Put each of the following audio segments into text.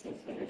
Sufficient.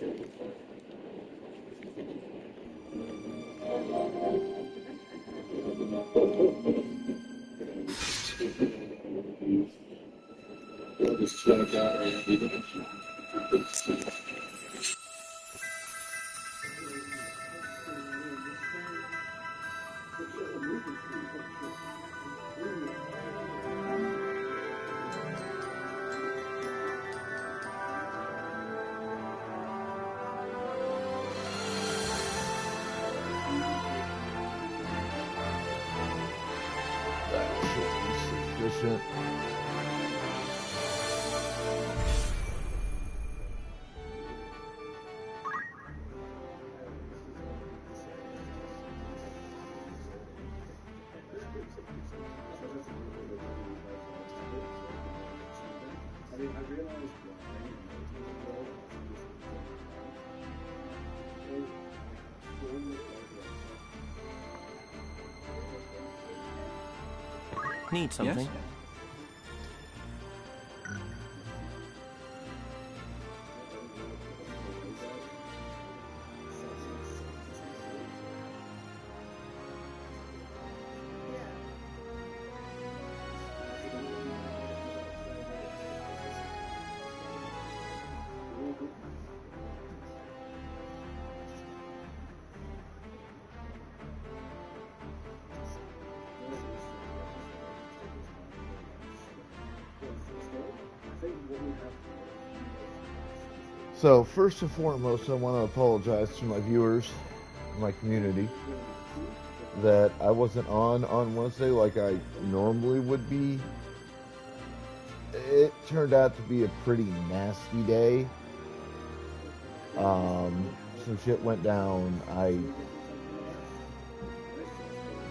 Need something? Yes? So first and foremost, I want to apologize to my viewers, my community, that I wasn't on Wednesday like I normally would be. It turned out to be a pretty nasty day. Some shit went down. I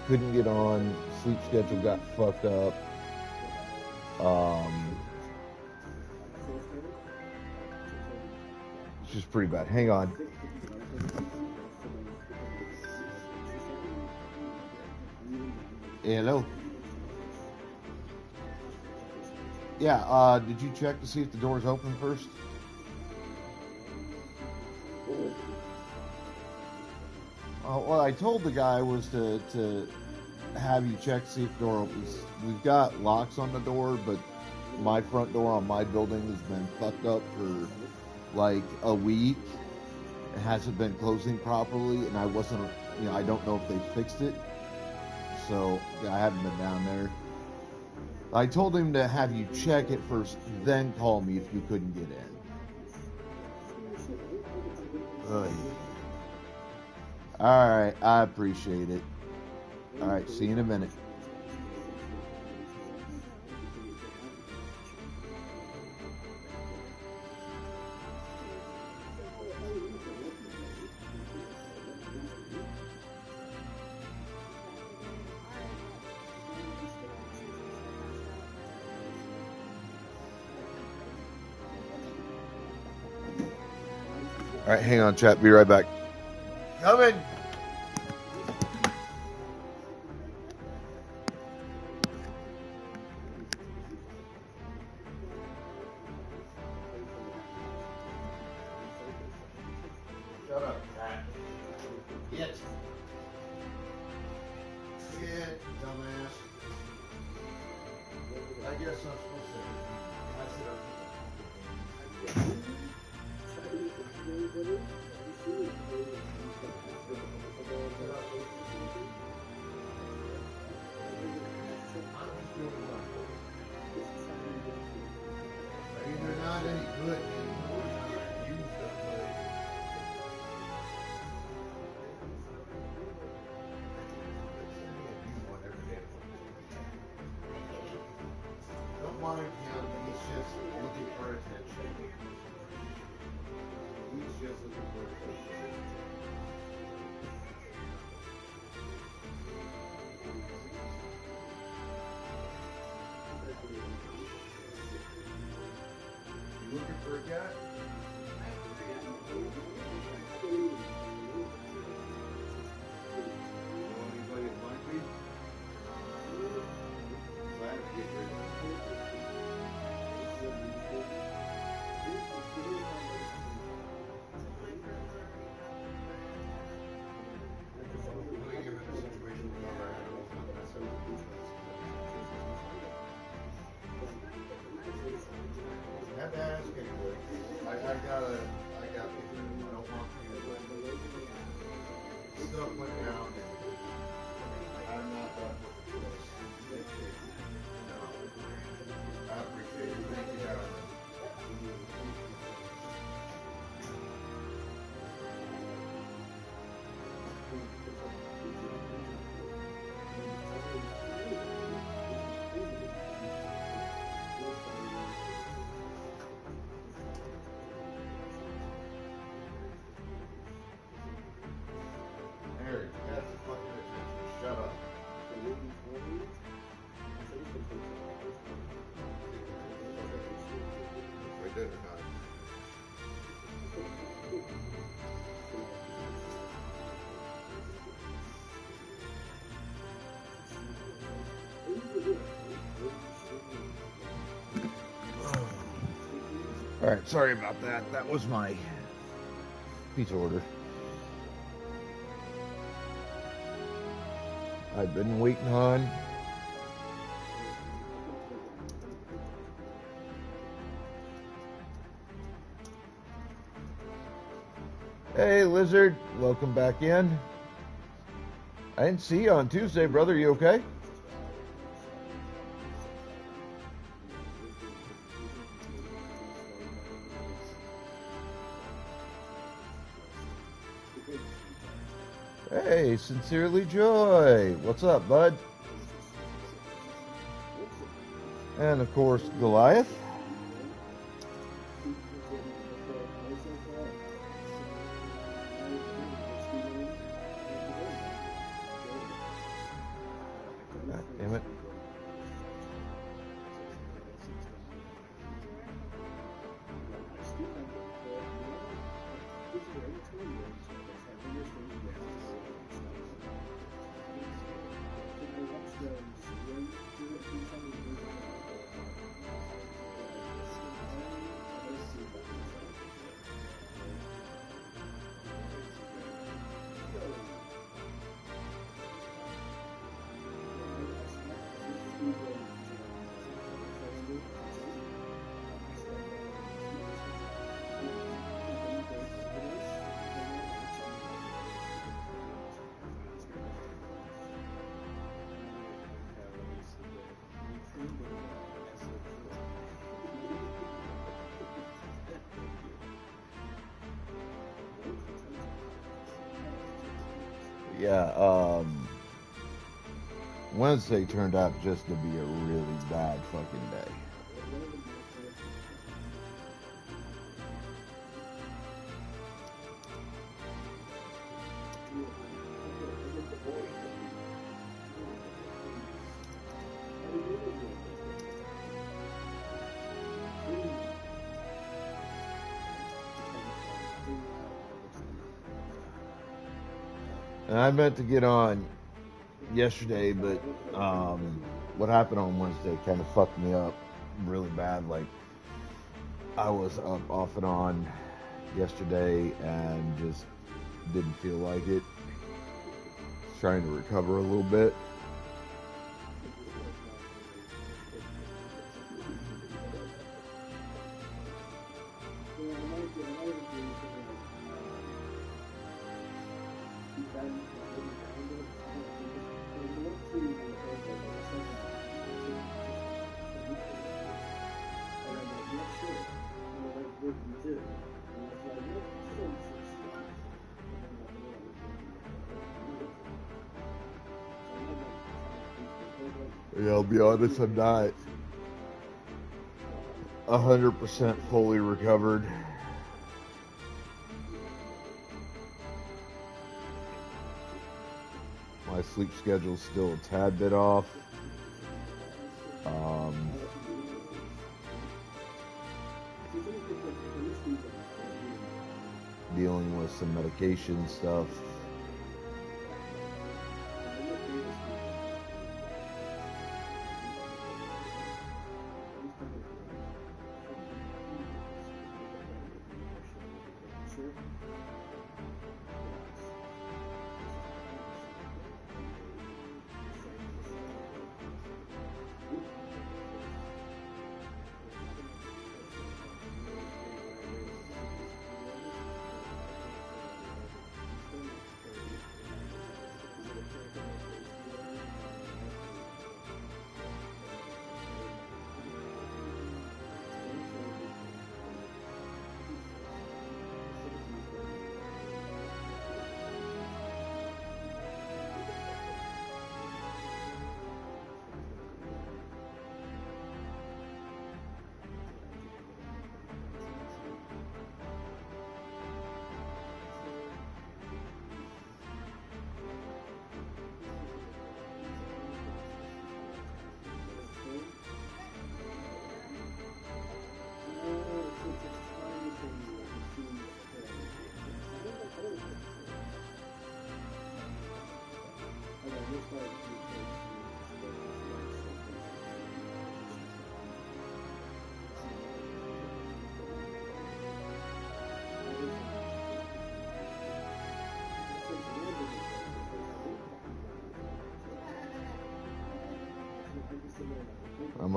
couldn't get on. Sleep schedule got fucked up. It's just pretty bad. Hang on. Hello. Yeah, did you check to see if the door's open first? What I told the guy was to have you check to see if the door opens. We've got locks on the door, but my front door on my building has been fucked up for like a week. It hasn't been closing properly, and I wasn't, I don't know if they fixed it. So I haven't been down there. I told him to have you check it first, then call me if you couldn't get in. Alright, I appreciate it. Alright, see you in a minute. Alright, hang on, chat. Be right back. Coming! Shut up, cat. Get. Get, dumbass. I guess I'm supposed to pass it up. They're not any good anymore. I use them, but don't mind him. He's just looking for attention. He's just looking for attention. You looking for a cat? Anybody that might be? Glad to get rid of it. I got I don't want you to stuff went down and I'm not done with it. No. I appreciate it. Thank you, darling. Harry, that's fucking attention. Shut up. We did or not. All right, sorry about that. That was my pizza order. I've been waiting on. Hey, Lizard, welcome back in. I didn't see you on Tuesday, brother. You okay? Hey, Sincerely Joy. What's up, bud? And of course, Goliath. God damn it. Yeah, Wednesday turned out just to be a really bad fucking day. And I meant to get on yesterday, but what happened on Wednesday kind of fucked me up really bad. Like, I was up off and on yesterday and just didn't feel like it. Trying to recover a little bit. Yeah, I'll be honest, I'm not 100% fully recovered. My sleep schedule's still a tad bit off. Dealing with some medication stuff.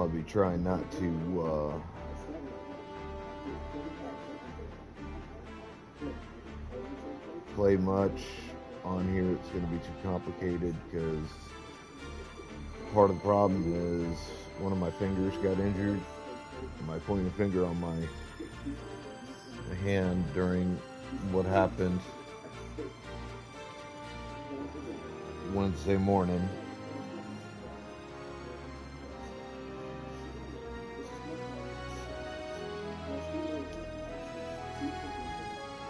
I'll be trying not to play much on here. It's going to be too complicated because part of the problem is one of my fingers got injured. My pointing finger on my hand during what happened Wednesday morning.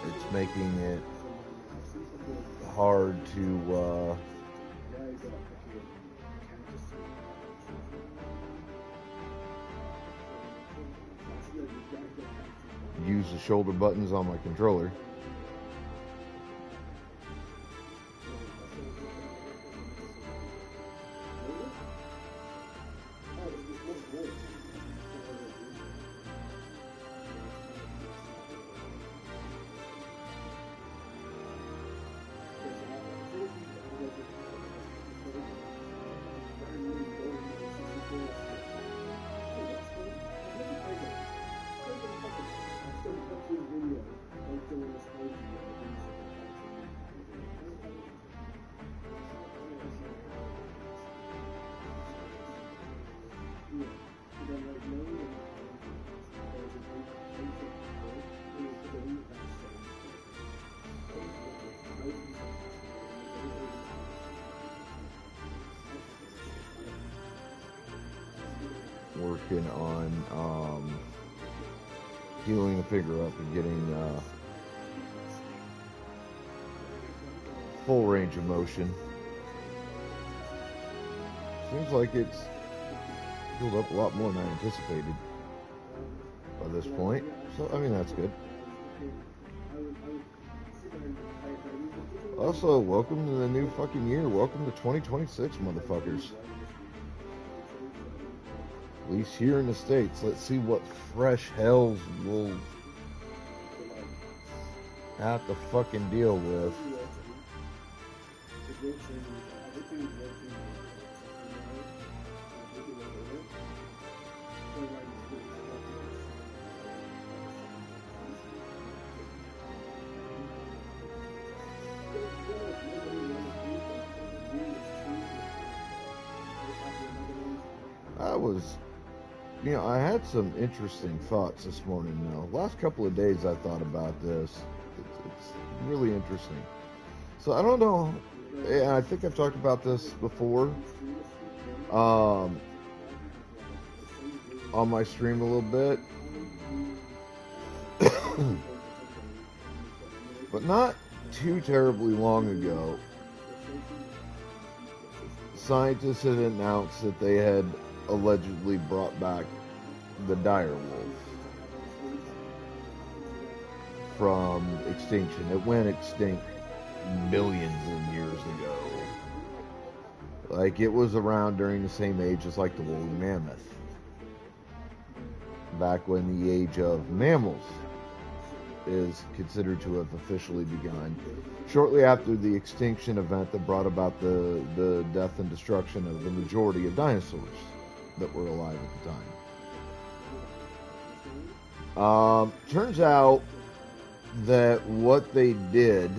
It's making it hard to use the shoulder buttons on my controller. Working on healing the finger up and getting full range of motion. Seems like it's healed up a lot more than I anticipated by this point. So, I mean, that's good. Also, welcome to the new fucking year. Welcome to 2026, motherfuckers. At least here in the States. Let's see what fresh hells we'll have to fucking deal with. I had some interesting thoughts this morning, though. Last couple of days I thought about this. It's really interesting. So I don't know, and I think I've talked about this before on my stream a little bit. But not too terribly long ago, scientists had announced that they had allegedly brought back the dire wolf from extinction. It went extinct millions of years ago. Like, it was around during the same age as like the woolly mammoth, back when the age of mammals is considered to have officially begun, shortly after the extinction event that brought about the death and destruction of the majority of dinosaurs that were alive at the time. Turns out that what they did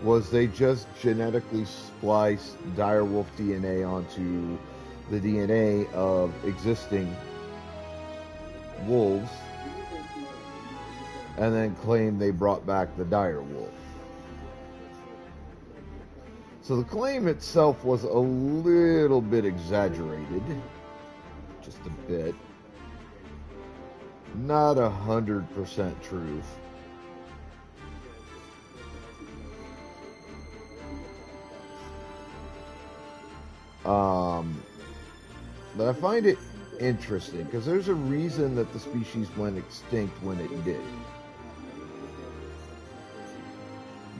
was they just genetically spliced direwolf DNA onto the DNA of existing wolves, and then claimed they brought back the dire wolf. So the claim itself was a little bit exaggerated, just a bit, not 100% truth. But I find it interesting because there's a reason that the species went extinct when it did.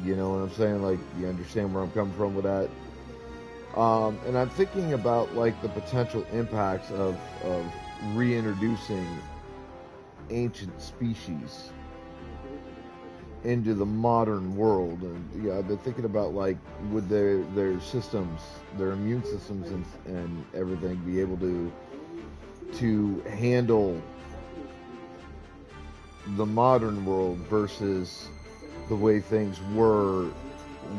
You know what I'm saying? Like, you understand where I'm coming from with that? And I'm thinking about, like, the potential impacts of reintroducing ancient species into the modern world. And yeah, I've been thinking about like would their systems, their immune systems and everything be able to handle the modern world versus the way things were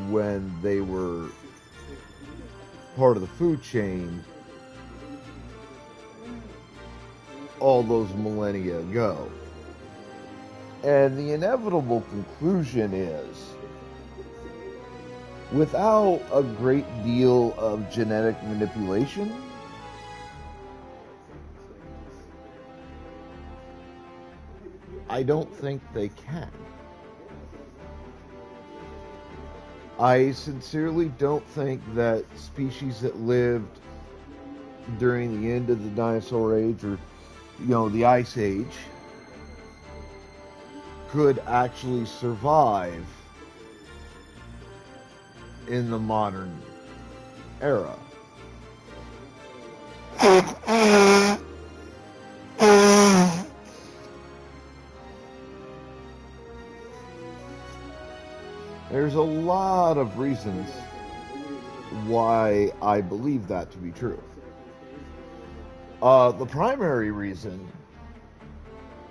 when they were part of the food chain all those millennia ago. And the inevitable conclusion is, without a great deal of genetic manipulation, I don't think they can. I sincerely don't think that species that lived during the end of the dinosaur age or, the ice age could actually survive in the modern era. There's a lot of reasons why I believe that to be true. The primary reason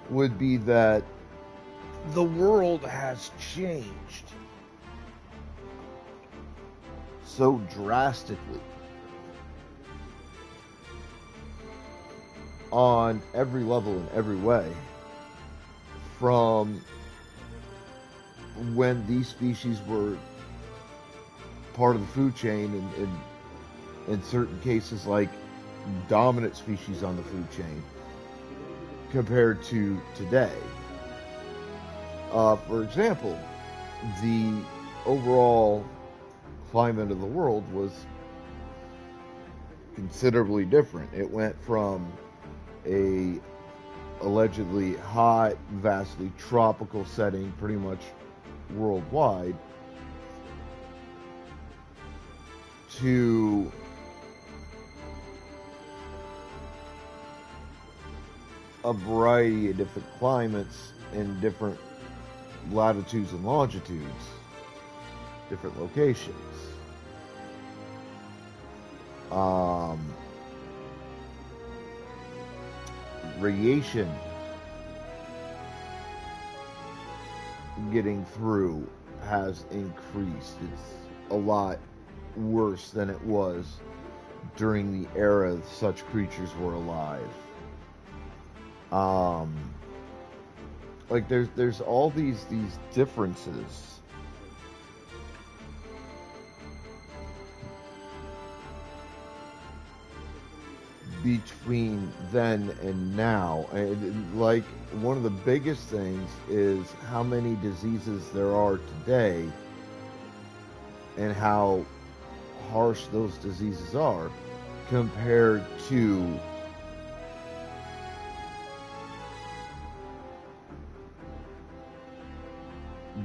would be that the world has changed so drastically on every level in every way from when these species were part of the food chain and in certain cases like dominant species on the food chain compared to today. For example, the overall climate of the world was considerably different. It went from a allegedly hot, vastly tropical setting pretty much worldwide to a variety of different climates in different latitudes and longitudes, different locations. Radiation getting through has increased. It's a lot worse than it was during the era such creatures were alive. Like there's all these differences between then and now. And like one of the biggest things is how many diseases there are today and how harsh those diseases are compared to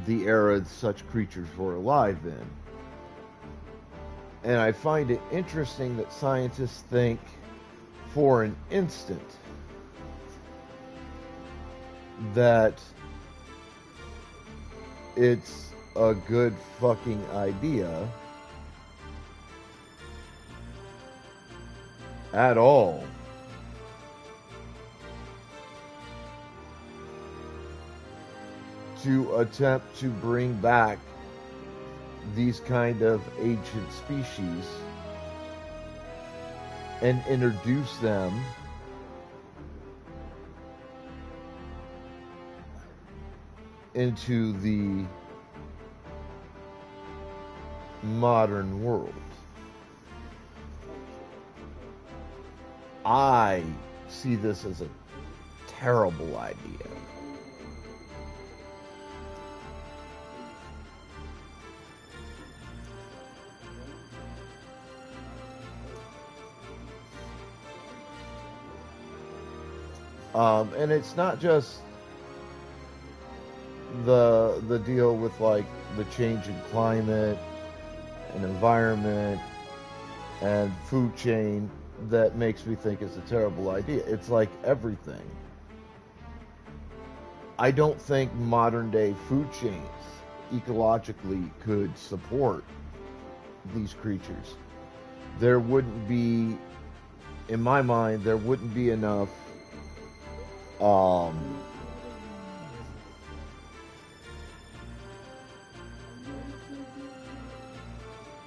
the era such creatures were alive in. And I find it interesting that scientists think for an instant that it's a good fucking idea at all to attempt to bring back these kind of ancient species and introduce them into the modern world. I see this as a terrible idea. And it's not just the deal with like the change in climate and environment and food chain that makes me think it's a terrible idea. It's like everything. I don't think modern day food chains ecologically could support these creatures. There wouldn't be, in my mind, there wouldn't be enough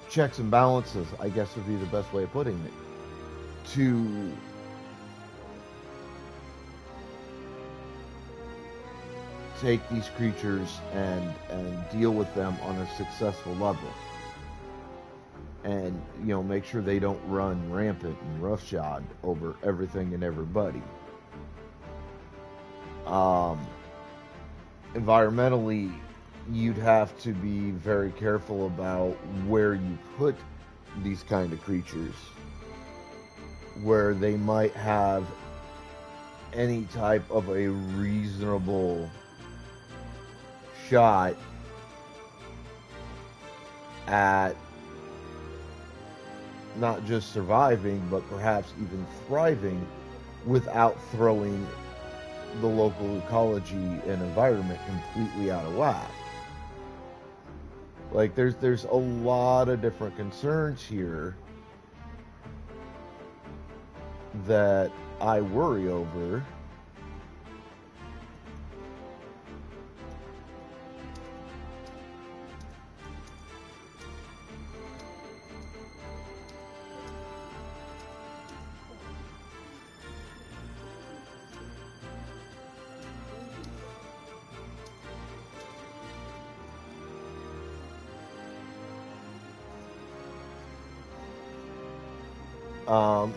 checks and balances, I guess would be the best way of putting it, to take these creatures and deal with them on a successful level. And, you know, make sure they don't run rampant and roughshod over everything and everybody. Environmentally, you'd have to be very careful about where you put these kind of creatures, where they might have any type of a reasonable shot at not just surviving, but perhaps even thriving without throwing the local ecology and environment completely out of whack. Like, there's a lot of different concerns here that I worry over.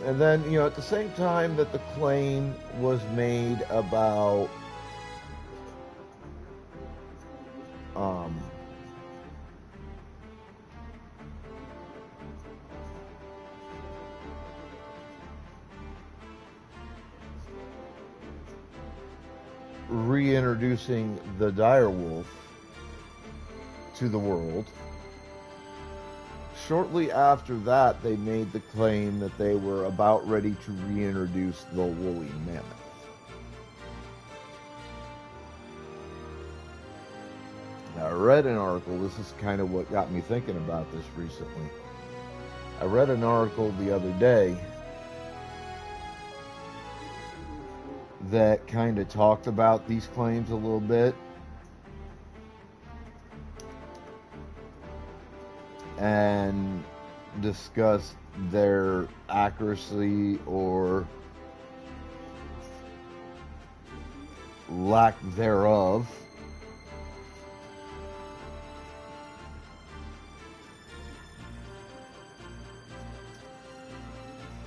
And then, you know, at the same time that the claim was made about reintroducing the direwolf to the world, shortly after that, they made the claim that they were about ready to reintroduce the woolly mammoth. Now, I read an article, this is kind of what got me thinking about this recently. I read an article the other day that kind of talked about these claims a little bit. And discuss their accuracy or lack thereof.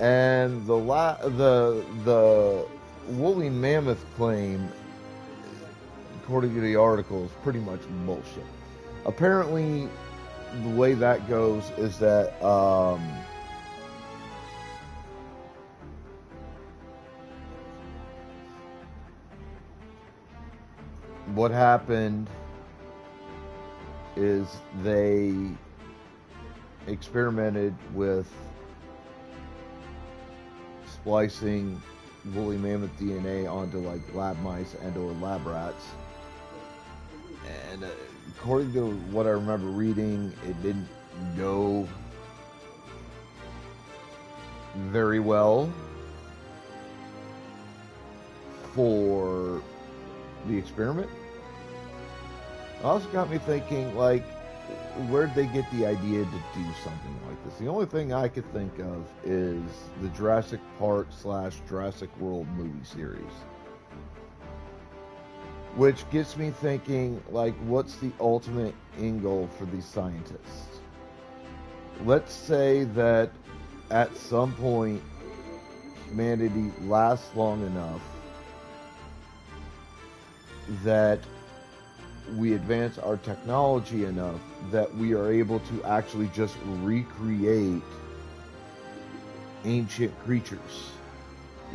And the woolly mammoth claim, according to the article, is pretty much bullshit. Apparently, the way that goes is that what happened is they experimented with splicing woolly mammoth DNA onto like lab mice and or lab rats, and according to what I remember reading, it didn't go very well for the experiment. It also got me thinking, like, where'd they get the idea to do something like this? The only thing I could think of is the Jurassic Park / Jurassic World movie series. Which gets me thinking, like, what's the ultimate end goal for these scientists? Let's say that at some point humanity lasts long enough that we advance our technology enough that we are able to actually just recreate ancient creatures,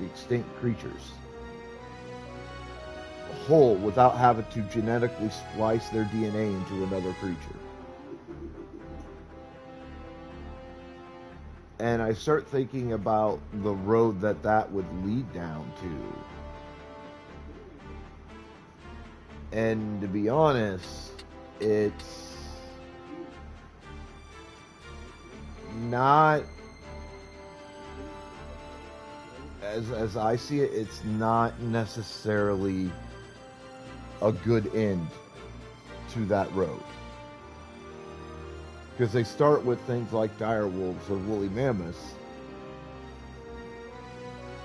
extinct creatures, whole without having to genetically splice their DNA into another creature. And I start thinking about the road that would lead down to. And to be honest, it's not, as I see it, it's not necessarily a good end to that road. Because they start with things like dire wolves or woolly mammoths.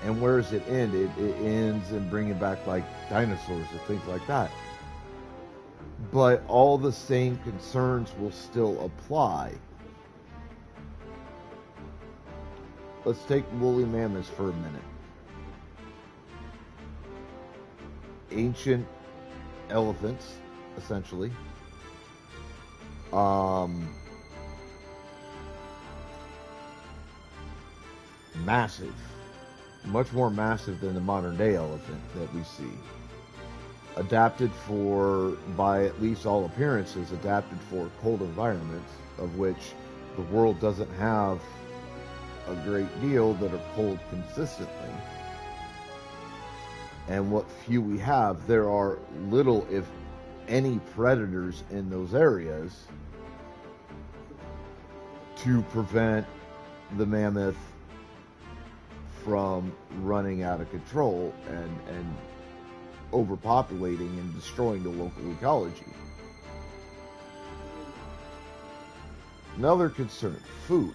And where does it end? It ends in bringing back like dinosaurs or things like that. But all the same concerns will still apply. Let's take woolly mammoths for a minute. Ancient elephants, essentially. Massive. Much more massive than the modern day elephant that we see. Adapted for, by at least all appearances, adapted for cold environments, of which the world doesn't have a great deal that are cold consistently. And what few we have, there are little, if any, predators in those areas to prevent the mammoth from running out of control and overpopulating and destroying the local ecology. Another concern, food.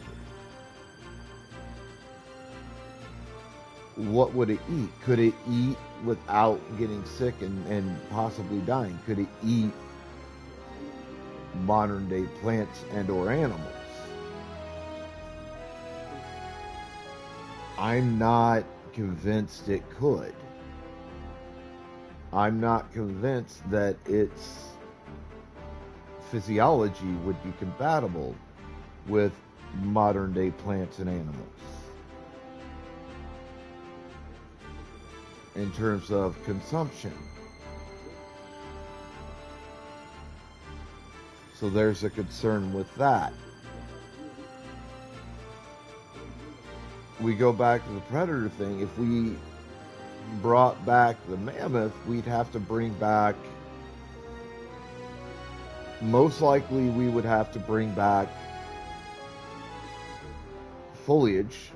What would it eat? Could it eat without getting sick and possibly dying? Could it eat modern day plants and or animals? I'm not convinced it could. I'm not convinced that its physiology would be compatible with modern day plants and animals in terms of consumption. So there's a concern with that. We go back to the predator thing. If we brought back the mammoth, we'd have to bring back, most likely we would have to bring back foliage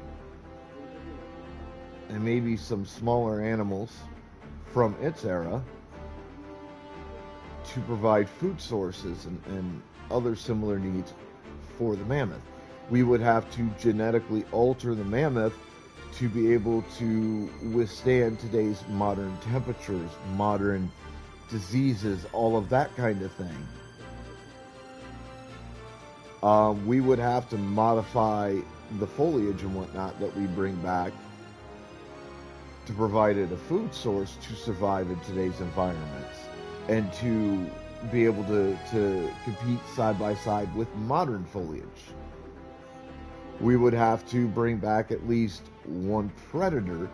and maybe some smaller animals from its era to provide food sources and other similar needs for the mammoth. We would have to genetically alter the mammoth to be able to withstand today's modern temperatures, modern diseases, all of that kind of thing. We would have to modify the foliage and whatnot that we bring back to provide it a food source to survive in today's environments and to be able to compete side by side with modern foliage. We would have to bring back at least one predator,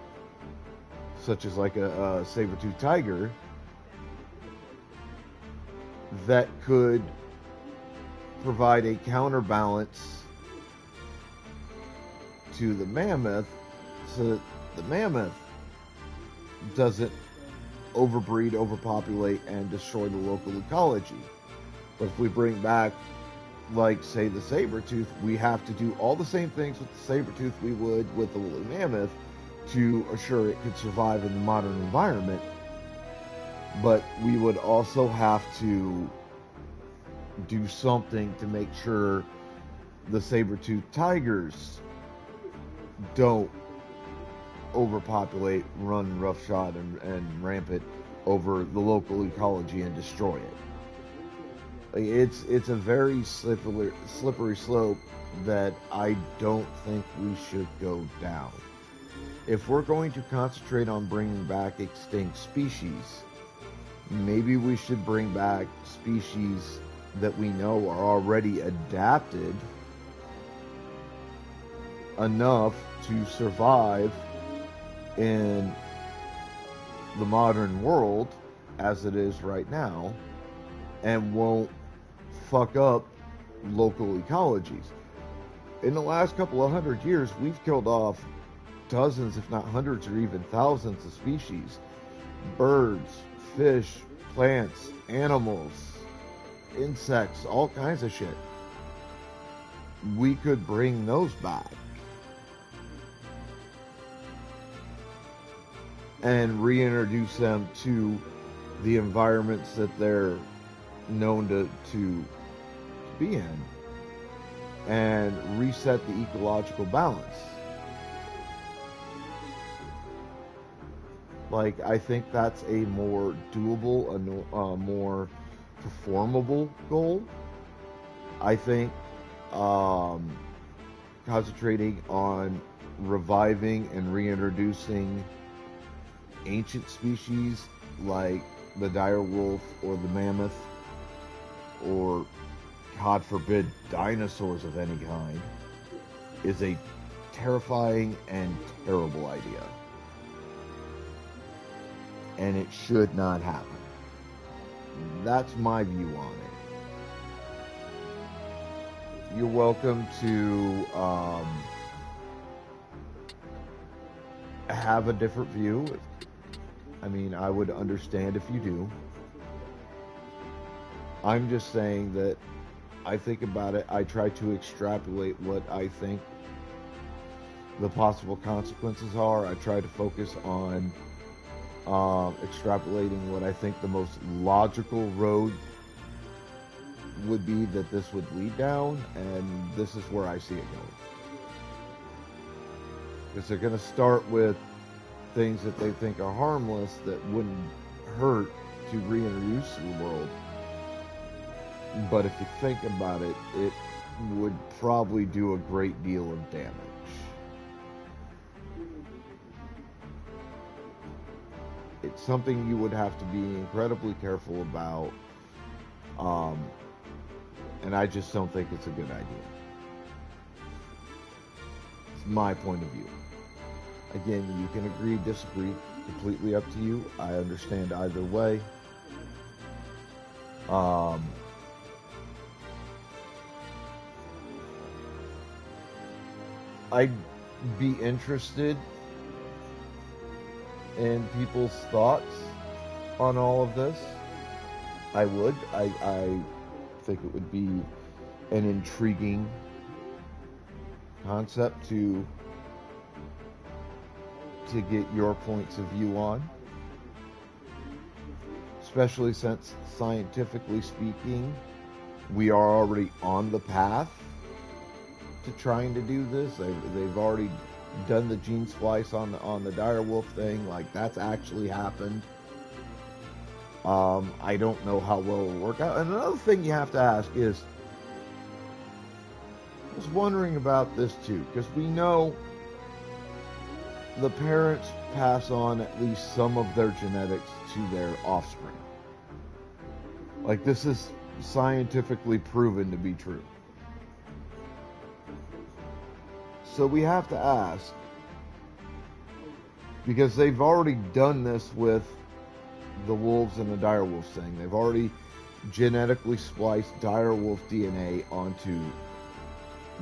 such as like a saber-toothed tiger, that could provide a counterbalance to the mammoth so that the mammoth doesn't overbreed, overpopulate, and destroy the local ecology. But if we bring back, like, say, the saber-tooth, we have to do all the same things with the saber-tooth we would with the woolly mammoth to assure it could survive in the modern environment. But we would also have to do something to make sure the saber-toothed tigers don't overpopulate, run roughshod and rampant over the local ecology and destroy it. It's a very slippery slope that I don't think we should go down. If we're going to concentrate on bringing back extinct species, maybe we should bring back species that we know are already adapted enough to survive in the modern world as it is right now and won't fuck up local ecologies. In the last couple of 100 years, we've killed off dozens, if not hundreds or even thousands of species. Birds, fish, plants, animals, insects, all kinds of shit. We could bring those back and reintroduce them to the environments that they're known to be in, and reset the ecological balance. Like, I think that's a more doable, a more performable goal. I think concentrating on reviving and reintroducing ancient species like the dire wolf or the mammoth, or God forbid dinosaurs of any kind, is a terrifying and terrible idea. And it should not happen. That's my view on it. You're welcome to have a different view. I mean, I would understand if you do. I'm just saying that I think about it, I try to extrapolate what I think the possible consequences are. I try to focus on extrapolating what I think the most logical road would be that this would lead down, and this is where I see it going. Because they're going to start with things that they think are harmless that wouldn't hurt to reintroduce to the world. But if you think about it, it would probably do a great deal of damage. It's something you would have to be incredibly careful about, and I just don't think it's a good idea. It's my point of view. Again, you can agree, disagree, completely up to you. I understand either way. I'd be interested in people's thoughts on all of this. I would. I think it would be an intriguing concept to get your points of view on. Especially since, scientifically speaking, we are already on the path to trying to do this. They've already done the gene splice on the dire wolf thing. Like, that's actually happened. I don't know how well it'll work out. And another thing you have to ask is, I was wondering about this too, because we know the parents pass on at least some of their genetics to their offspring. Like, this is scientifically proven to be true. So we have to ask, because they've already done this with the wolves and the dire wolf thing. They've already genetically spliced dire wolf DNA onto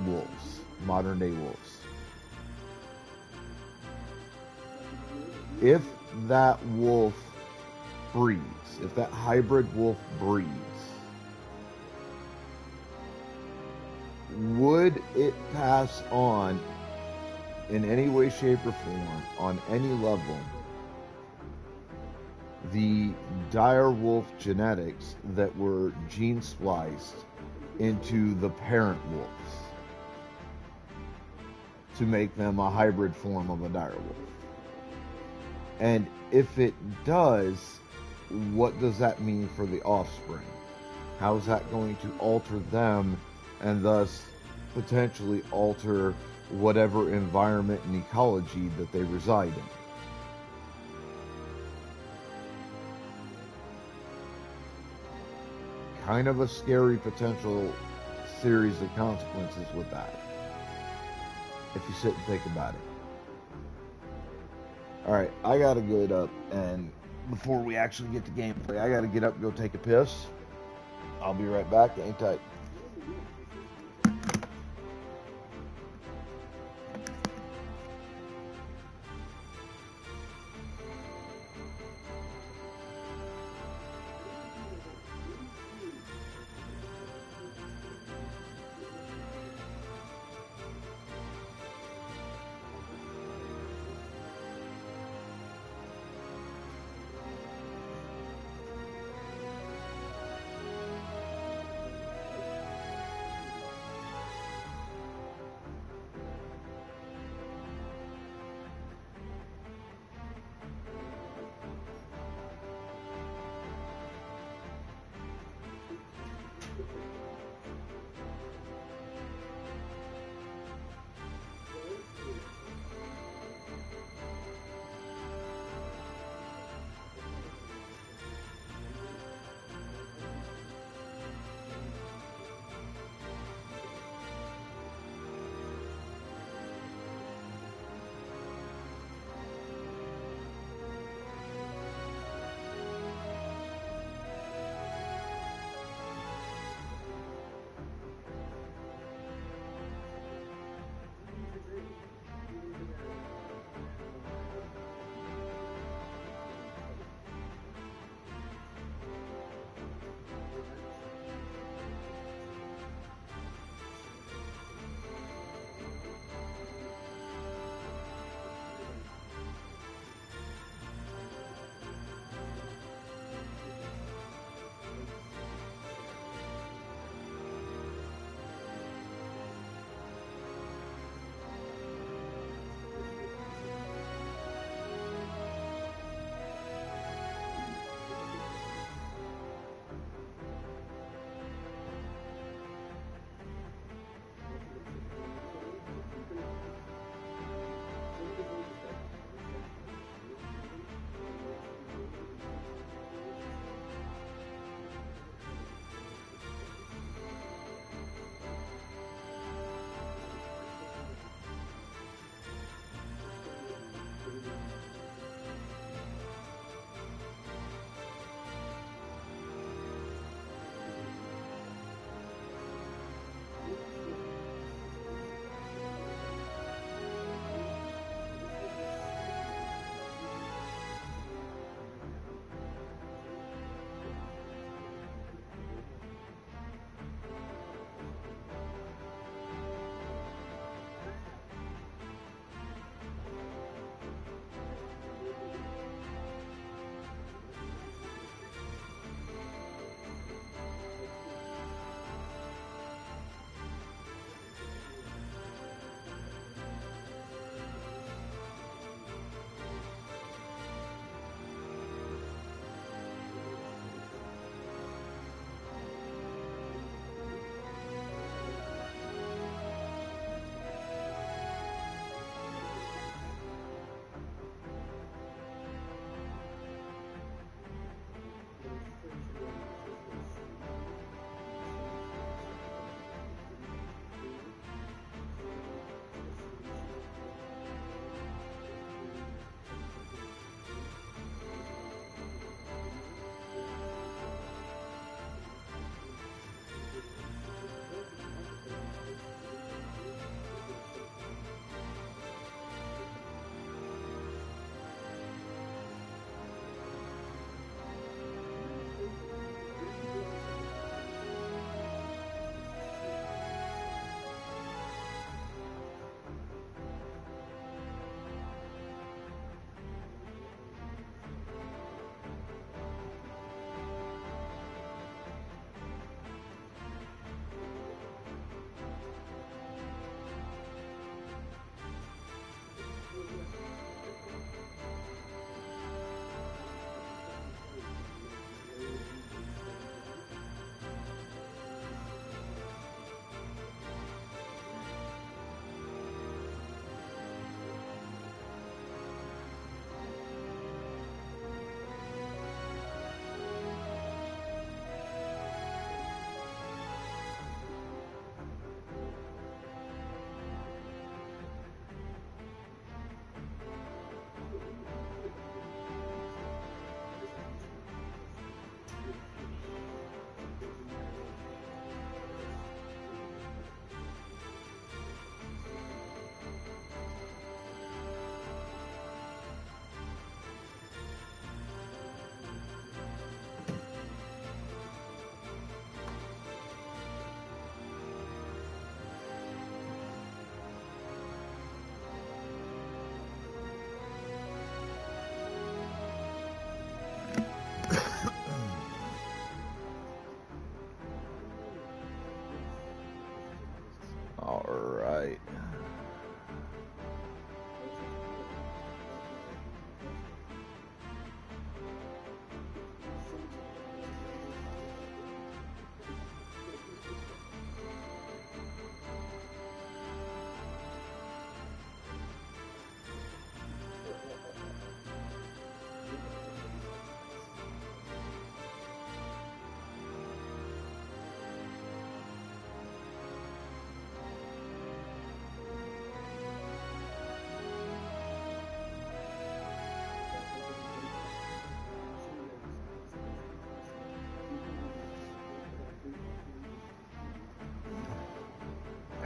wolves, modern day wolves. If that wolf breeds, if that hybrid wolf breeds, would it pass on in any way, shape, or form, on any level, the dire wolf genetics that were gene spliced into the parent wolves to make them a hybrid form of a dire wolf? And if it does, what does that mean for the offspring? How is that going to alter them, and thus potentially alter whatever environment and ecology that they reside in? Kind of a scary potential series of consequences with that, if you sit and think about it. Alright, I gotta get up, and before we actually get to gameplay, I gotta get up and go take a piss. I'll be right back. Hang tight.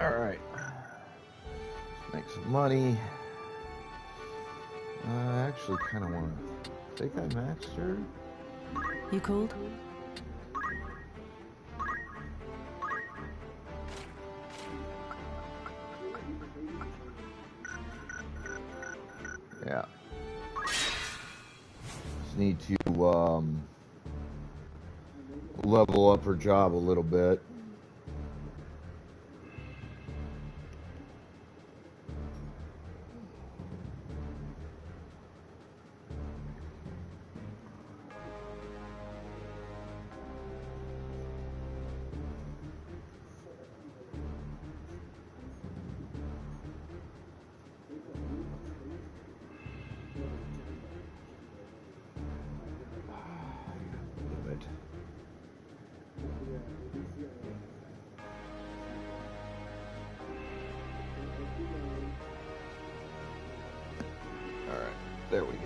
All right. Let's make some money. I actually kind of want to. Think I maxed her. You called? Yeah. Just need to level up her job a little bit. There we go.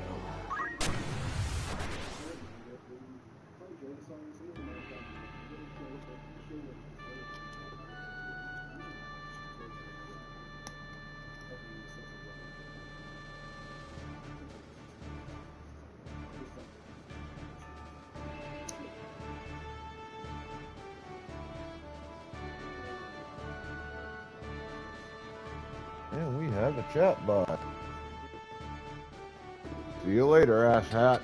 And we have a chat bot. See you later, asshat.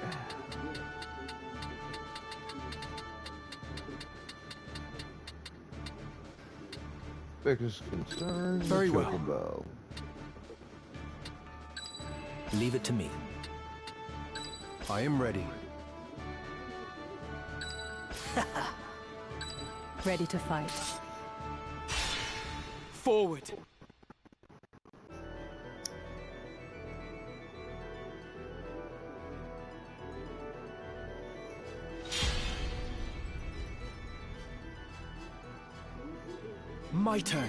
Biggest concern, Very the well. Chocobo. Leave it to me. I am ready. Ready to fight. Forward. My turn.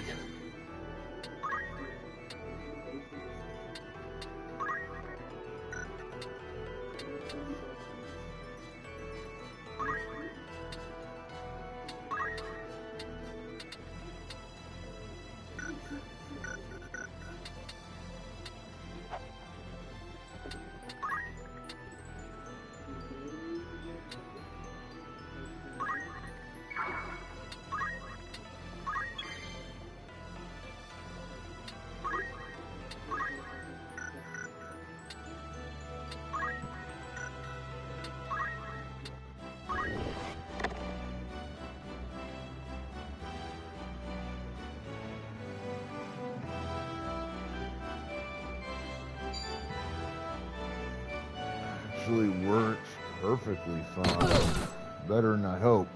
Actually works perfectly fine. Better than I hoped.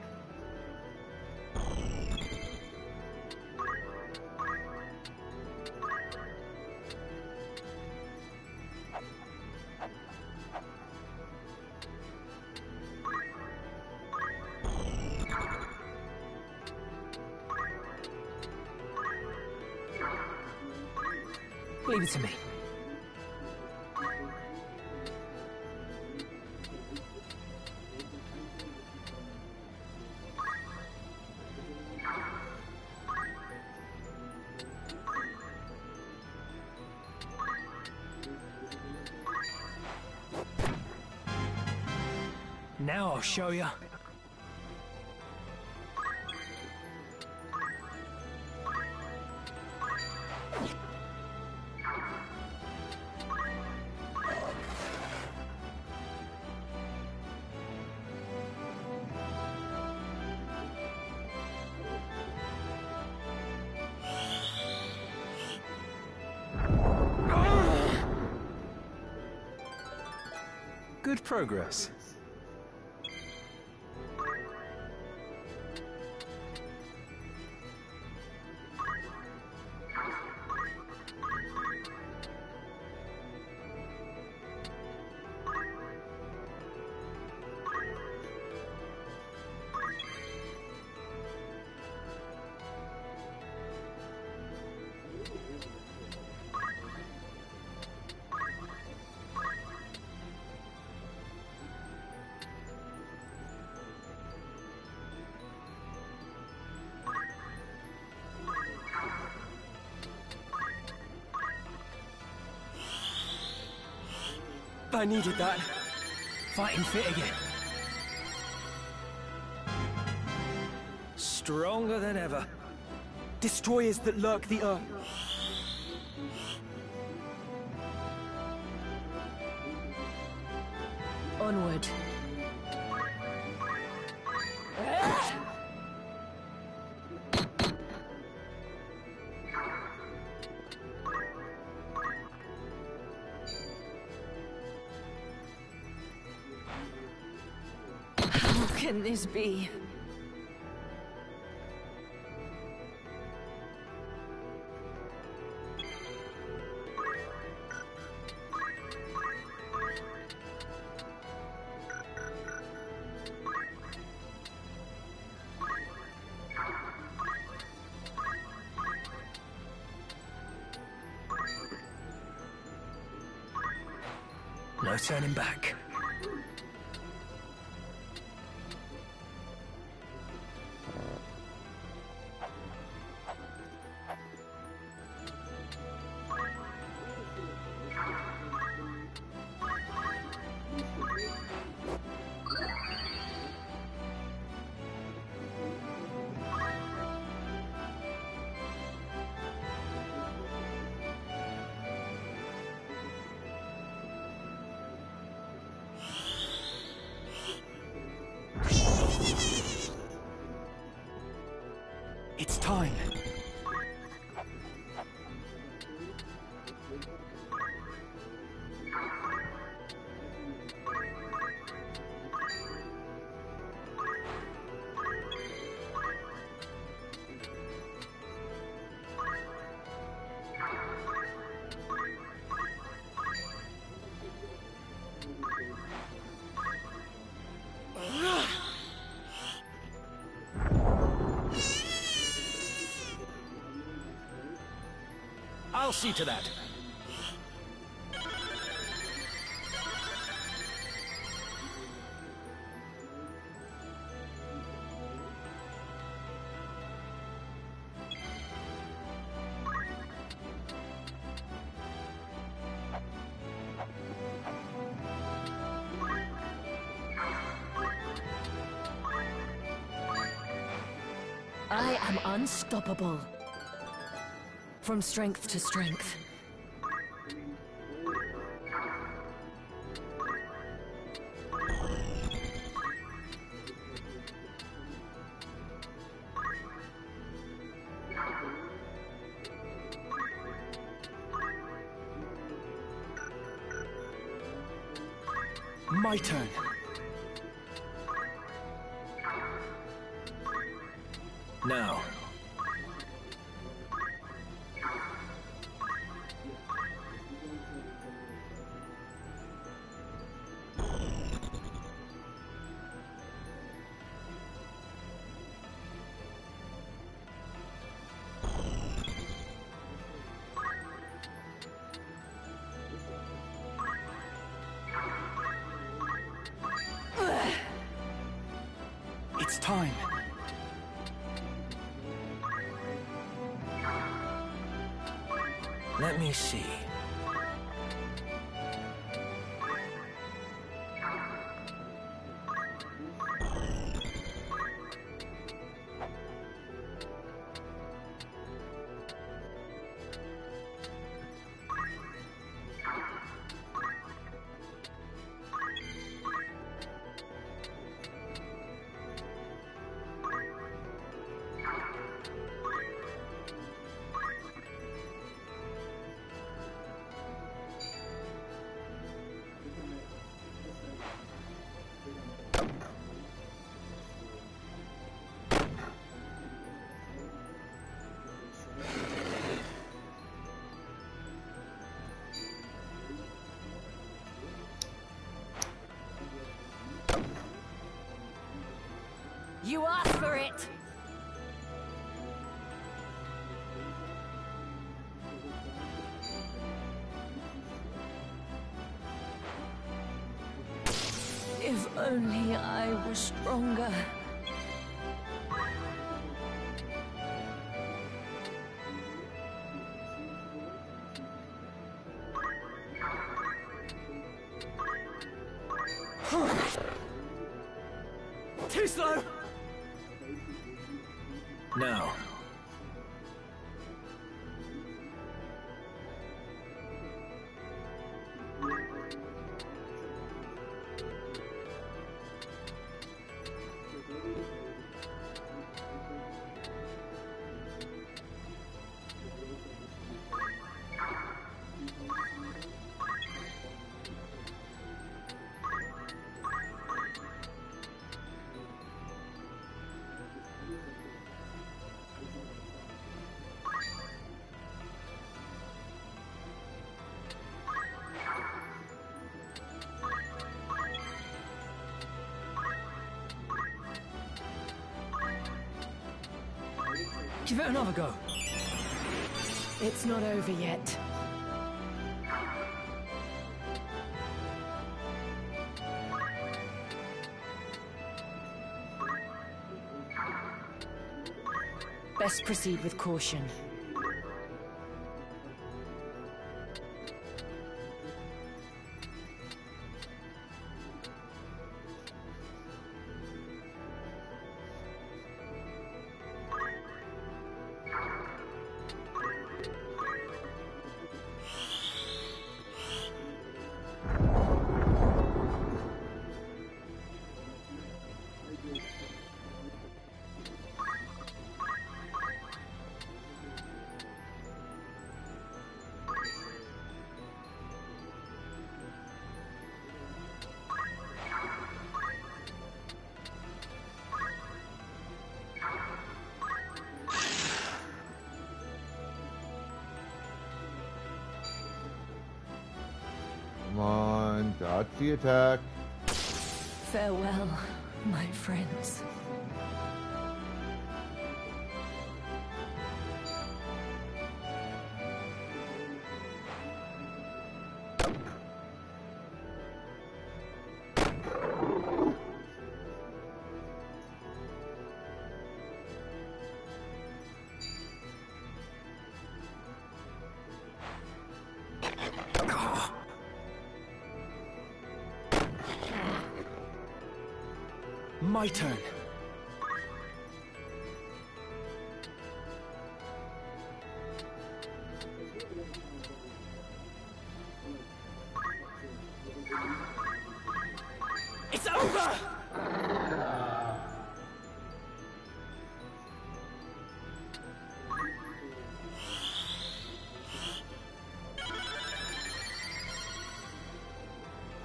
Leave it to me. Now I'll show you. Good progress. I needed that. Fighting fit again. Stronger than ever. Destroyers that lurk the earth. Onward. How can this be? No turning back. It's time. I'll see to that. I am unstoppable. From strength to strength. My turn. Now. It's time. Let me see. You asked for it! If only I was stronger. Too slow! Now. Give it another go. It's not over yet. Best proceed with caution. Come on, dodge the attack. Farewell, my friends. My turn. It's over!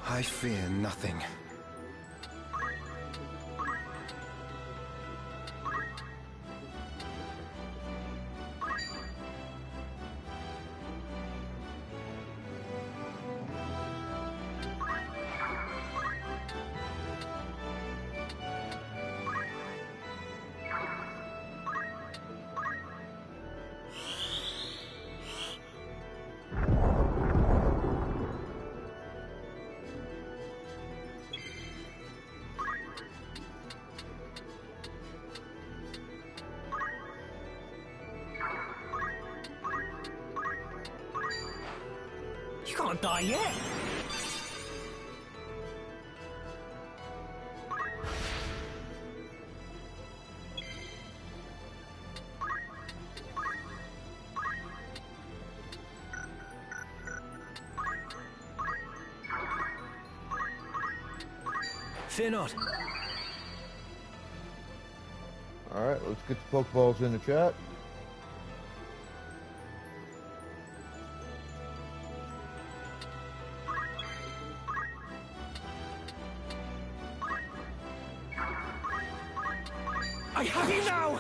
I fear nothing. You can't die yet! Fear not. Alright, let's get the Pokeballs in the chat. I have you now!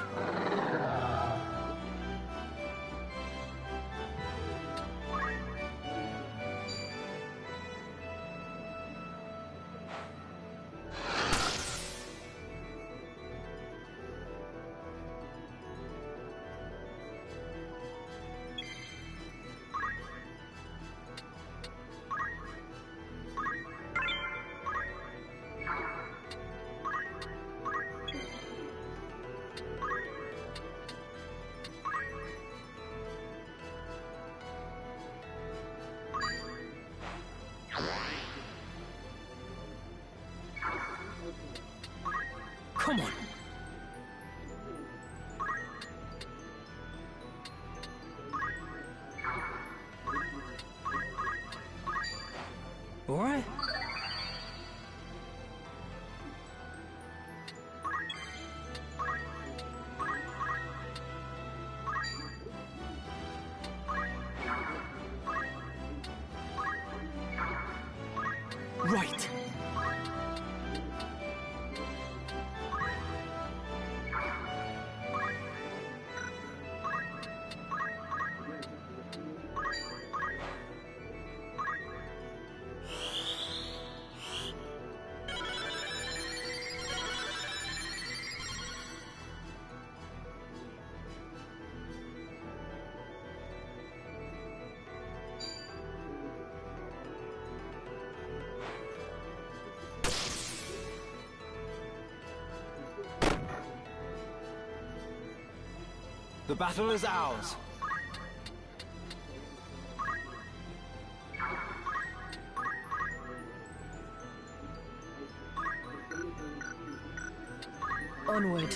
Come on. All right. Right. The battle is ours. Onward.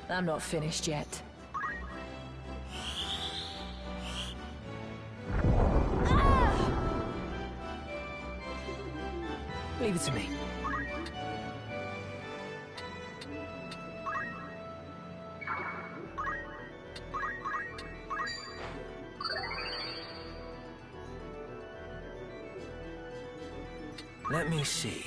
I'm not finished yet. Leave it to me. Let me see.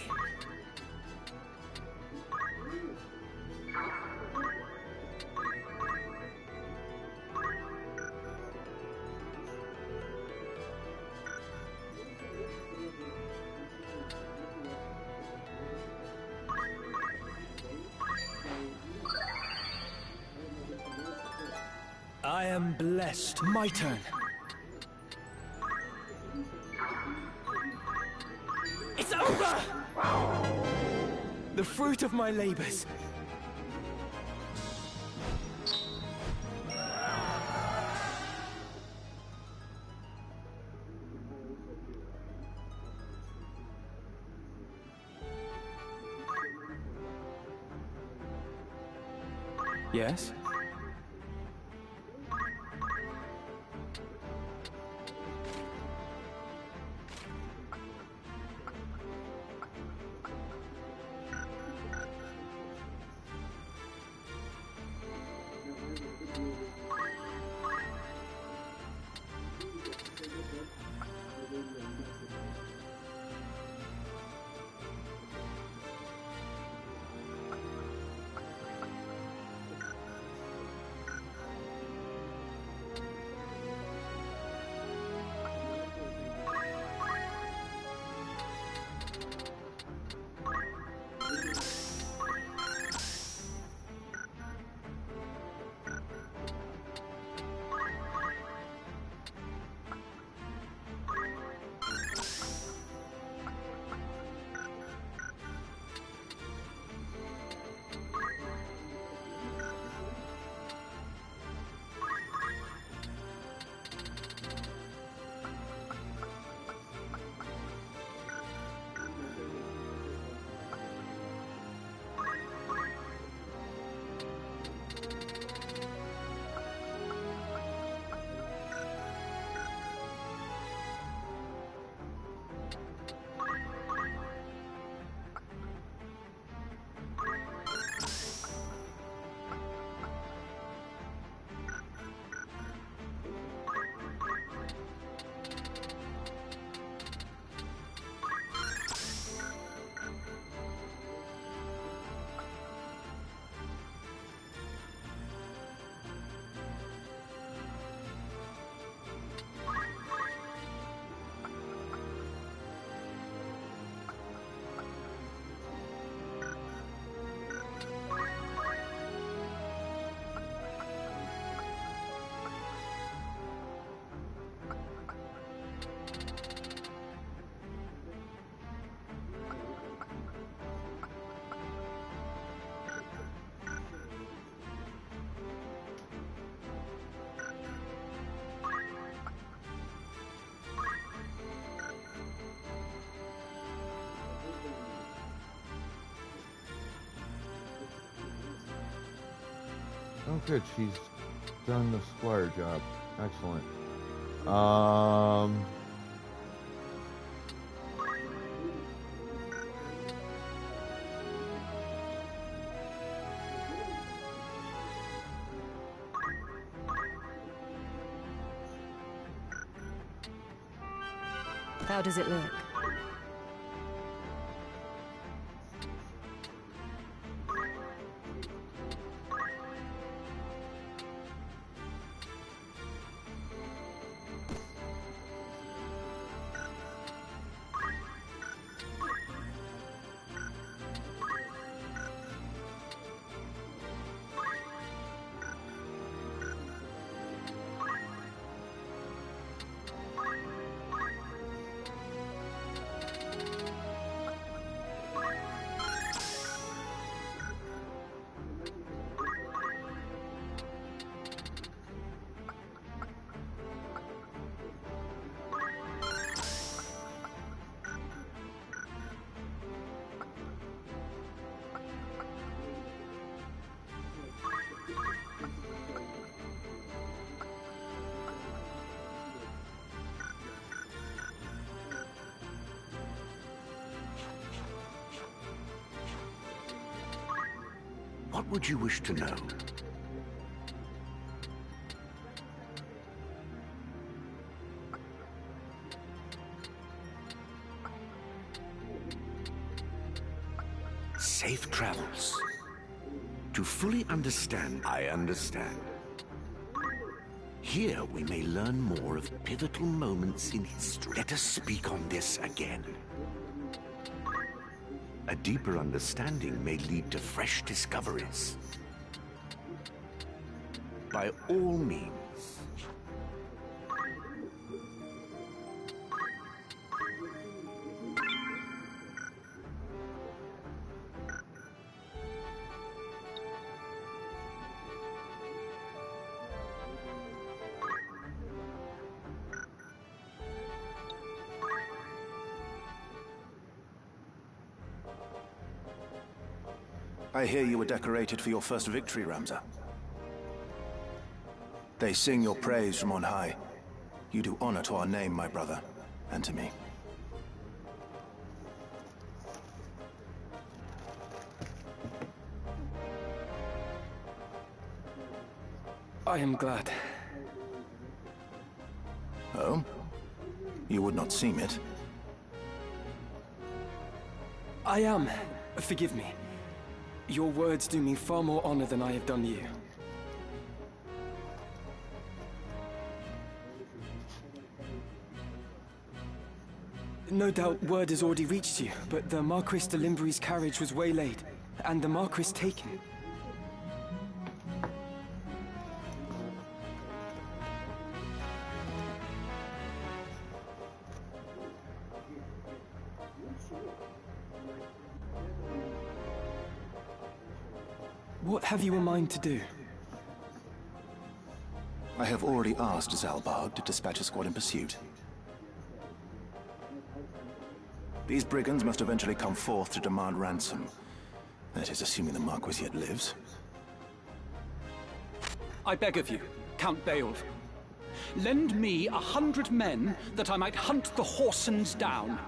I am blessed. My turn. It's over! The fruit of my labors. Yes? Oh, good. She's done the squire job. Excellent. How does it look? What would you wish to know? Safe travels. To fully understand, I understand. Here we may learn more of pivotal moments in history. Let us speak on this again. A deeper understanding may lead to fresh discoveries. By all means. I hear you were decorated for your first victory, Ramza. They sing your praise from on high. You do honor to our name, my brother, and to me. I am glad. Oh? You would not seem it. I am. Forgive me. Your words do me far more honor than I have done you. No doubt word has already reached you, but the Marquis de Limbury's carriage was waylaid, and the Marquis taken. What have you in mind to do? I have already asked Zalbarg to dispatch a squad in pursuit. These brigands must eventually come forth to demand ransom. That is, assuming the Marquis yet lives. I beg of you, Count Beowulf. Lend me 100 men that I might hunt the Horsens down.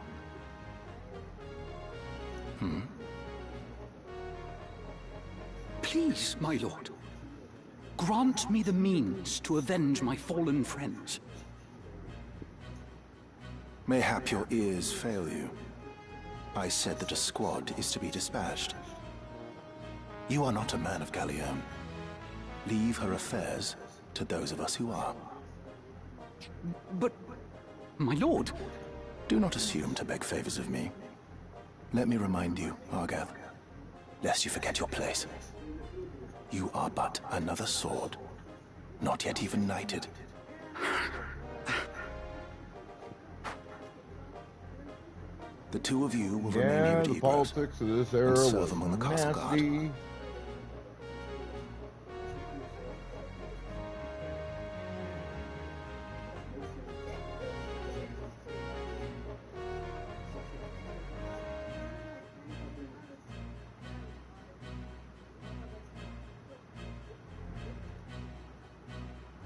Please, my lord. Grant me the means to avenge my fallen friends. Mayhap your ears fail you. I said that a squad is to be dispatched. You are not a man of Gallium. Leave her affairs to those of us who are. But, my lord... Do not assume to beg favors of me. Let me remind you, Argath, lest you forget your place. You are but another sword, not yet even knighted. The two of you will remain here at the Ypres politics of this era and serve was among the castle guard. nasty.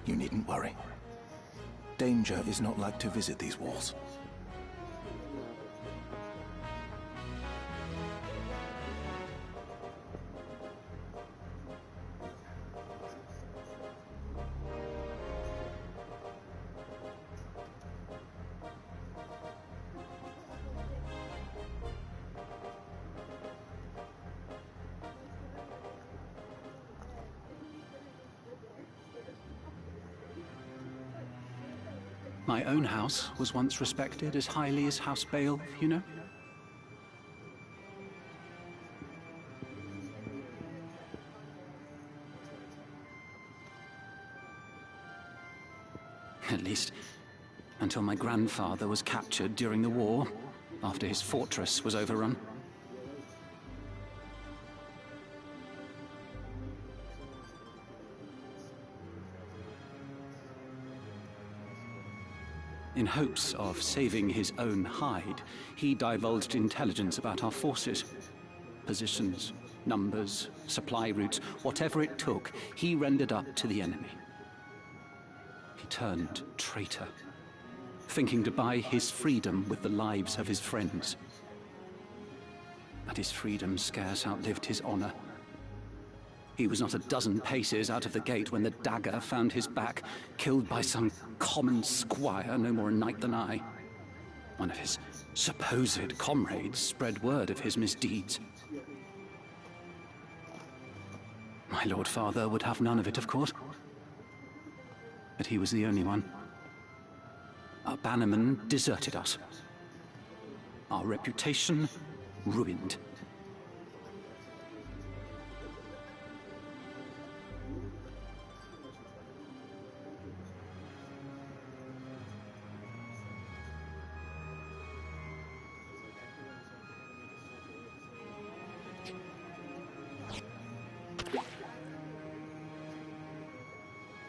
You needn't worry. Danger is not like to visit these walls. My own house was once respected as highly as House Beowulf, you know? At least, until my grandfather was captured during the war, after his fortress was overrun. In hopes of saving his own hide, he divulged intelligence about our forces. Positions, numbers, supply routes, whatever it took, he rendered up to the enemy. He turned traitor, thinking to buy his freedom with the lives of his friends. But his freedom scarce outlived his honor. He was not a dozen paces out of the gate when the dagger found his back, killed by some common squire, no more a knight than I. One of his supposed comrades spread word of his misdeeds. My Lord Father would have none of it, of course. But he was the only one. Our bannerman deserted us. Our reputation ruined.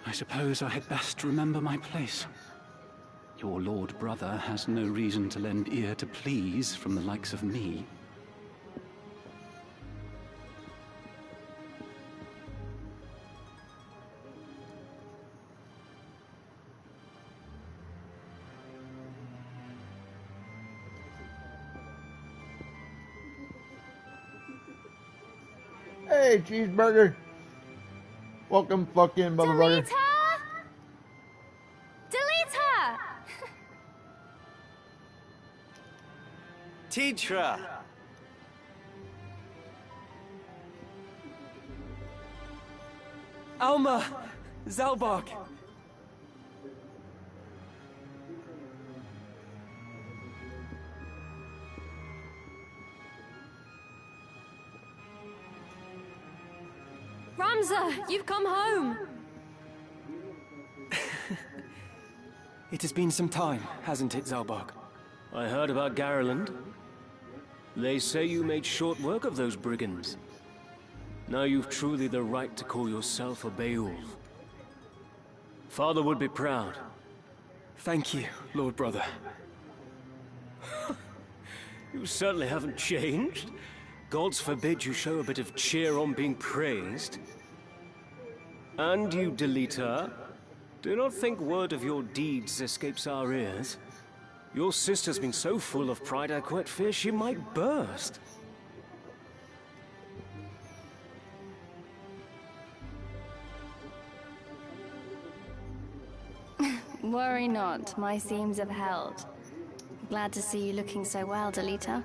I suppose I had best remember my place. Your lord brother has no reason to lend ear to pleas from the likes of me. Hey, cheeseburger. Welcome, fucking motherfucker. Delete her! Delete her! Tidra! Alma! Zalbark! Ramza, you've come home! It has been some time, hasn't it, Zalbark? I heard about Garland. They say you made short work of those brigands. Now you've truly the right to call yourself a Beowulf. Father would be proud. Thank you, Lord Brother. You certainly haven't changed. Gods forbid you show a bit of cheer on being praised. And you, Delita, do not think word of your deeds escapes our ears. Your sister's been so full of pride I quite fear she might burst. Worry not, my seams have held. Glad to see you looking so well, Delita.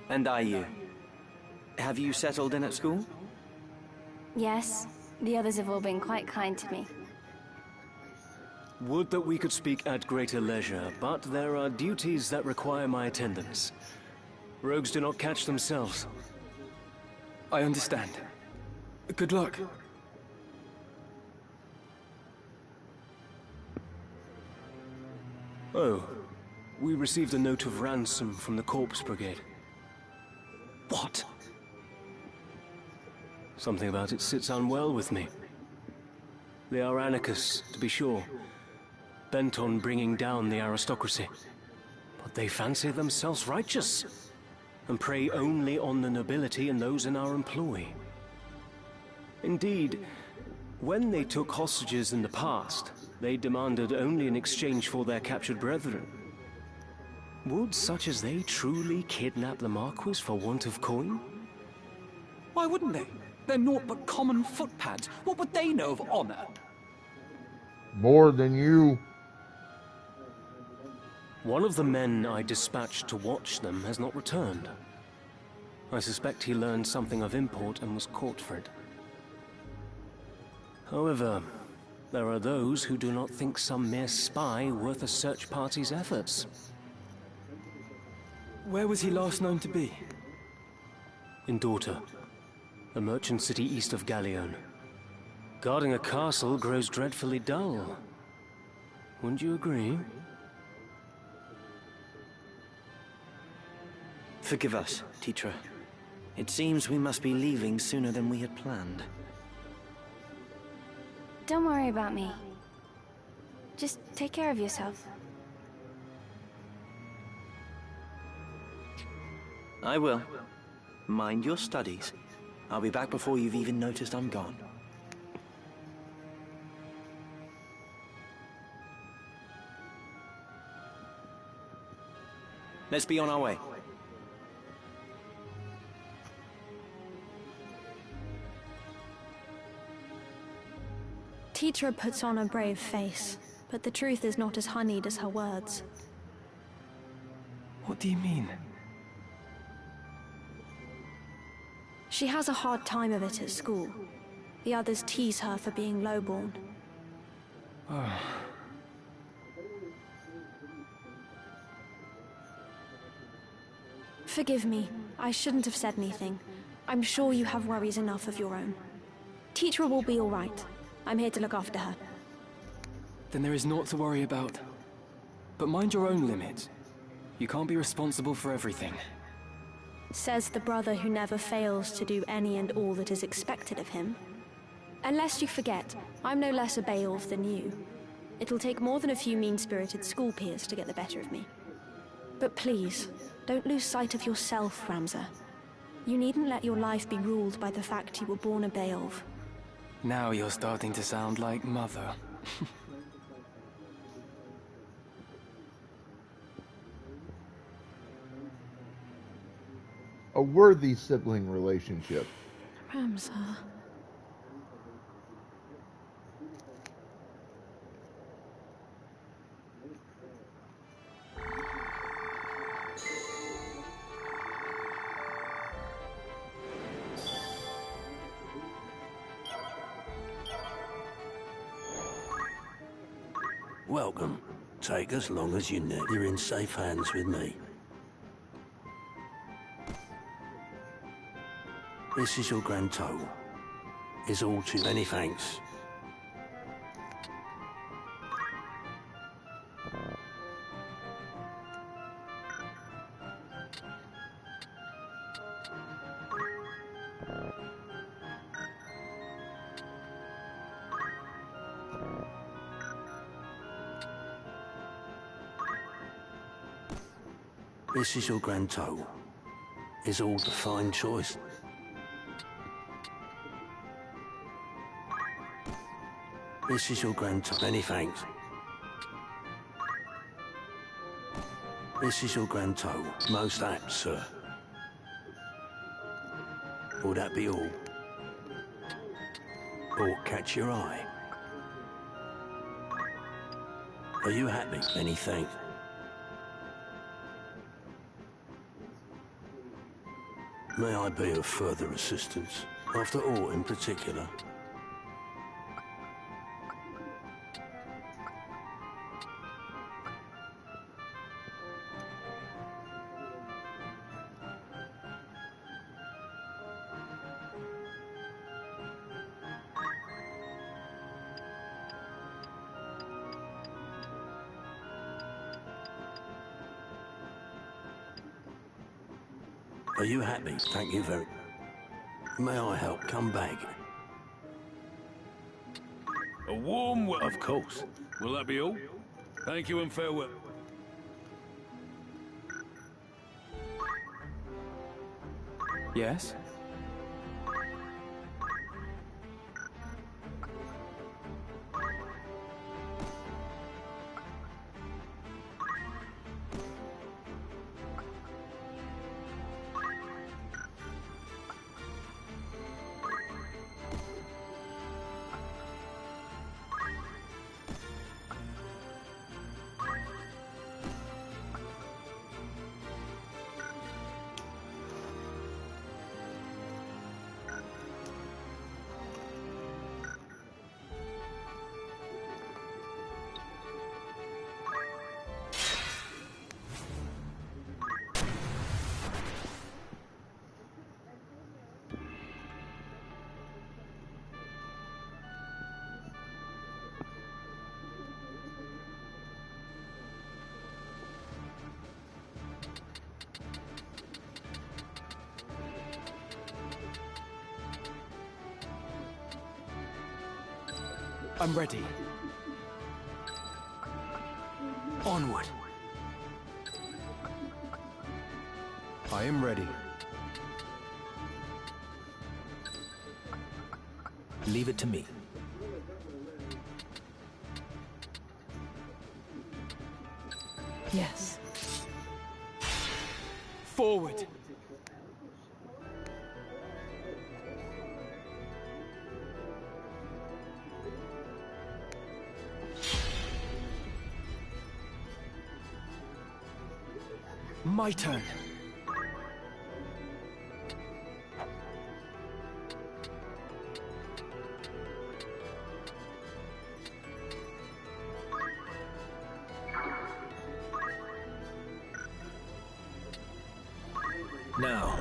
And are you? Have you settled in at school? Yes, the others have all been quite kind to me. Would that we could speak at greater leisure, but there are duties that require my attendance. Rogues do not catch themselves. I understand. Good luck. Oh, we received a note of ransom from the Corpse Brigade. What? Something about it sits unwell with me. They are anarchists, to be sure, bent on bringing down the aristocracy. But they fancy themselves righteous, and prey only on the nobility and those in our employ. Indeed, when they took hostages in the past, they demanded only in exchange for their captured brethren. Would such as they truly kidnap the Marquis for want of coin? Why wouldn't they? They're naught but common footpads. What would they know of honor? More than you. One of the men I dispatched to watch them has not returned. I suspect he learned something of import and was caught for it. However, there are those who do not think some mere spy worth a search party's efforts. Where was he last known to be? In Dorta, a merchant city east of Galleon. Guarding a castle grows dreadfully dull. Wouldn't you agree? Forgive us, Tetra. It seems we must be leaving sooner than we had planned. Don't worry about me. Just take care of yourself. I will. Mind your studies. I'll be back before you've even noticed I'm gone. Let's be on our way. Tetra puts on a brave face, but the truth is not as honeyed as her words. What do you mean? She has a hard time of it at school. The others tease her for being lowborn. Oh. Forgive me. I shouldn't have said anything. I'm sure you have worries enough of your own. Tetra will be all right. I'm here to look after her. Then there is naught to worry about. But mind your own limits. You can't be responsible for everything. Says the brother who never fails to do any and all that is expected of him. Unless you forget, I'm no less a Beowulf than you. It'll take more than a few mean-spirited school peers to get the better of me. But please, don't lose sight of yourself, Ramza. You needn't let your life be ruled by the fact you were born a Beowulf. Now you're starting to sound like Mother. A worthy sibling relationship. Ramza. Welcome. Take as long as you need. You're in safe hands with me. This is your grand total. Is all too many thanks. This is your grand total. Is all the fine choice. This is your grand total. Many thanks. This is your grand total. Most apt, sir. Will that be all? Or catch your eye? Are you happy? Many thanks. May I be of further assistance? After all, in particular. Are you happy? Thank you very... May I help? Come back. A warm Of course. Will that be all? Thank you and farewell. Yes? I'm ready. Onward. I am ready. Leave it to me. Yes. Forward. My turn. Now.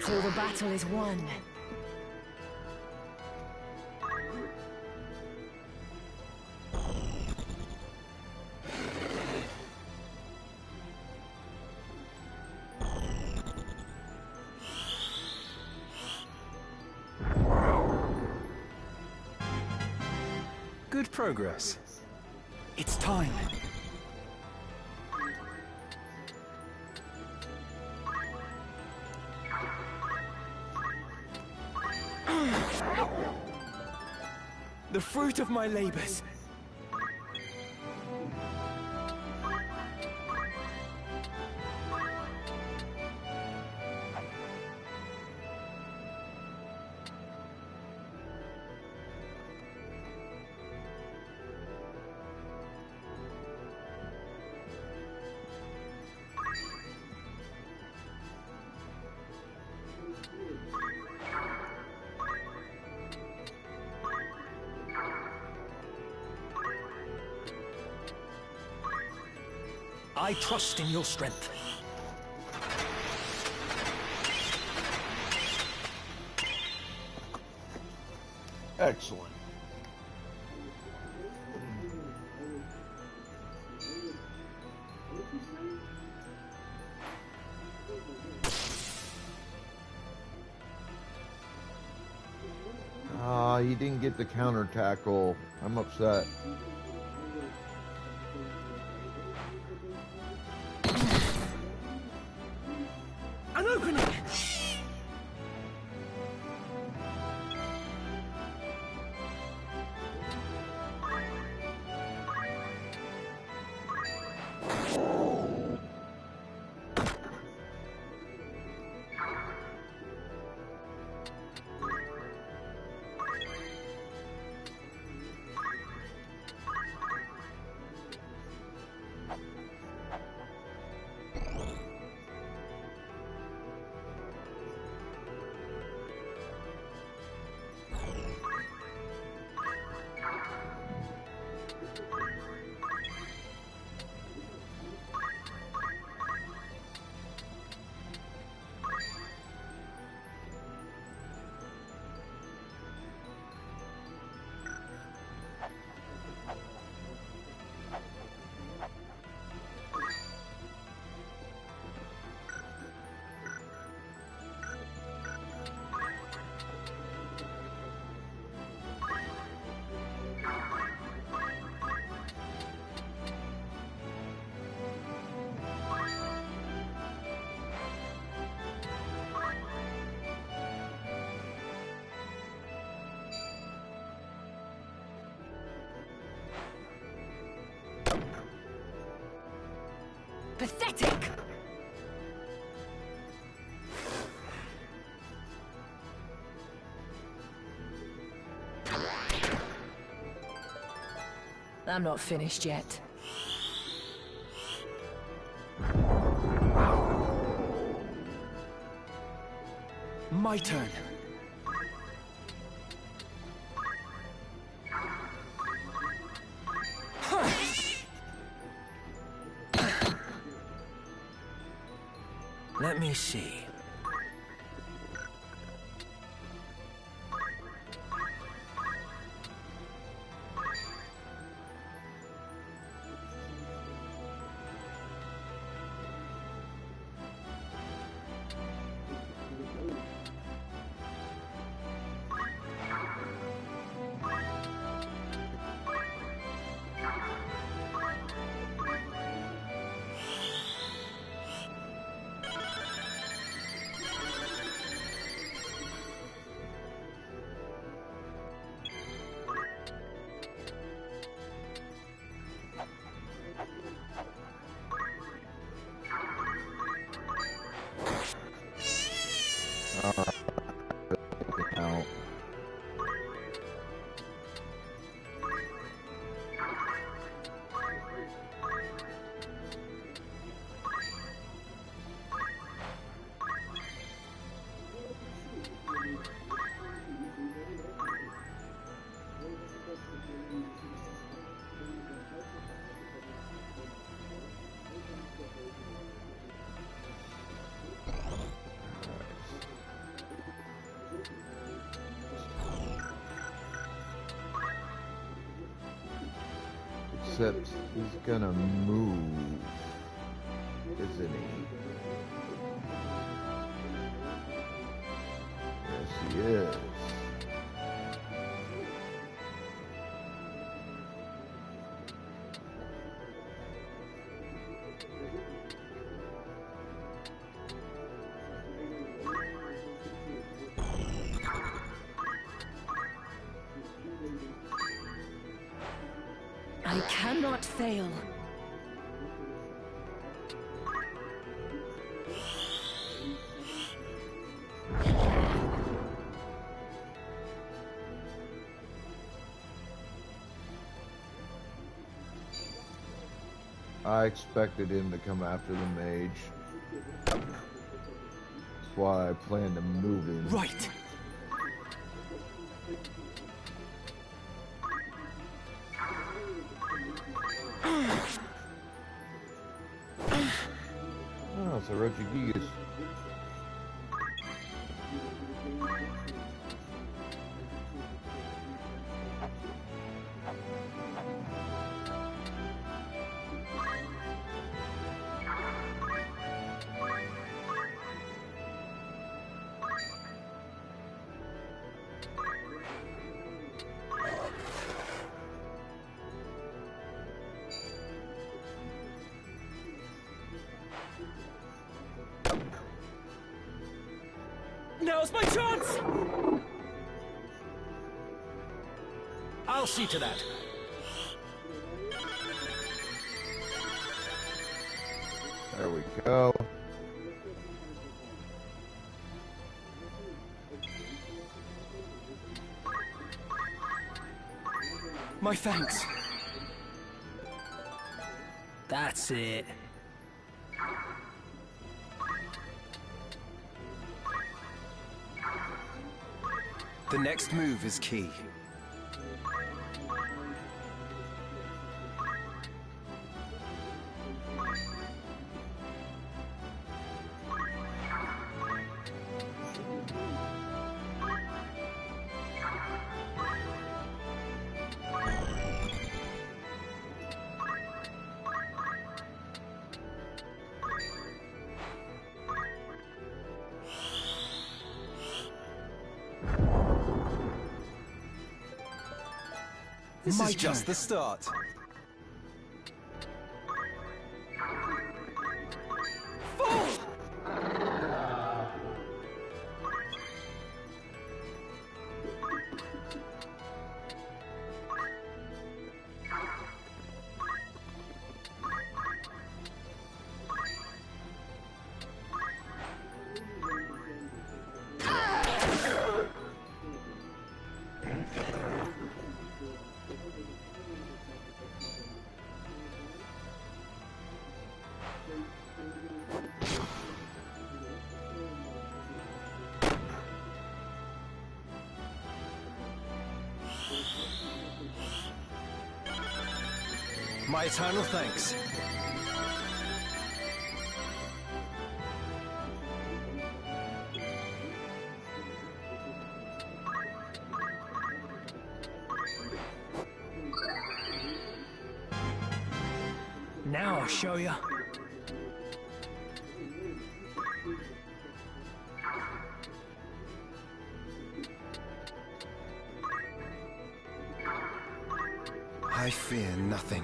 Till the battle is won. Good progress. It's time. The fruit of my labors. I trust in your strength. Excellent. He didn't get the counter tackle. I'm upset. An opening! Pathetic! I'm not finished yet. My turn. Let me see. Out. Except he's gonna move, isn't he? Yes, he is. I cannot fail. I expected him to come after the mage. That's why I planned to move him. Right. Oh, it's a Regigigas. Now's my chance! I'll see to that. There we go. My thanks. That's it. The next move is key. This is just the start. My eternal thanks. Now I'll show you. I fear nothing.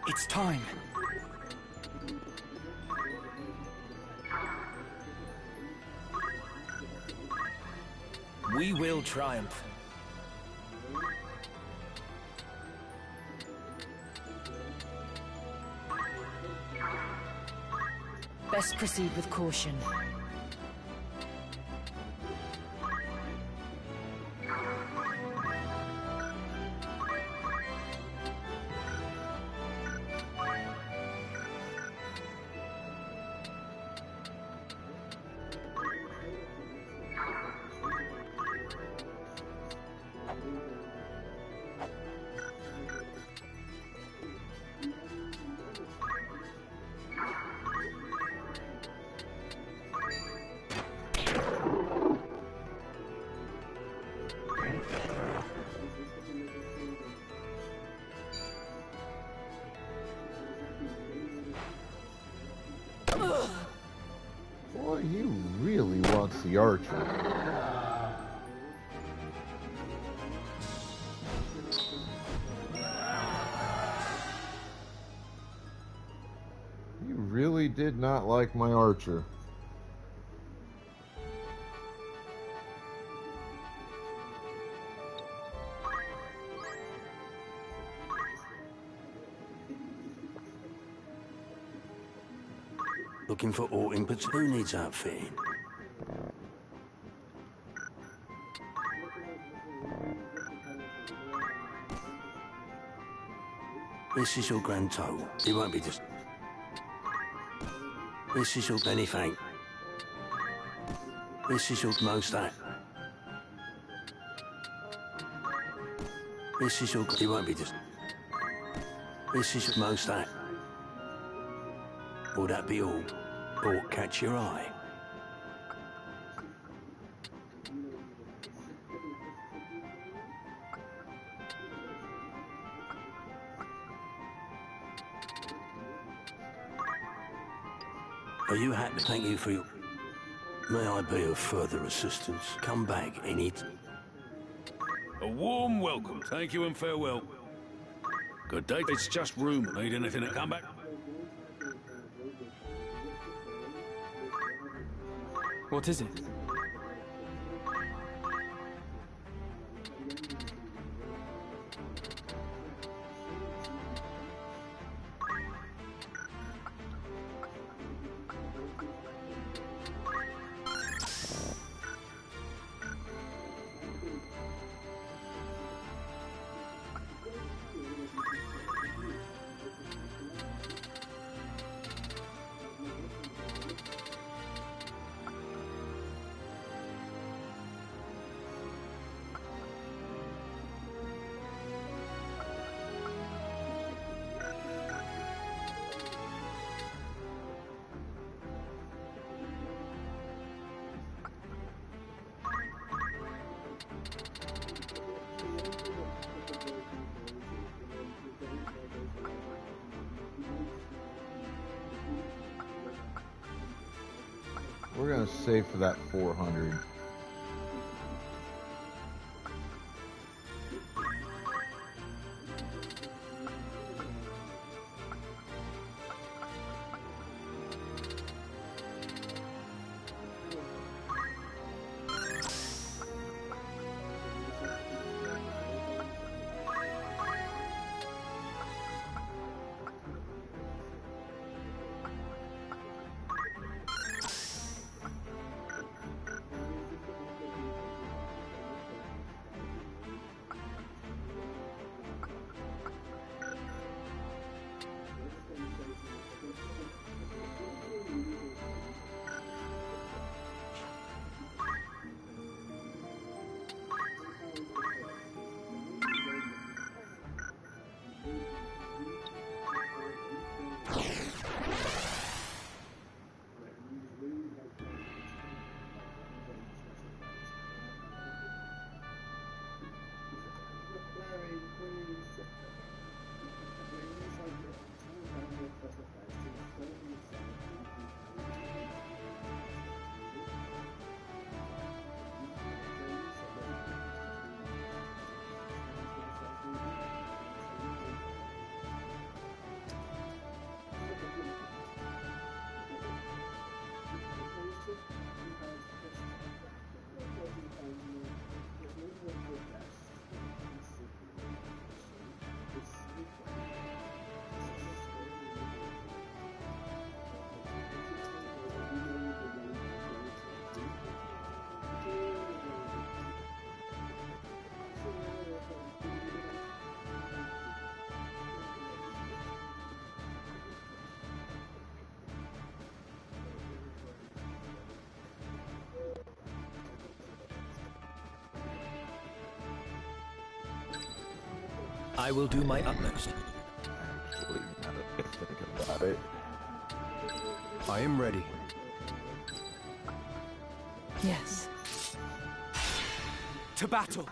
It's time. We will triumph. Best proceed with caution. Boy, he really wants the archer. He really did not like my archer. Looking for aught in particular? Who needs outfitting? This is your grand total. It won't be just... This is your anything. This is your most that. This is your... It won't be just... This is your most that. Will that be all? Or catch your eye? Are you happy? Thank you for your... May I be of further assistance? Come back any... A warm welcome. Thank you and farewell. Good day. It's just room. Need anything to come back? What is it? We're gonna save for that 400. I will do my utmost. Actually, now that I think about it. I am ready. Yes. To battle!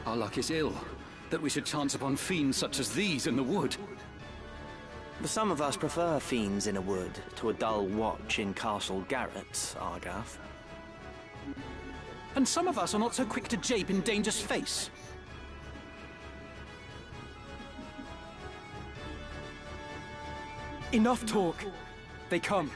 Our luck is ill, that we should chance upon fiends such as these in the wood. Some of us prefer fiends in a wood to a dull watch in Castle Garrett, Argath. And some of us are not so quick to jape in danger's face. Enough talk. They come.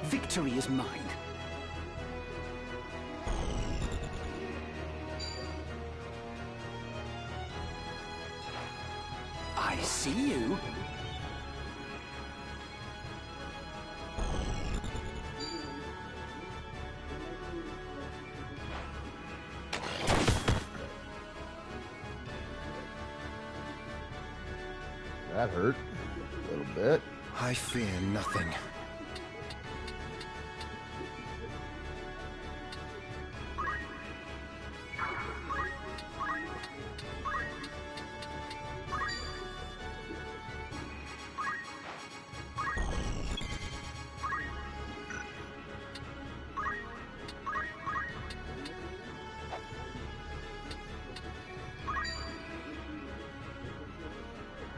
Victory is mine. I see you. That hurt a little bit. I fear nothing.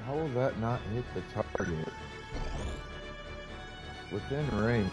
How will that not hit the target? Within range.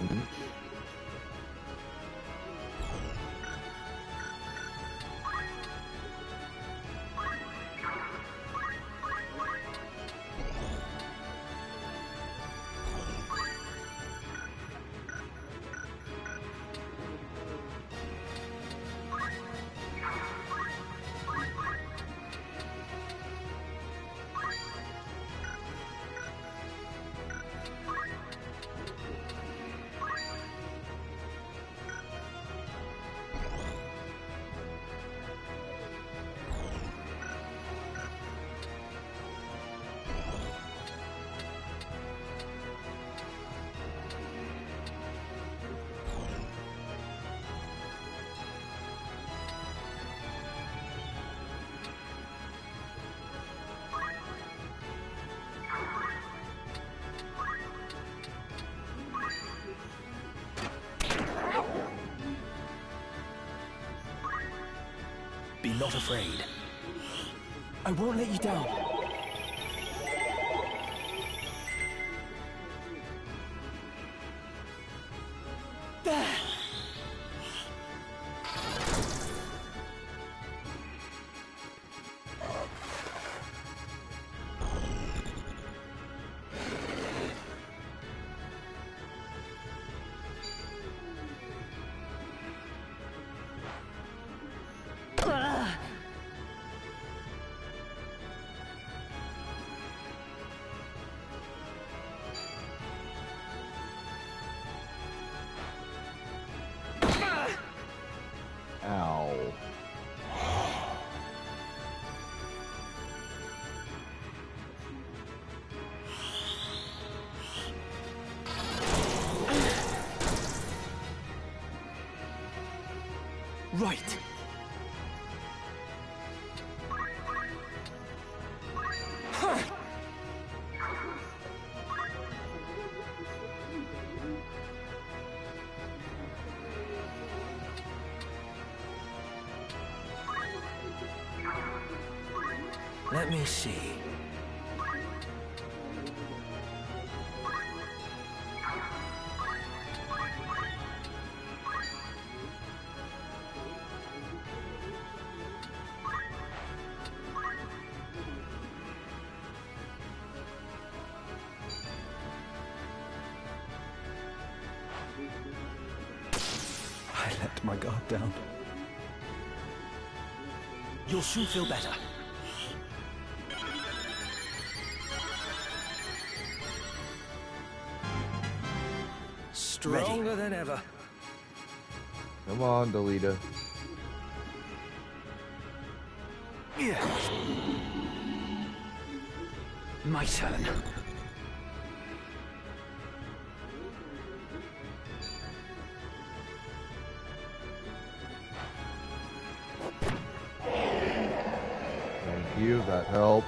Be not afraid. I won't let you down. There! Ow. Right. Let me see. I let my guard down. You'll soon feel better. Stronger than ever. Come on, Delita. My turn. Thank you, that helps.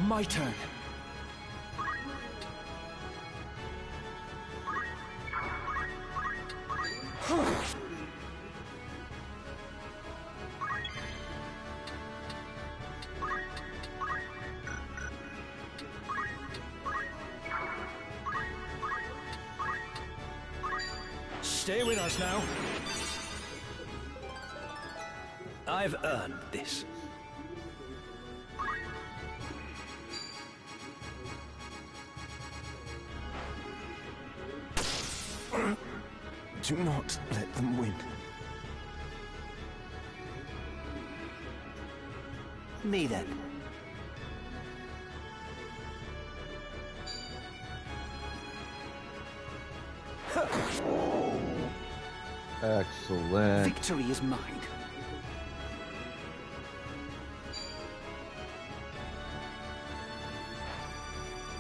My turn. Stay with us now. I've earned this. Do not let them win. Me then. Excellent. Victory is mine.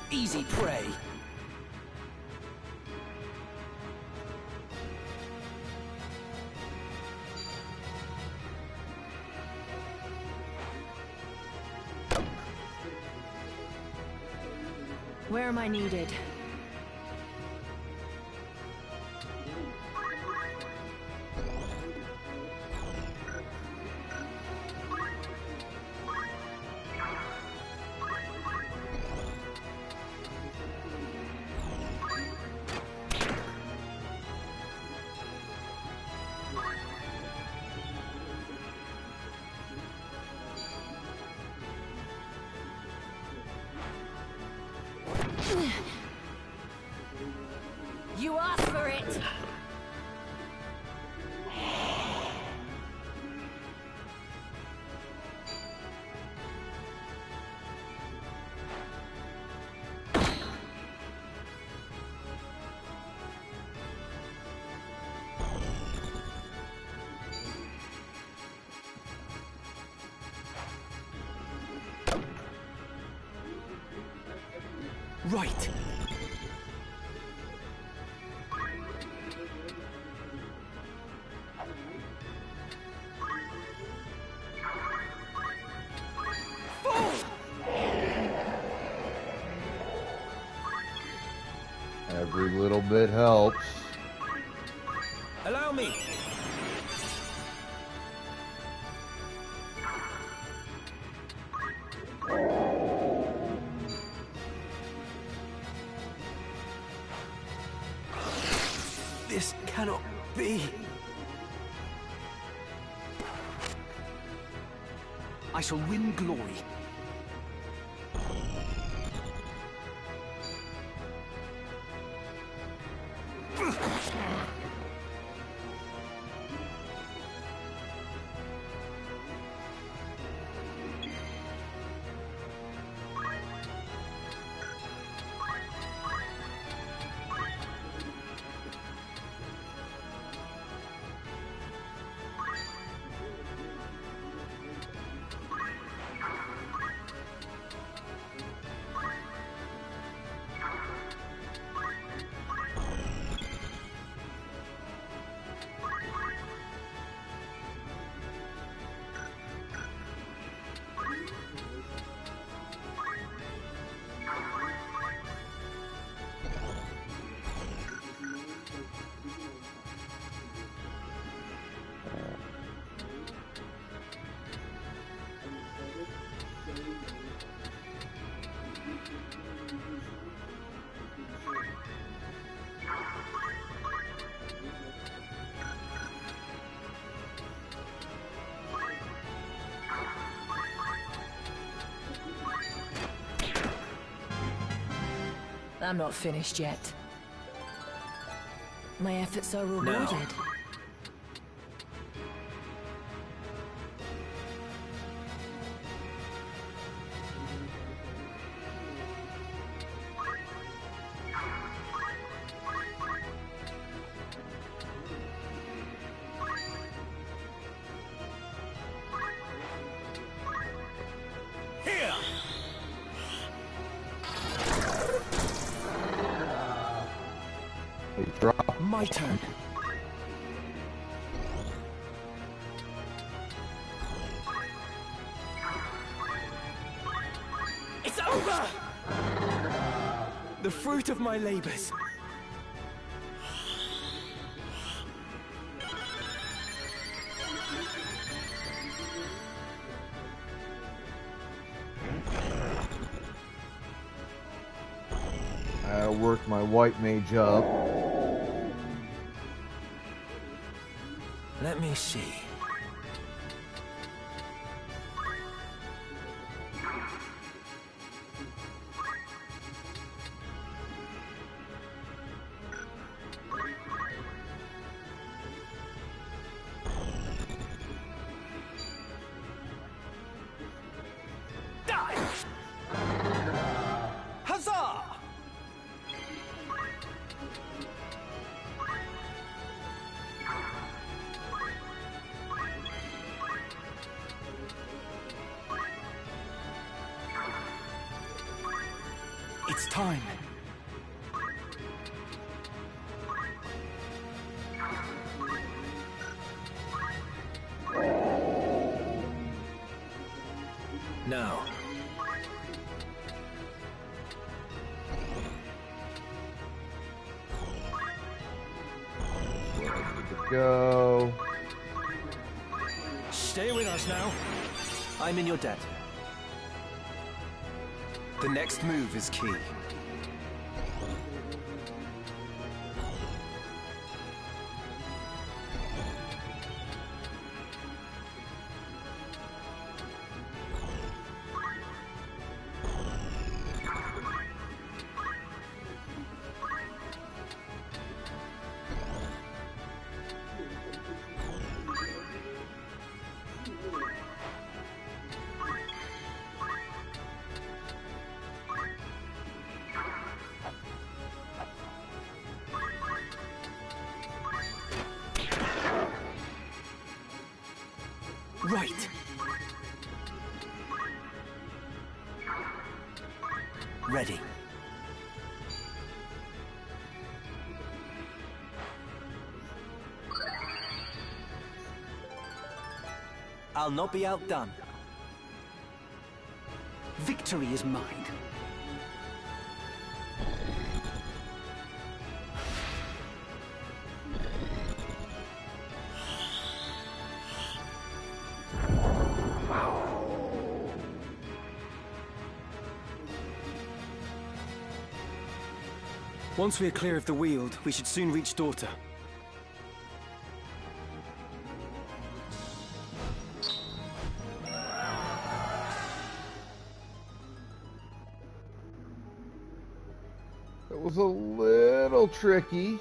Easy prey. Where am I needed? You asked for it! Right. Every little bit helps. Allow me. This cannot be. I shall win glory. I'm not finished yet. My efforts are rewarded. No. My turn. It's over! The fruit of my labors. I work my white mage up. Let me see. Huzzah! It's time. Now. Go. Stay with us now. I'm in your debt. The next move is key. Right. Ready. I'll not be outdone. Victory is mine. Once we are clear of the Weald, we should soon reach Daughter. It was a little tricky.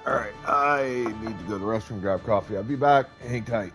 Alright, I need to go to the restroom, grab coffee. I'll be back. Hang tight.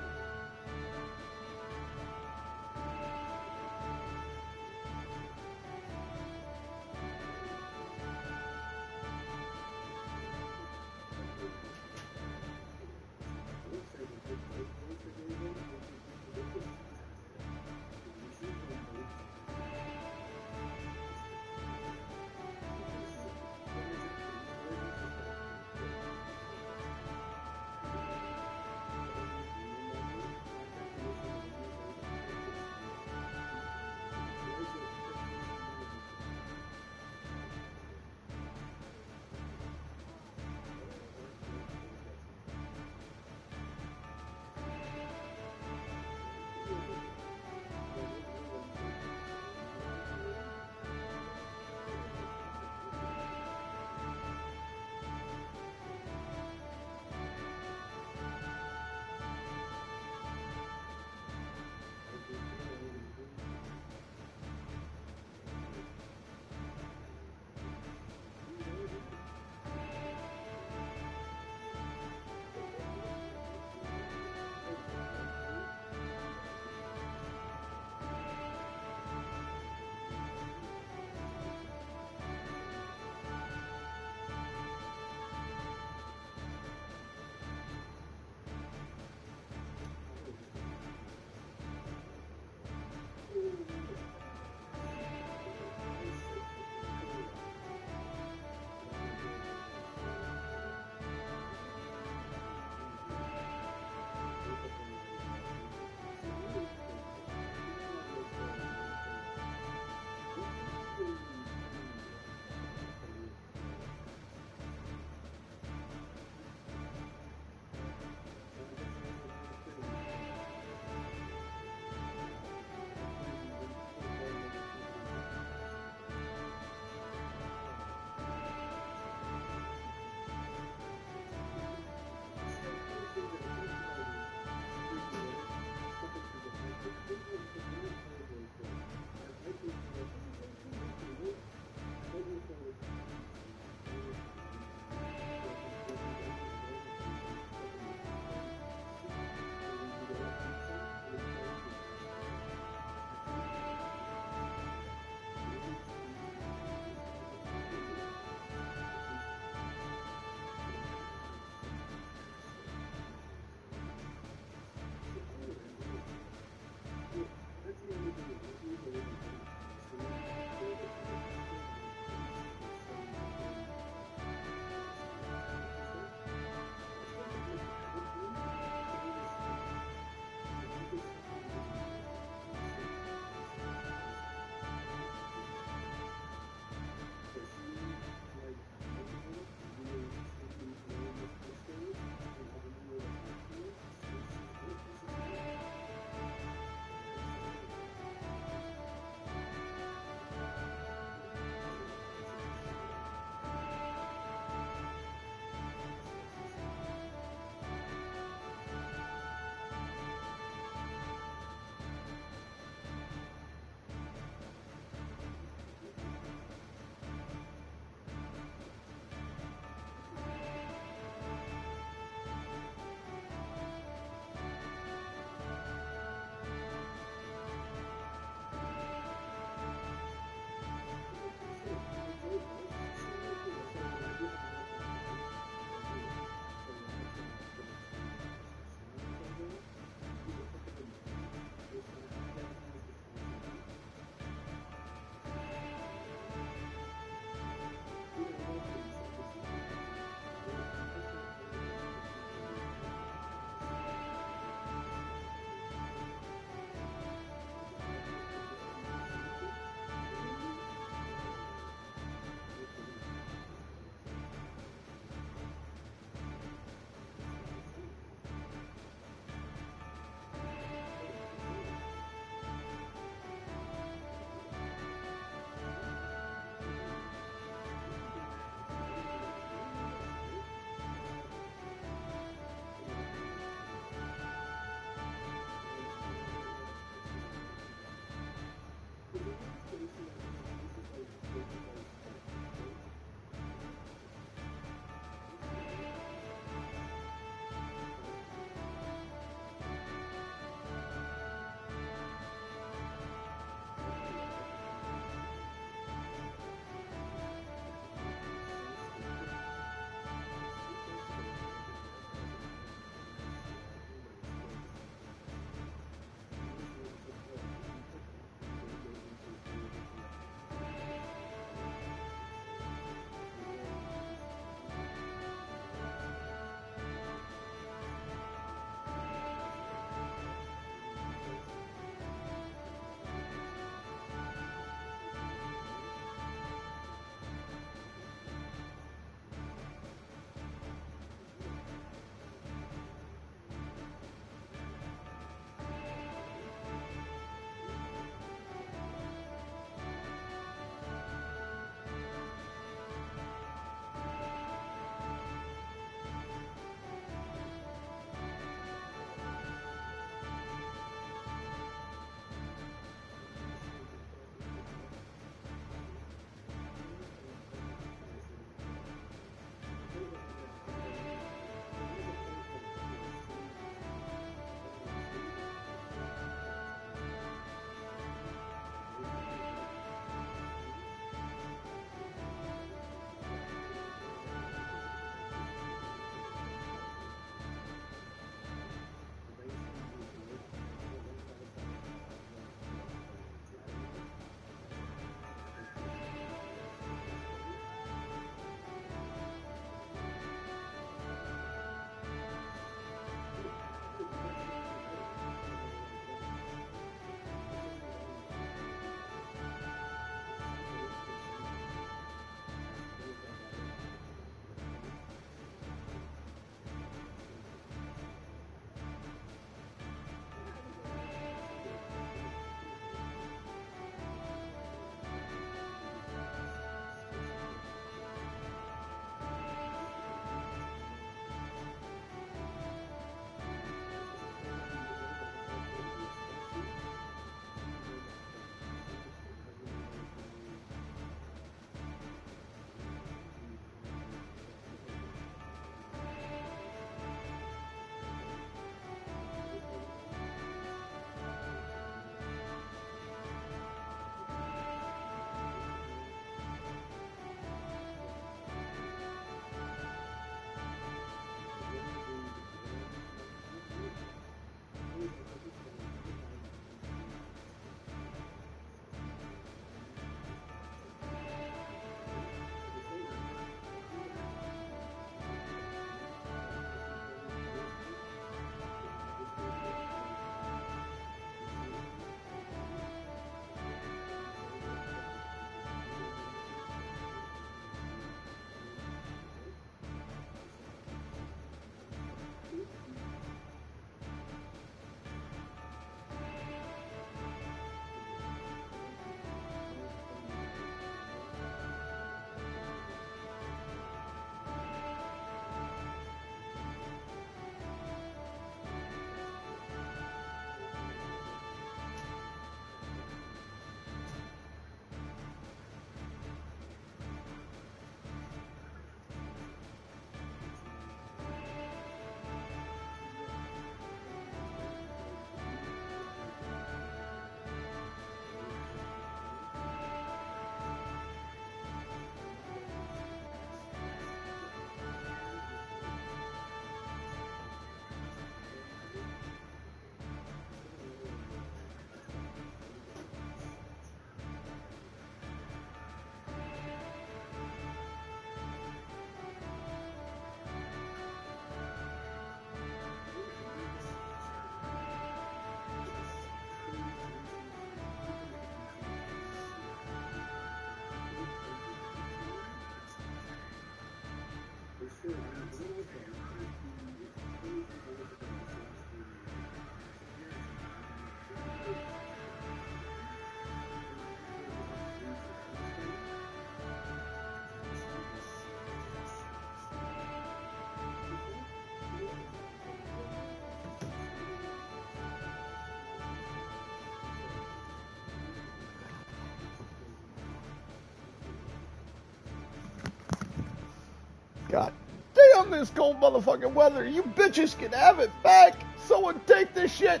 God damn this cold motherfucking weather. You bitches can have it back. Someone take this shit.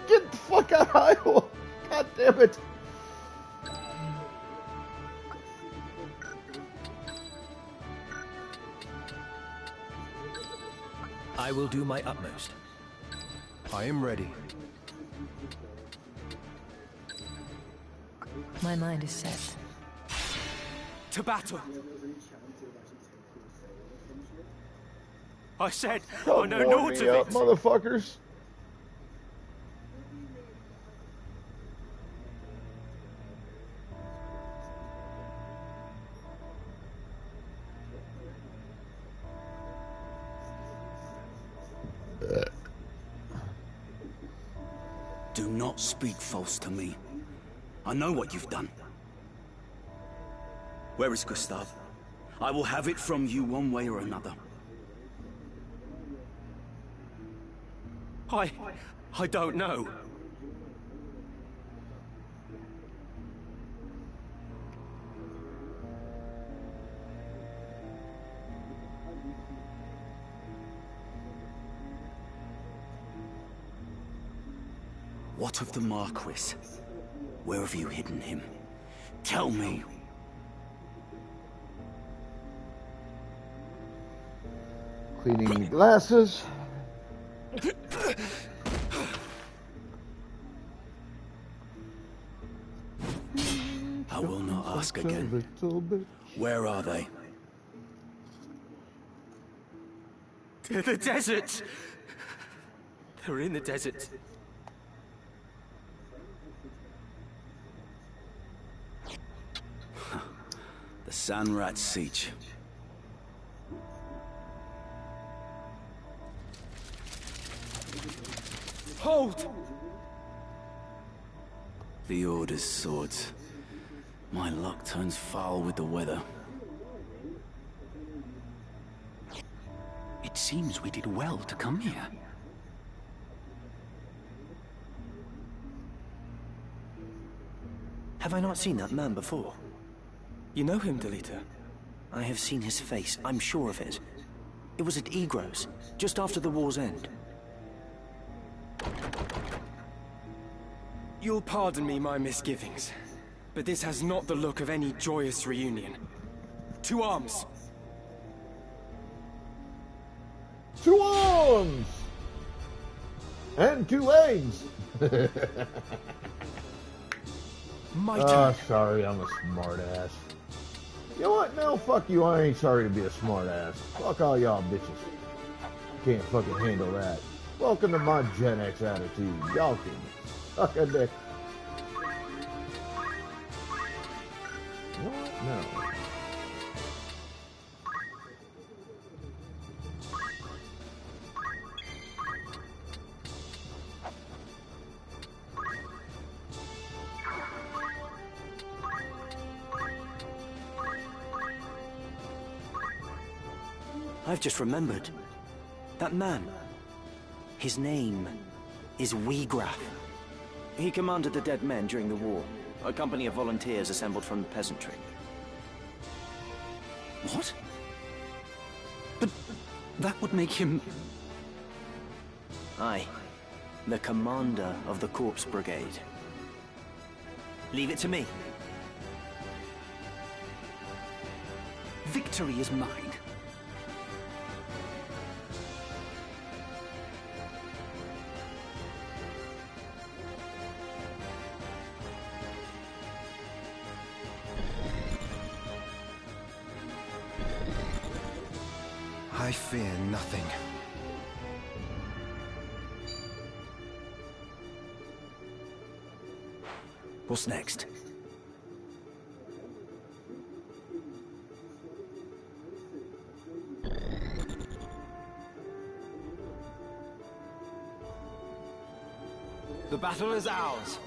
Get the fuck out of Iowa. God damn it. I will do my utmost. I am ready. My mind is set. To battle! I said, I know naught of it! Motherfuckers. Do not speak false to me. I know what you've done. Where is Gustav? I will have it from you one way or another. I don't know. What of the Marquis? Where have you hidden him? Tell me. Cleaning glasses. I will not ask again. Where are they? The desert! They're in the desert. The Sanrat Siege. Hold! The Order's swords. My luck turns foul with the weather. It seems we did well to come here. Have I not seen that man before? You know him, Delita? I have seen his face, I'm sure of it. It was at Egros, just after the war's end. You'll pardon me my misgivings, but this has not the look of any joyous reunion. To arms! To arms! And 2 legs! My turn. Sorry, I'm a smartass. You know what? No, fuck you. I ain't sorry to be a smartass. Fuck all y'all bitches. Can't fucking handle that. Welcome to my Gen X attitude. Y'all can suck a dick. You know what? No. I've just remembered. That man. His name is Wiegraf. He commanded the Dead Men during the war, a company of volunteers assembled from the peasantry. What? But that would make him... Aye, the commander of the Corpse Brigade. Leave it to me. Victory is mine. I fear nothing. What's next? The battle is ours.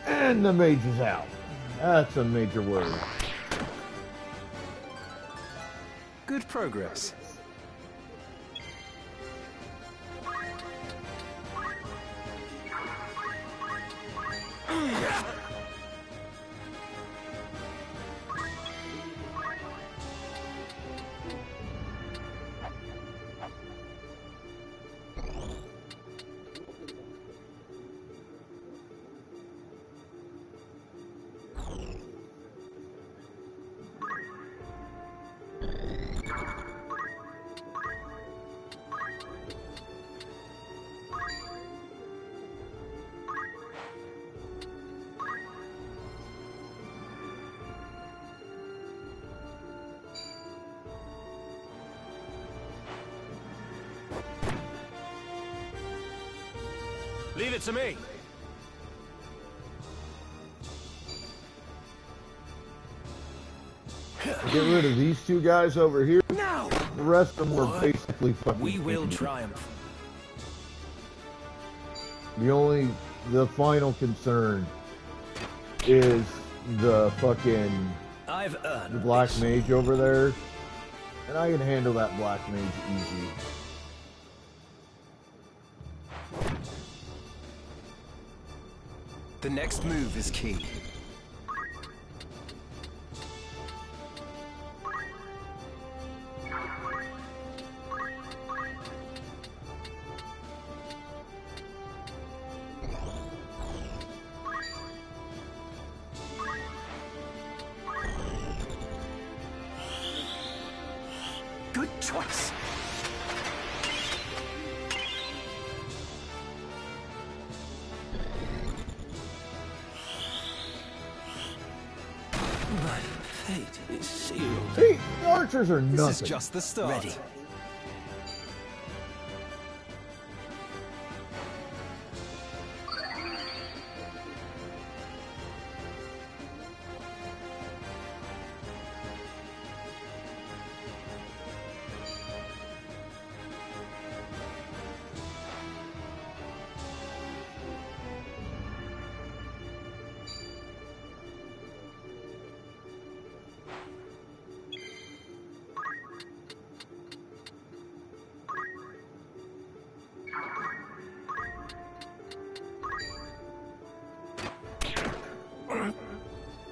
And the mage is out. That's a major word. Good progress. Leave it to me. Get rid of these two guys over here. Now! The rest of them are basically fucking. We will idiots. triumph. The final concern is the fucking I've earned the black this. mage over there, and I can handle that black mage easy. The next move is key. Good choice. My fate is sealed. See, the archers are nothing. This is just the start. Ready.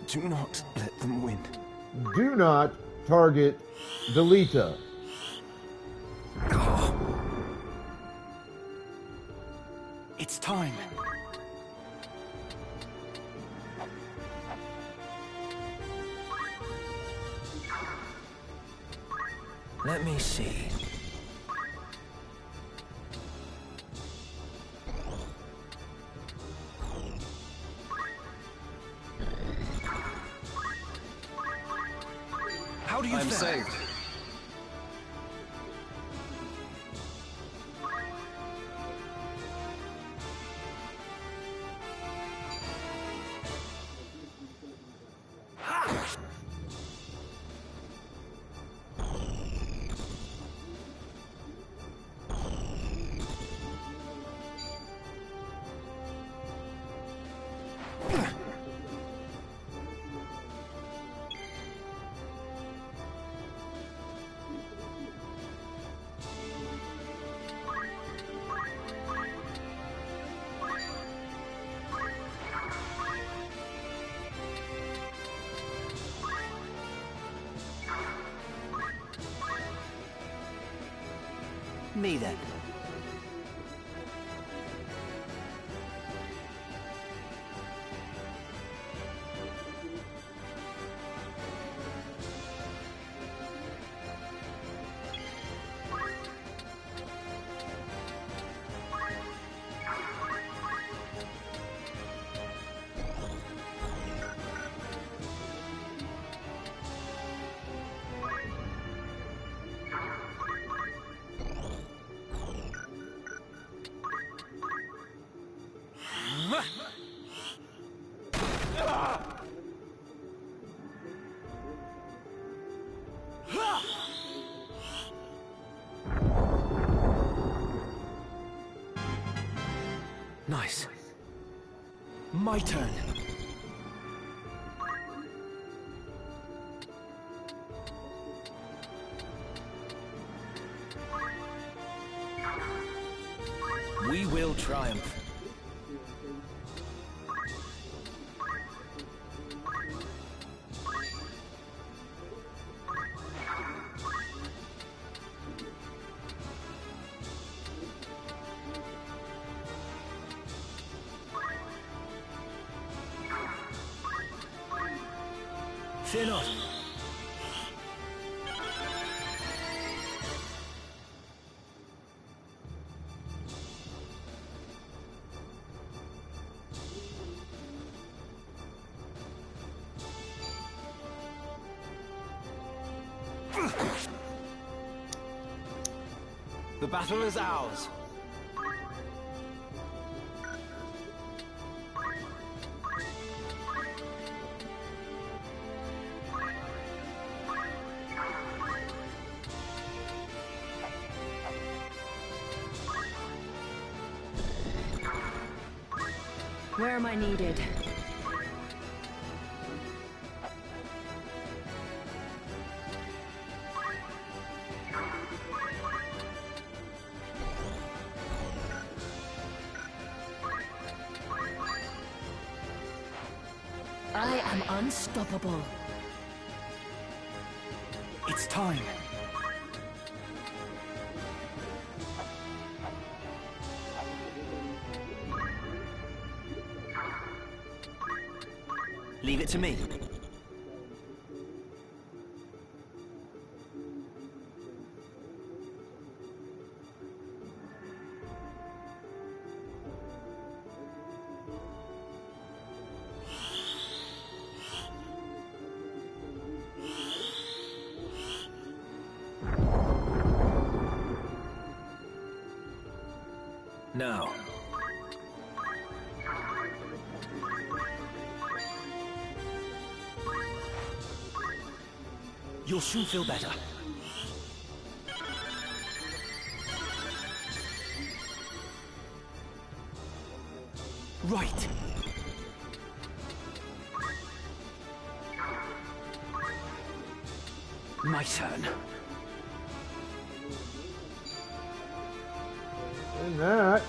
Do not let them win. Do not target Delita. It's time. Let me see. How do you I'm fare? saved. Me then. Nice. My turn. We will triumph. Fear not. The battle is ours. Where am I needed? I am unstoppable. It's time. Leave it to me. Now. You'll soon feel better. Right. My turn. And that,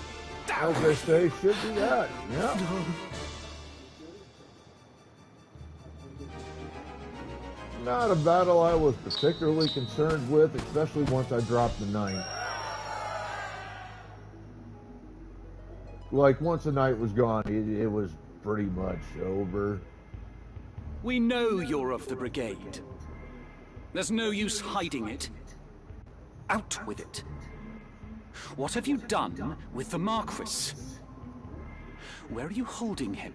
as they say, should be that. Yeah. Not a battle I was particularly concerned with, especially once I dropped the knight. Like, once the knight was gone, it was pretty much over. We know you're of the brigade. There's no use hiding it. Out with it. What have you done with the Marquis? Where are you holding him?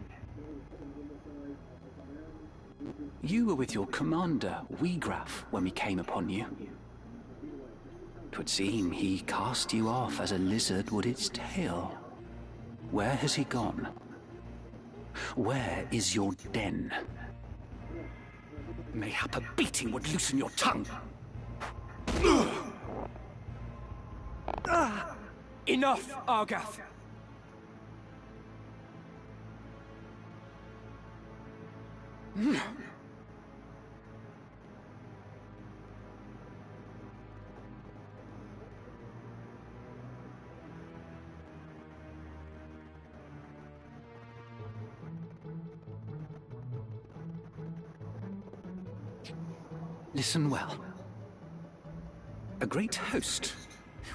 You were with your commander, Wiegraf, when we came upon you. 'Twould seem he cast you off as a lizard would its tail. Where has he gone? Where is your den? Mayhap a beating would loosen your tongue. Enough, Argath! Listen well. A great host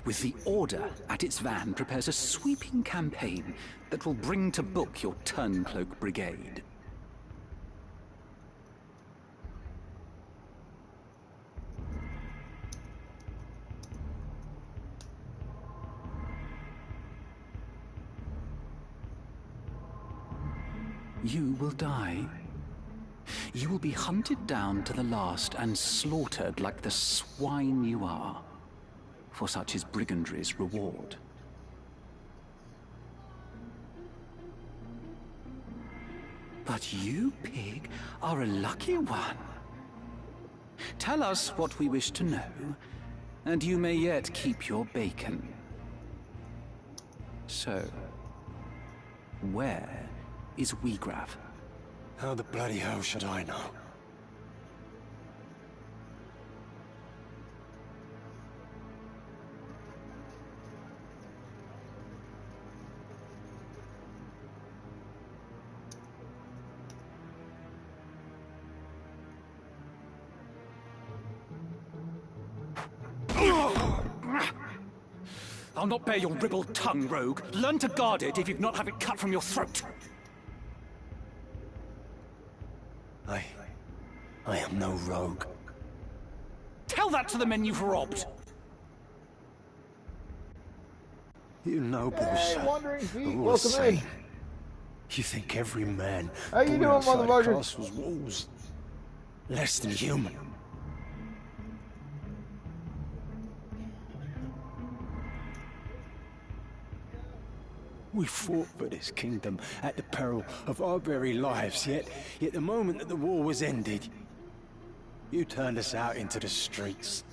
with the Order at its van, prepares a sweeping campaign that will bring to book your Turncloak Brigade. You will die. You will be hunted down to the last and slaughtered like the swine you are. For such is brigandry's reward. But you, pig, are a lucky one. Tell us what we wish to know, and you may yet keep your bacon. So, where is Wiegraf? How the bloody hell should I know? I'll not bear your ribald tongue, rogue. Learn to guard it if you'd not have it cut from your throat. I am no rogue. Tell that to the men you've robbed. You nobles Hey, Wandering Feet, are all the welcome same. in. You think every man How you born doing, outside a motherfucker? castle's walls less than human. We fought for this kingdom at the peril of our very lives, yet the moment that the war was ended, you turned us out into the streets.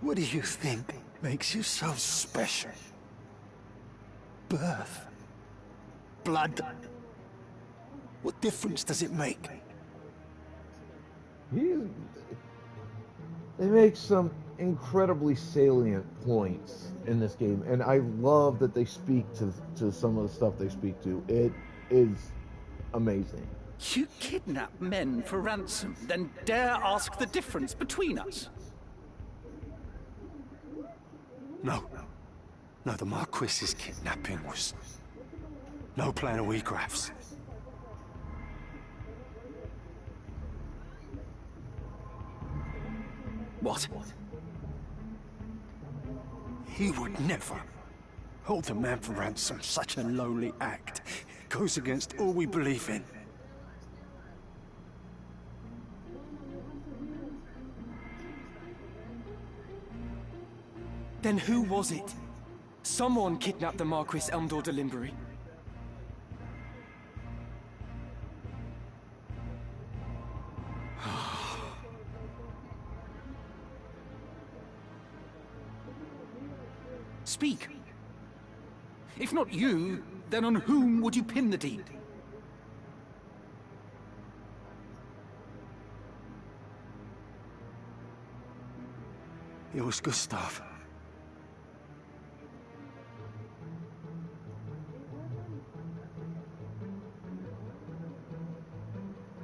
What do you think makes you so special? Birth? Blood? What difference does it make? They make some incredibly salient points in this game, and I love that they speak to some of the stuff they speak to. It is amazing. You kidnap men for ransom, then dare ask the difference between us? No, the Marquis's kidnapping was no plan of Wiegraf's. What? He would never hold a man for ransom. Such a lowly act goes against all we believe in. Then who was it? Someone kidnapped the Marquis Elmdor de Limbury. Speak. If not you, then on whom would you pin the deed? It was Gustav.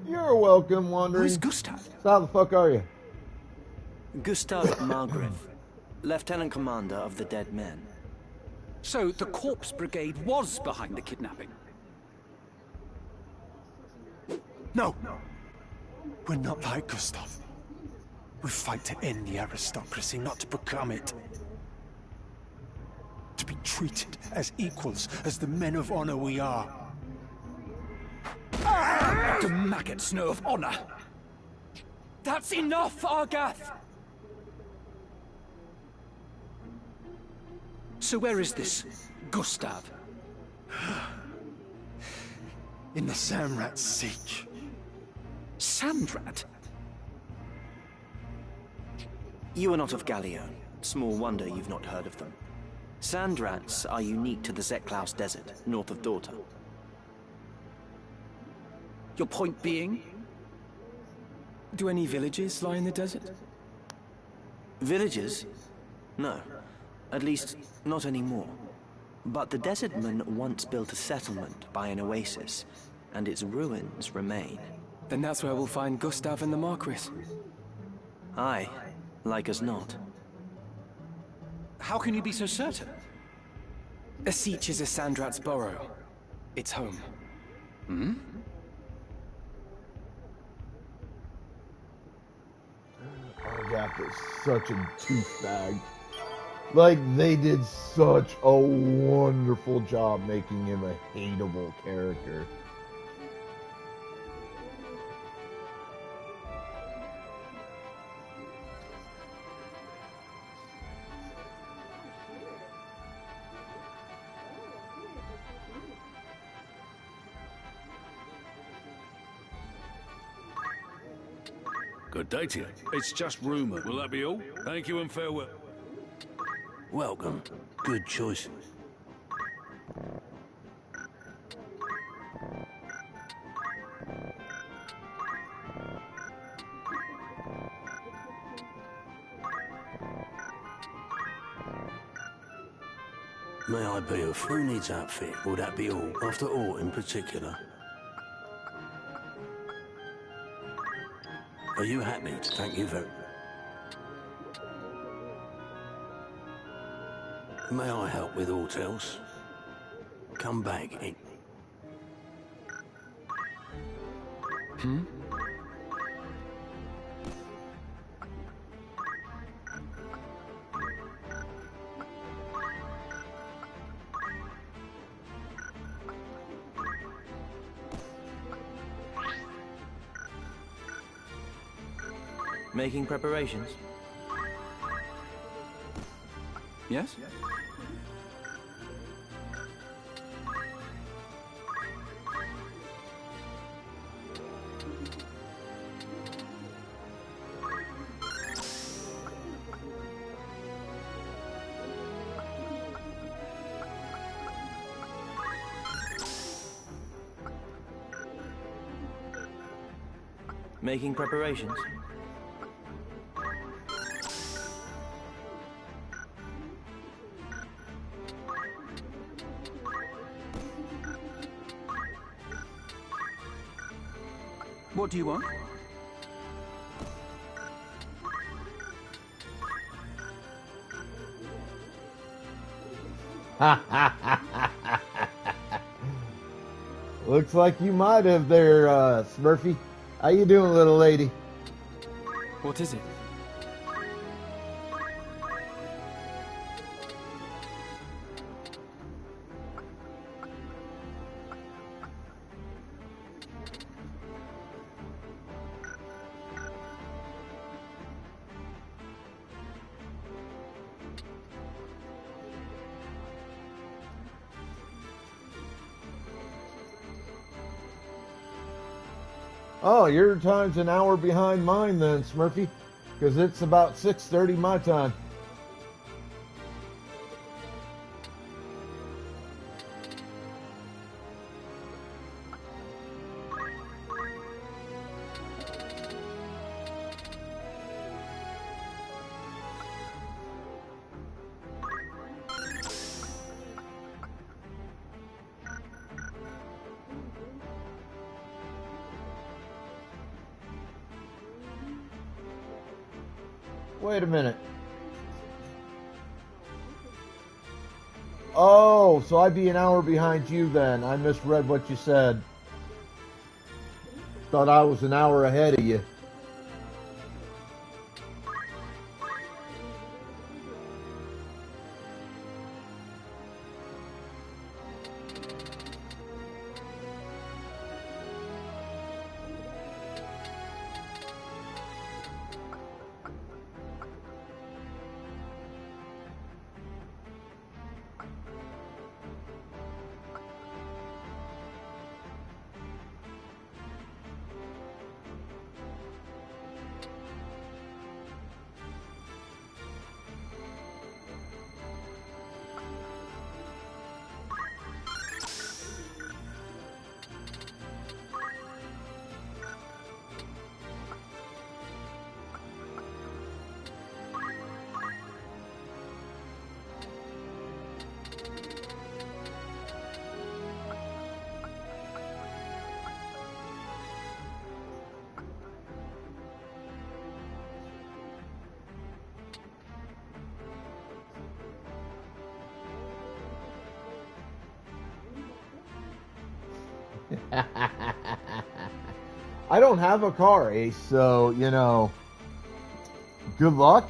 You're welcome, Wandering. Who's Gustav? So how the fuck are you? Gustav Margrave, Lieutenant Commander of the Dead Men. So the Corpse Brigade was behind the kidnapping? No! We're not like Gustav. We fight to end the aristocracy, not to become it. To be treated as equals, as the men of honor we are. Do maggots know of honor? That's enough, Argath! So where is this Gustav? In the Samrat Siege. Sandrat? You are not of Gallion. Small wonder you've not heard of them. Sandrats are unique to the Zeklaus Desert, north of Dorta. Your point being? Do any villages lie in the desert? Villages? No. At least, not anymore. But the Desertmen once built a settlement by an oasis, and its ruins remain. Then that's where we'll find Gustav and the Marquis. Aye, like as not. How can you be so certain? Asich is a Sandrat's burrow. It's home. Hmm? Argap is such a douchebag. Like, they did such a wonderful job making him a hateable character. Good day to you. It's just rumour. Will that be all? Thank you and farewell. Welcome. Good choice. May I be of who needs outfit? Will that be all? After all in particular? Are you happy? Thank you very... May I help with aught else? Come back. Hmm? Making preparations? Yes? Making preparations? What do you want? Looks like you might have there, Smurfy. How you doing, little lady? What is it? Oh, your time's an hour behind mine then, Smurfy, because it's about 6:30 my time. Wait a minute. Oh, so I'd be an hour behind you then. I misread what you said. Thought I was an hour ahead of you. I don't have a car, Ace, so, you know, good luck.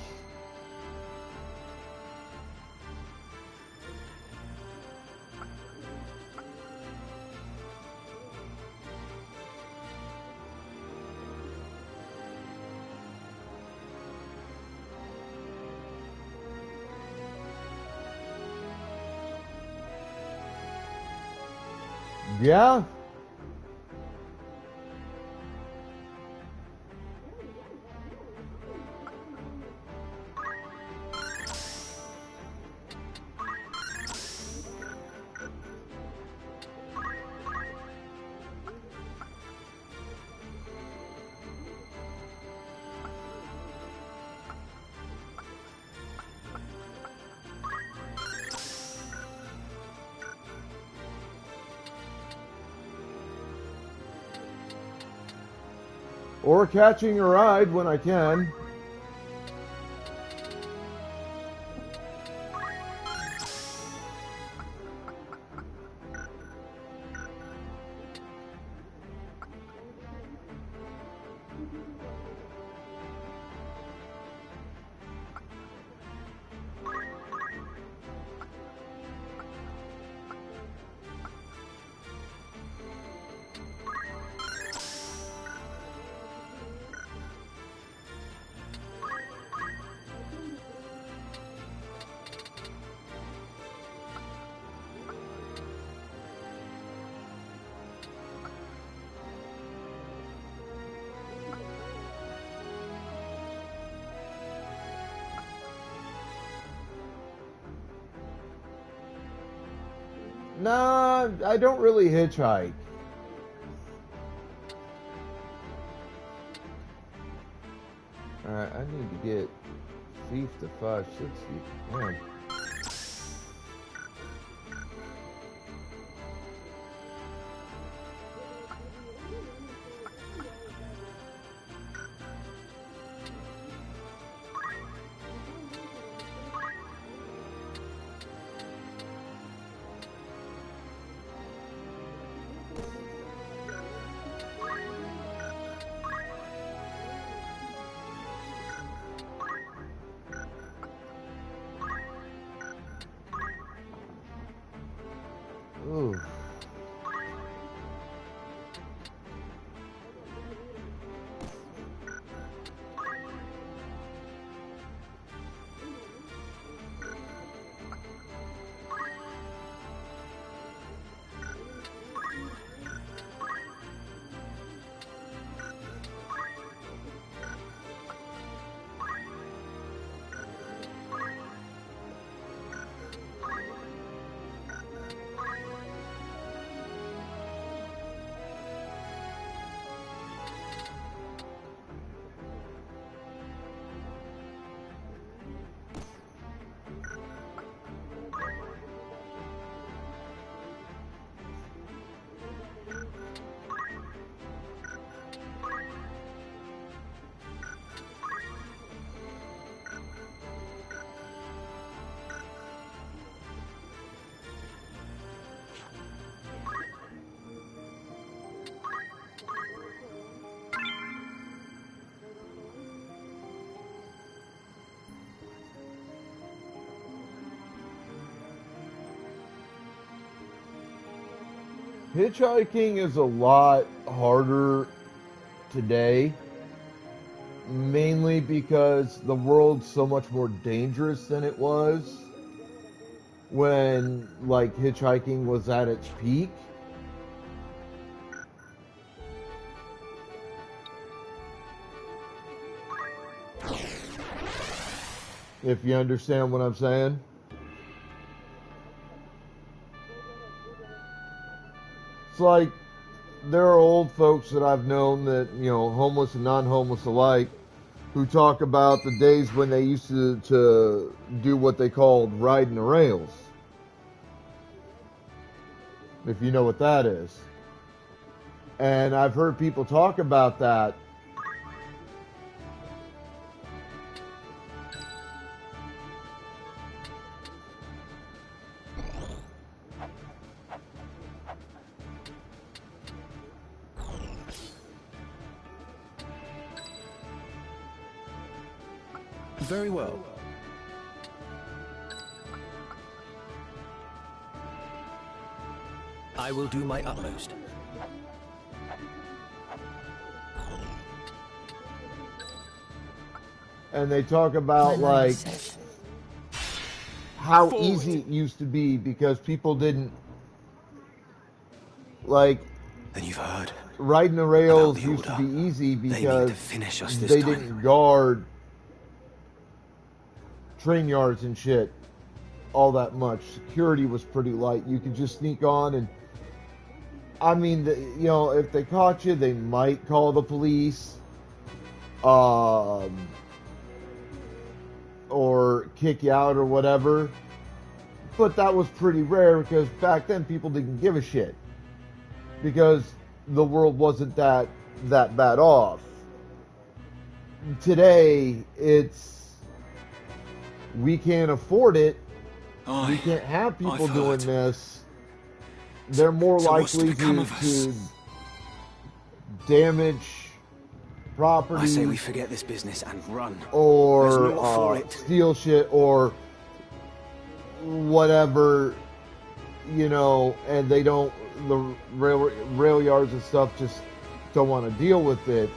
Yeah. Or catching a ride when I can. Nah, I don't really hitchhike. Alright, I need to get Thief to 560. Man. Ooh. Hitchhiking is a lot harder today, mainly because the world's so much more dangerous than it was when, like, hitchhiking was at its peak. If you understand what I'm saying. It's like, there are old folks that I've known that, you know, homeless and non-homeless alike, who talk about the days when they used to do what they called riding the rails. If you know what that is. And I've heard people talk about that. Very well. I will do my utmost. And they talk about like how easy it used to be because people didn't like. And you've heard. Riding the rails used to be easy because they didn't guard train yards and shit all that much. Security was pretty light. You could just sneak on, and I mean, you know, if they caught you, they might call the police, or kick you out or whatever. But that was pretty rare because back then people didn't give a shit because the world wasn't that bad off. Today, it's we can't afford it. We can't have people doing this. They're more likely to damage property. I say we forget this business and run. Or steal shit or whatever, you know, and they don't. The rail yards and stuff just don't want to deal with it.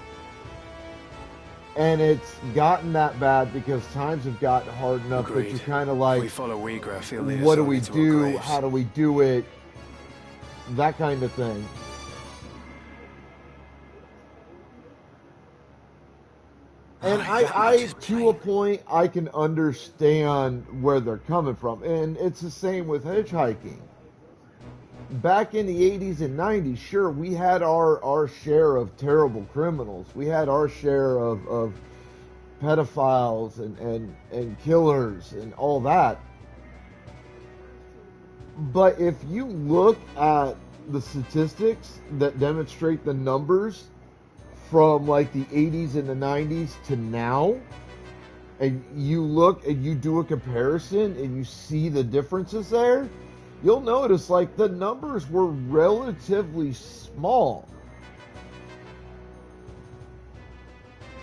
And it's gotten that bad because times have gotten hard enough that you're kind of like, we follow Wheatgrass, what do we do? How do we do it? That kind of thing. And I to a point, I can understand where they're coming from. And it's the same with hitchhiking. Back in the 80s and 90s, sure, we had our share of terrible criminals. We had our share of pedophiles and killers and all that. But if you look at the statistics that demonstrate the numbers from like the 80s and the 90s to now, and you look and you do a comparison and you see the differences there, you'll notice like the numbers were relatively small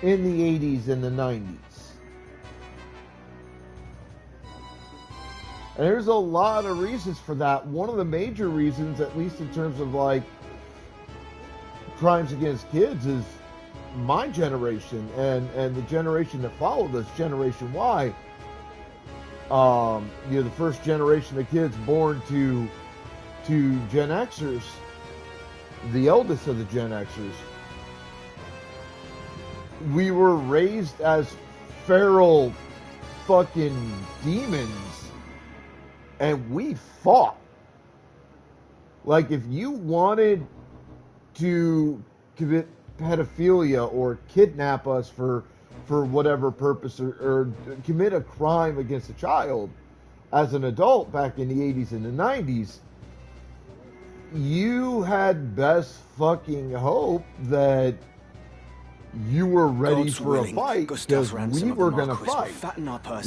in the 80s and the 90s. And there's a lot of reasons for that. One of the major reasons, at least in terms of like crimes against kids, is my generation and the generation that followed us, Generation Y. You're the first generation of kids born to Gen Xers, the eldest of the Gen Xers. We were raised as feral fucking demons, and we fought. Like, if you wanted to commit pedophilia or kidnap us for whatever purpose or commit a crime against a child as an adult back in the 80s and the 90s, you had best fucking hope that you were ready for a fight because we were going to fight.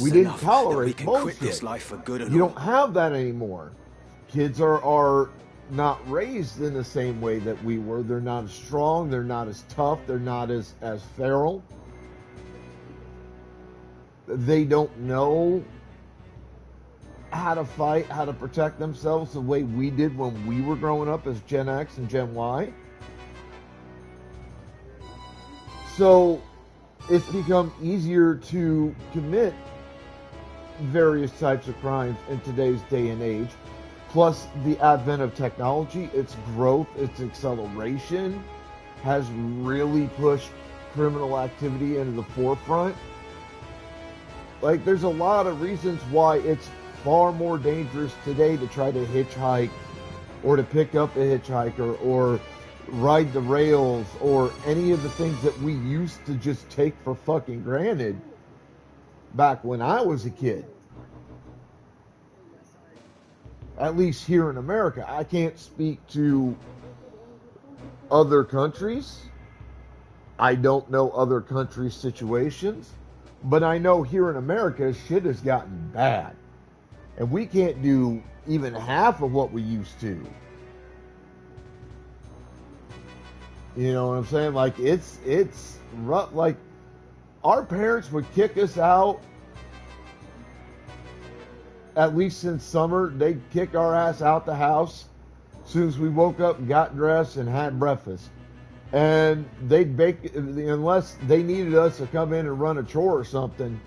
We didn't tolerate bullshit. You don't have that anymore. Kids are not raised in the same way that we were. They're not as strong. They're not as tough. They're not as feral. They don't know how to fight, how to protect themselves the way we did when we were growing up as Gen X and Gen Y. So it's become easier to commit various types of crimes in today's day and age. Plus the advent of technology, its growth, its acceleration has really pushed criminal activity into the forefront. Like, there's a lot of reasons why it's far more dangerous today to try to hitchhike or to pick up a hitchhiker or ride the rails or any of the things that we used to just take for fucking granted back when I was a kid. At least here in America. I can't speak to other countries. I don't know other countries' situations. But I know here in America, shit has gotten bad. And we can't do even half of what we used to. You know what I'm saying? Like, it's rough. Like, our parents would kick us out at least since summer, they'd kick our ass out the house as soon as we woke up and got dressed and had breakfast. And they'd bake, unless they needed us to come in and run a chore or something,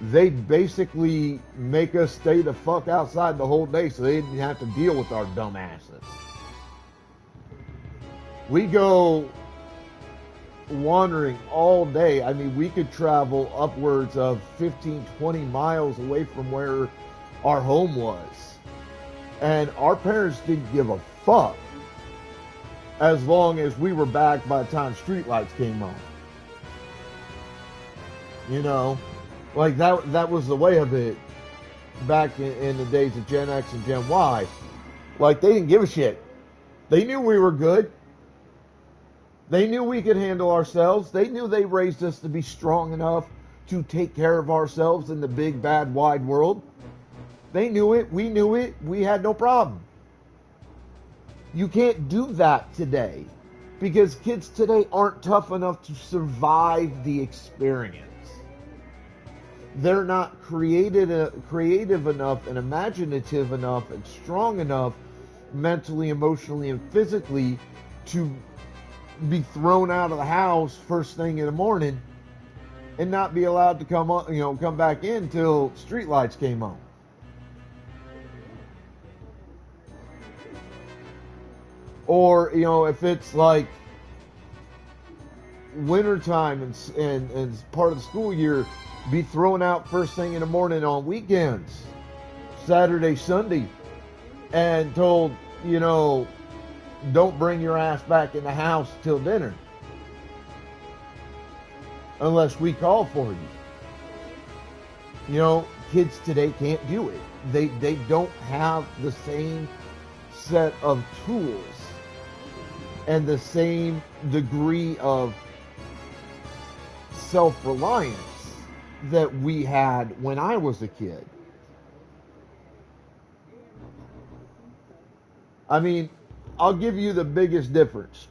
they'd basically make us stay the fuck outside the whole day so they didn't have to deal with our dumb asses. We go wandering all day. I mean, we could travel upwards of 15, 20 miles away from where our home was. And our parents didn't give a fuck as long as we were back by the time streetlights came on. You know, like that was the way of it back in the days of Gen X and Gen Y. Like, they didn't give a shit. They knew we were good. They knew we could handle ourselves. They knew they raised us to be strong enough to take care of ourselves in the big, bad, wide world. They knew it. We knew it. We had no problem. You can't do that today because kids today aren't tough enough to survive the experience. They're not creative enough and imaginative enough and strong enough mentally, emotionally, and physically to be thrown out of the house first thing in the morning and not be allowed to come back in till streetlights came on. Or, if it's like wintertime and part of the school year, be thrown out first thing in the morning on weekends, Saturday, Sunday, and told, don't bring your ass back in the house till dinner unless we call for you. Kids today can't do it. They don't have the same set of tools and the same degree of self-reliance that we had when I was a kid. I mean, I'll give you the biggest difference.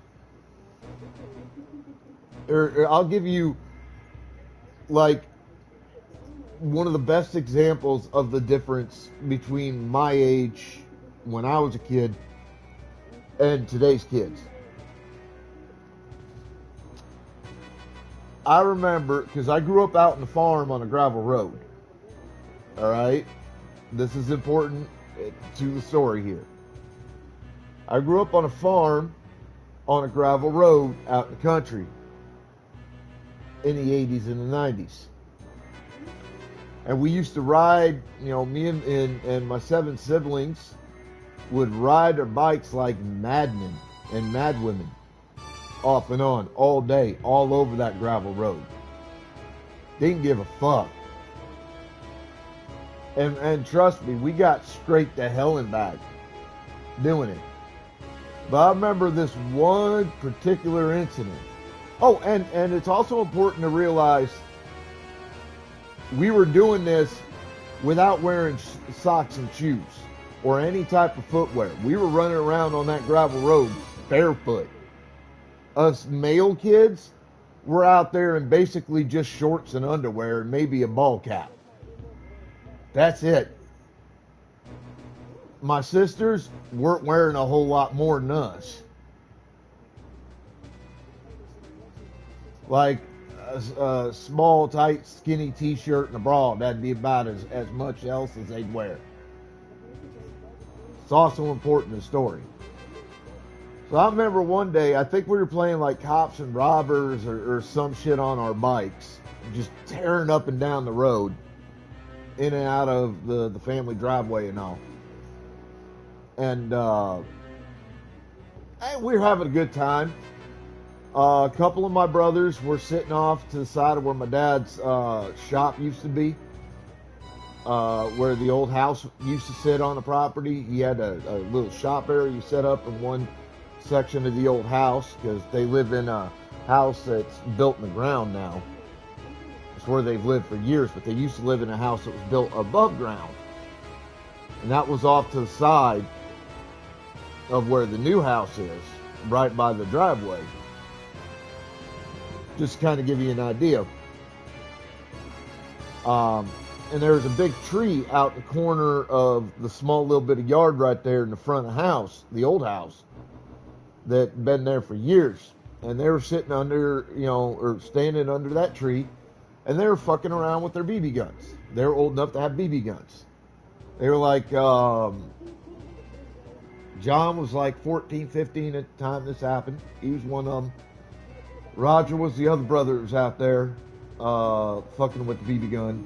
Or I'll give you, like, one of the best examples of the difference between my age when I was a kid and today's kids. I remember, because I grew up out in the farm on a gravel road. Alright? This is important to the story here. I grew up on a farm on a gravel road out in the country in the 80s and the 90s. And we used to ride, me and my 7 siblings would ride our bikes like madmen and madwomen, off and on, all day, all over that gravel road. Didn't give a fuck. And trust me, we got straight to hell and back doing it. But I remember this one particular incident. Oh, and it's also important to realize we were doing this without wearing socks and shoes or any type of footwear. We were running around on that gravel road barefoot. Us male kids were out there in basically just shorts and underwear and maybe a ball cap. That's it. My sisters weren't wearing a whole lot more than us. Like a small, tight, skinny t-shirt and a bra. That'd be about as much else as they'd wear. It's also important in the story. So I remember one day, I think we were playing like cops and robbers or some shit on our bikes. Just tearing up and down the road. In and out of the family driveway and all. And we were having a good time. A couple of my brothers were sitting off to the side of where my dad's shop used to be. Where the old house used to sit on the property. He had a little shop area set up in one section of the old house because they live in a house that's built in the ground now. It's where they've lived for years, but they used to live in a house that was built above ground. And that was off to the side of where the new house is, right by the driveway. Just to kind of give you an idea. and there was a big tree out the corner of the small little bit of yard right there in the front of the house, the old house, that been there for years. And they were sitting under, or standing under that tree, and they were fucking around with their BB guns. They were old enough to have BB guns. They were like, John was like 14, 15 at the time this happened. He was one of them. Roger was the other brother that was out there fucking with the BB gun.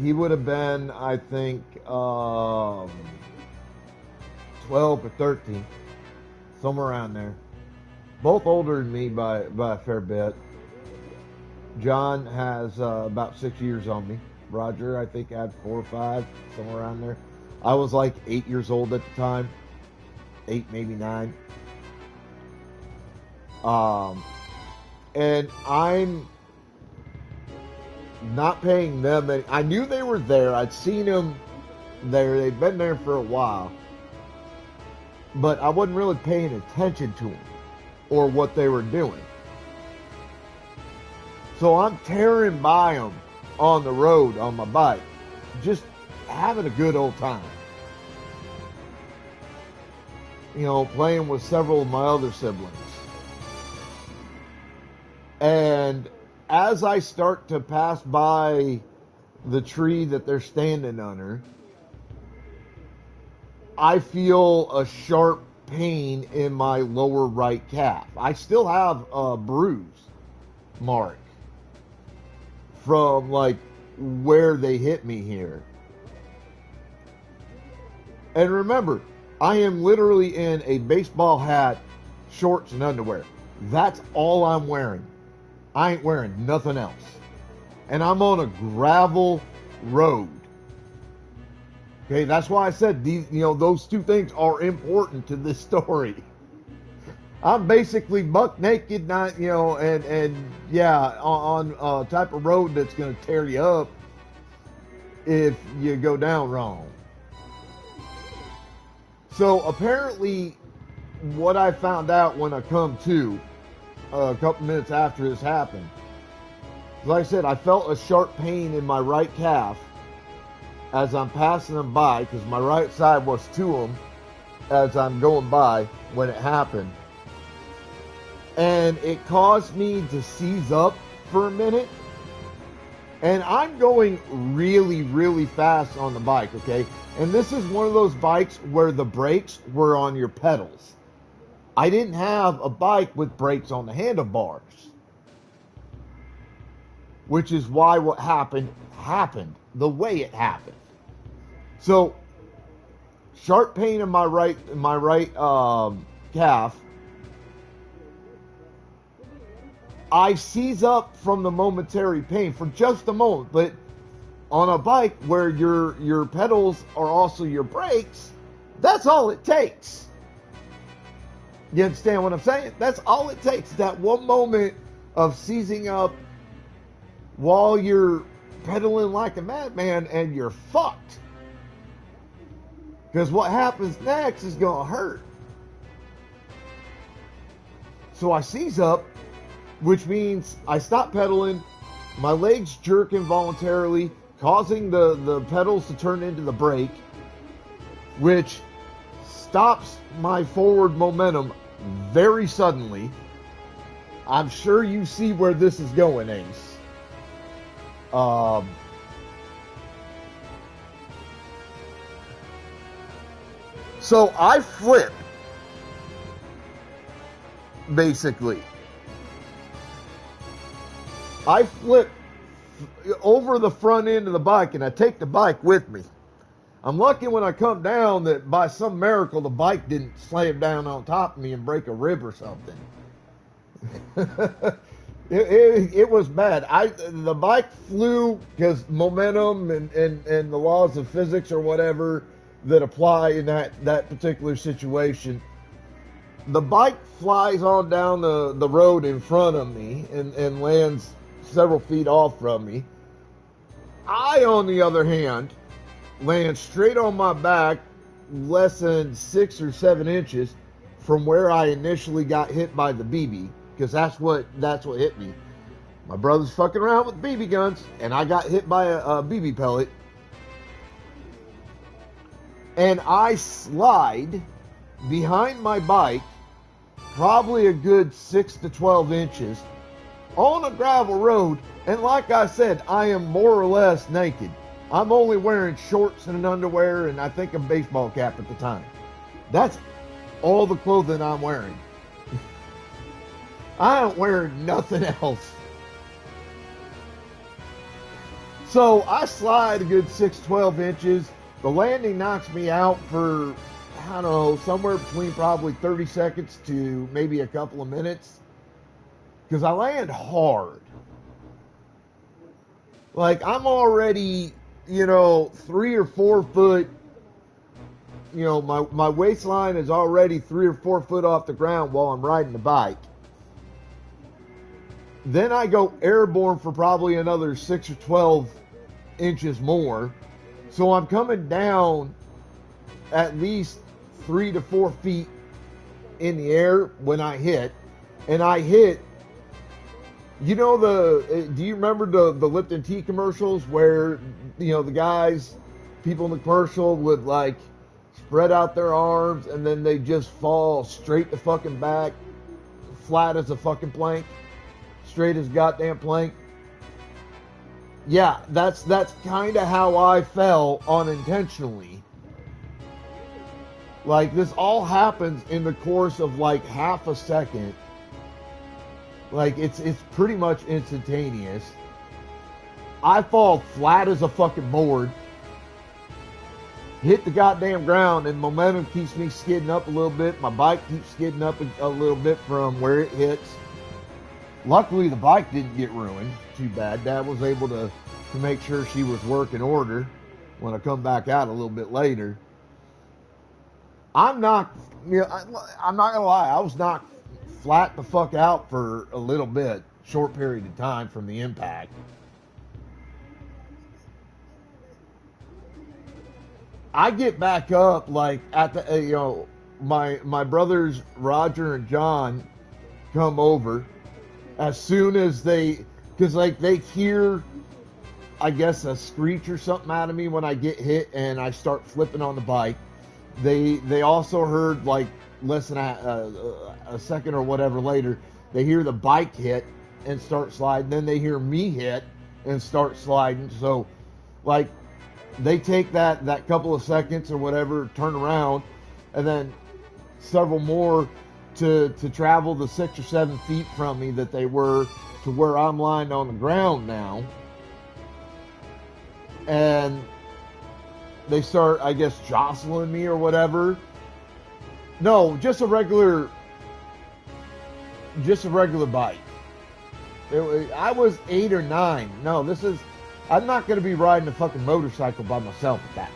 He would have been, I think, 12 or 13. Somewhere around there. Both older than me by a fair bit. John has about 6 years on me. Roger, I think, had 4 or 5, somewhere around there. I was like 8 years old at the time. 8, maybe 9. And I'm not paying them any. I knew they were there. I'd seen them there. They'd been there for a while. But I wasn't really paying attention to them or what they were doing. So I'm tearing by them on the road on my bike, just having a good old time. Playing with several of my other siblings. And as I start to pass by the tree that they're standing under, I feel a sharp pain in my lower right calf. I still have a bruise mark from like where they hit me here. And remember, I am literally in a baseball hat, shorts, and underwear. That's all I'm wearing. I ain't wearing nothing else. And I'm on a gravel road. Okay, that's why I said these, those two things are important to this story. I'm basically buck naked, on a type of road that's going to tear you up if you go down wrong. So apparently, what I found out when I come to a couple minutes after this happened, like I said, I felt a sharp pain in my right calf as I'm passing them by, because my right side was to them as I'm going by when it happened. And it caused me to seize up for a minute. And I'm going really, really fast on the bike, okay? And this is one of those bikes where the brakes were on your pedals. I didn't have a bike with brakes on the handlebars. Which is why what happened the way it happened. So, sharp pain in my right calf. I seize up from the momentary pain for just a moment, but on a bike where your pedals are also your brakes, that's all it takes. You understand what I'm saying? That's all it takes. That one moment of seizing up while you're pedaling like a madman, and you're fucked. Because what happens next is going to hurt. So I seize up, which means I stop pedaling, my legs jerk involuntarily, causing the pedals to turn into the brake, which stops my forward momentum very suddenly. I'm sure you see where this is going, Ace. So I flip, basically. I flip over the front end of the bike, and I take the bike with me. I'm lucky when I come down that by some miracle the bike didn't slam down on top of me and break a rib or something. It was bad. The bike flew because momentum and the laws of physics or whatever that apply in that particular situation. The bike flies on down the road in front of me and lands several feet off from me. I, on the other hand, land straight on my back, less than 6 or 7 inches from where I initially got hit by the BB, because that's what hit me. My brother's fucking around with BB guns, and I got hit by a BB pellet. And I slide behind my bike, probably a good 6 to 12 inches, on a gravel road. And like I said, I am more or less naked. I'm only wearing shorts and an underwear and I think a baseball cap at the time. That's all the clothing I'm wearing. I ain't wearing nothing else. So I slide a good 6-12 inches. The landing knocks me out for, I don't know, somewhere between probably 30 seconds to maybe a couple of minutes. Because I land hard. Like, I'm already, 3 or 4 foot, my waistline is already 3 or 4 foot off the ground while I'm riding the bike. Then I go airborne for probably another 6 or 12 inches more. So I'm coming down at least 3 to 4 feet in the air when I hit. And I hit, do you remember the Lipton tea commercials where, the guys, people in the commercial would like spread out their arms and then they just fall straight to fucking back, flat as a fucking plank, straight as goddamn plank. Yeah, that's kind of how I fell unintentionally. Like, this all happens in the course of like half a second. Like, it's pretty much instantaneous. I fall flat as a fucking board. Hit the goddamn ground, and momentum keeps me skidding up a little bit. My bike keeps skidding up a little bit from where it hits. Luckily, the bike didn't get ruined too bad. Dad was able to make sure she was working order when I come back out a little bit later. I'm not gonna lie, I was knocked flat the fuck out for a little bit, short period of time from the impact. I get back up like at the my brothers Roger and John come over as soon as because they hear, I guess, a screech or something out of me when I get hit and I start flipping on the bike. They also heard, like, less than a second or whatever later, they hear the bike hit and start sliding. Then they hear me hit and start sliding. So, like, they take that couple of seconds or whatever, turn around, and then several more to travel the 6 or 7 feet from me that they were to where I'm lying on the ground now. And they start, I guess, jostling me or whatever. No, just a regular bike. I was 8 or 9. No, I'm not going to be riding a fucking motorcycle by myself at that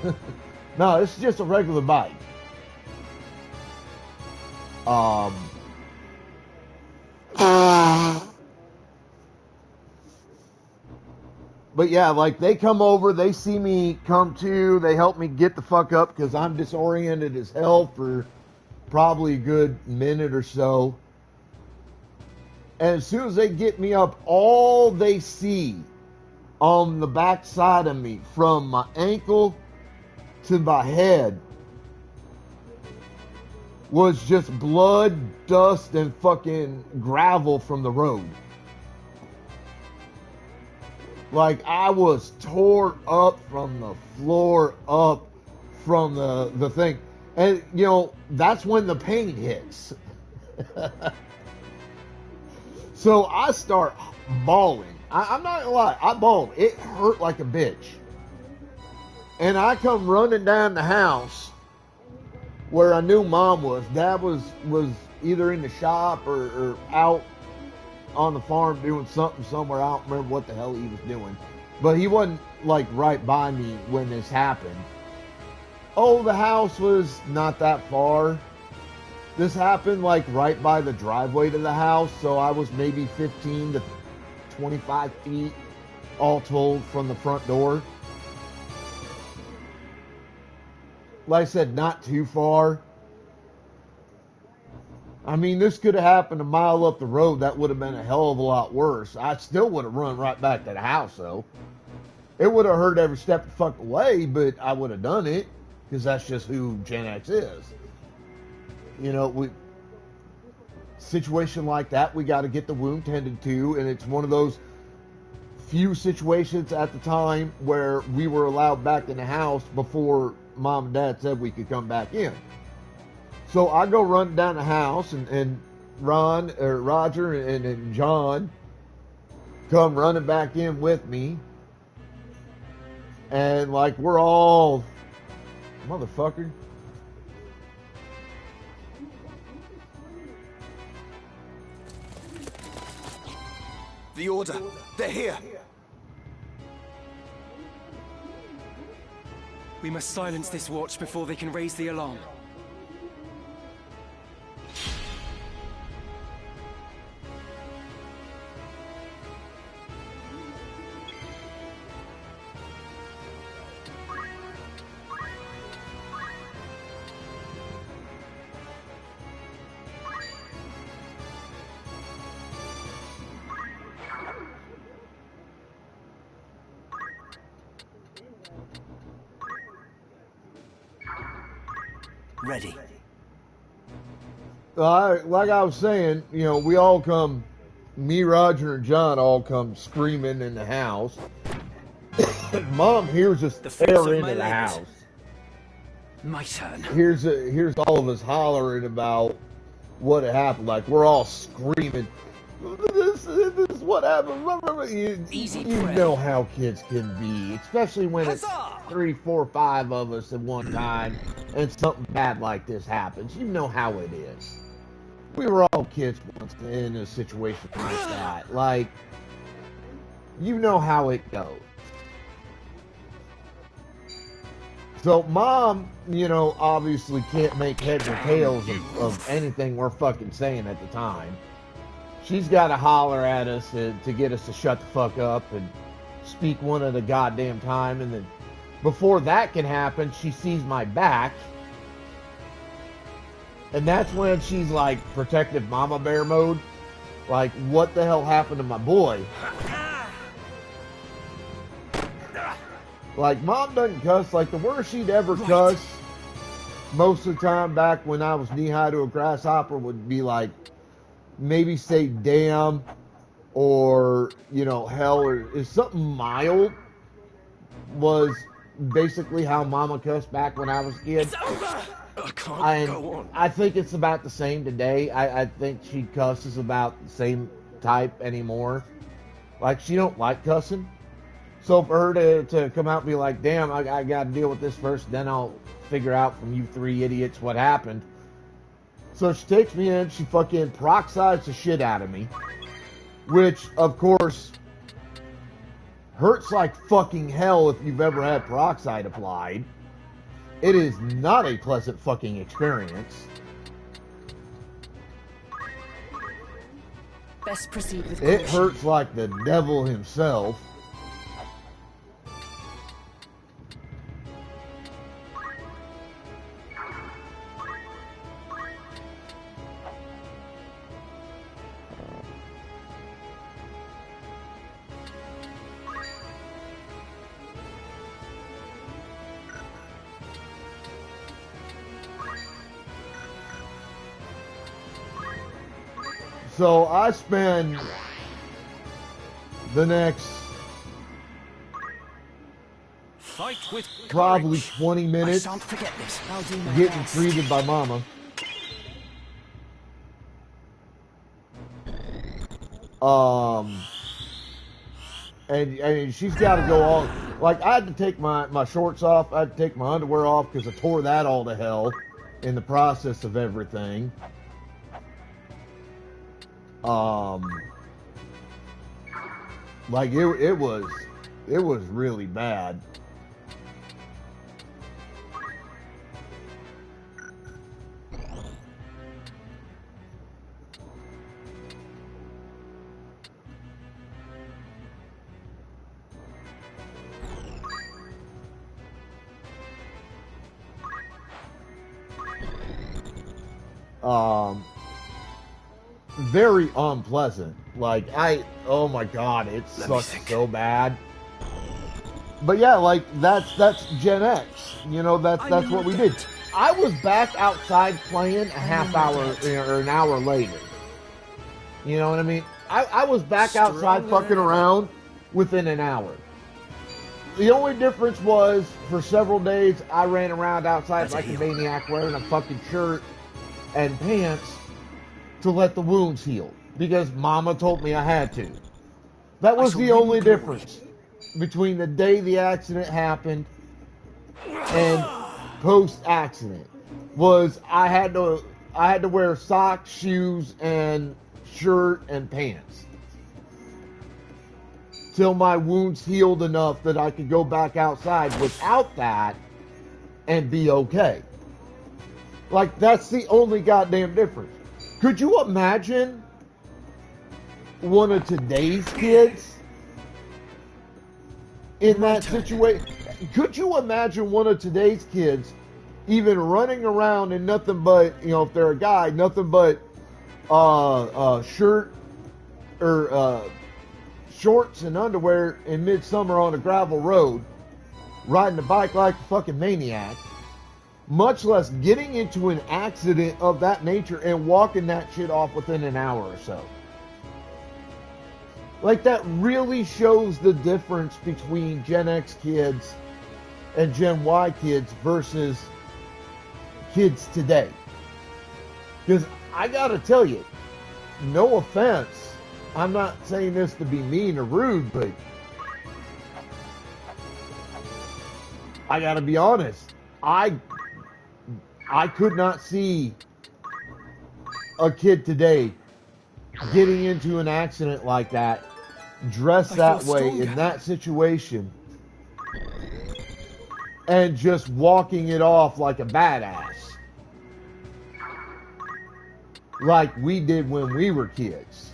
point. No, it's just a regular bike. But yeah, like, they come over, they see me come to, they help me get the fuck up because I'm disoriented as hell for probably a good minute or so. And as soon as they get me up, all they see on the back side of me, from my ankle to my head, was just blood, dust, and fucking gravel from the road. Like, I was tore up from the floor up from the thing. And, that's when the pain hits. So I start bawling. I'm not gonna lie, I bawled. It hurt like a bitch. And I come running down the house where I knew Mom was. Dad was either in the shop or out on the farm doing something somewhere. I don't remember what the hell he was doing. But he wasn't, like, right by me when this happened. Oh, the house was not that far. This happened, like, right by the driveway to the house. So I was maybe 15 to 25 feet, all told, from the front door. Like I said, not too far. I mean, this could have happened a mile up the road. That would have been a hell of a lot worse. I still would have run right back to the house, though. It would have hurt every step of the fucking way, but I would have done it because that's just who Gen X is. You know, situation like that, we got to get the wound tended to, and it's one of those few situations at the time where we were allowed back in the house before Mom and Dad said we could come back in. So I go running down the house, and Roger and John come running back in with me. And like, we're all, motherfucker. The Order, they're here. We must silence this watch before they can raise the alarm. Ready. Like I was saying, you know, we all come, me, Roger, and John all come screaming in the house. Mom hears us tear into the house. My turn. Here's all of us hollering about what had happened. Like, we're all screaming. This is what happened. You know how kids can be, especially when it's 3, 4, 5 of us at one time and something bad like this happens. You know how it is. We were all kids once in a situation like that. Like, you know how it goes. So Mom, you know, obviously can't make heads or tails of anything we're fucking saying at the time. She's got to holler at us to get us to shut the fuck up and speak one at a goddamn time. And then before that can happen, she sees my back. And that's when she's like protective mama bear mode. Like, what the hell happened to my boy? Like, Mom doesn't cuss. Like, the worst she'd ever cuss most of the time back when I was knee-high to a grasshopper would be like, maybe say damn or, you know, hell, or is something mild was basically how Mama cussed back when I was a kid. It's over! I can't go on. I think it's about the same today. I think she cusses about the same type anymore. Like, she don't like cussing. So for her to come out and be like, damn, I got to deal with this first, then I'll figure out from you 3 idiots what happened. So she takes me in, she fucking peroxides the shit out of me. Which, of course, hurts like fucking hell if you've ever had peroxide applied. It is not a pleasant fucking experience. Best proceed with it hurts like the devil himself. So I spend the next probably 20 minutes getting treated by Mama. And she's got to go all, like, I had to take my shorts off, I had to take my underwear off because I tore that all to hell in the process of everything. Like it was really bad. very unpleasant. Like, oh my god, it sucks so bad. But yeah, like, that's Gen X. You know, that's what we did. I was back outside playing a half hour or an hour later. You know what I mean? I was back outside fucking around within an hour. The only difference was, for several days, I ran around outside like a maniac wearing a fucking shirt and pants to let the wounds heal. Because Mama told me I had to. That was the only difference between the day the accident happened and post-accident. Was I had to wear socks, shoes, and shirt and pants till my wounds healed enough that I could go back outside without that and be okay. Like, that's the only goddamn difference. Could you imagine one of today's kids in that situation? Could you imagine one of today's kids even running around in nothing but, you know, if they're a guy, nothing but shirt or shorts and underwear in midsummer on a gravel road, riding a bike like a fucking maniac, much less getting into an accident of that nature and walking that shit off within an hour or so? Like, that really shows the difference between Gen X kids and Gen Y kids versus kids today. Because I gotta tell you, no offense, I'm not saying this to be mean or rude, but I gotta be honest, I could not see a kid today getting into an accident like that, dressed that way, in that situation, and just walking it off like a badass. Like we did when we were kids.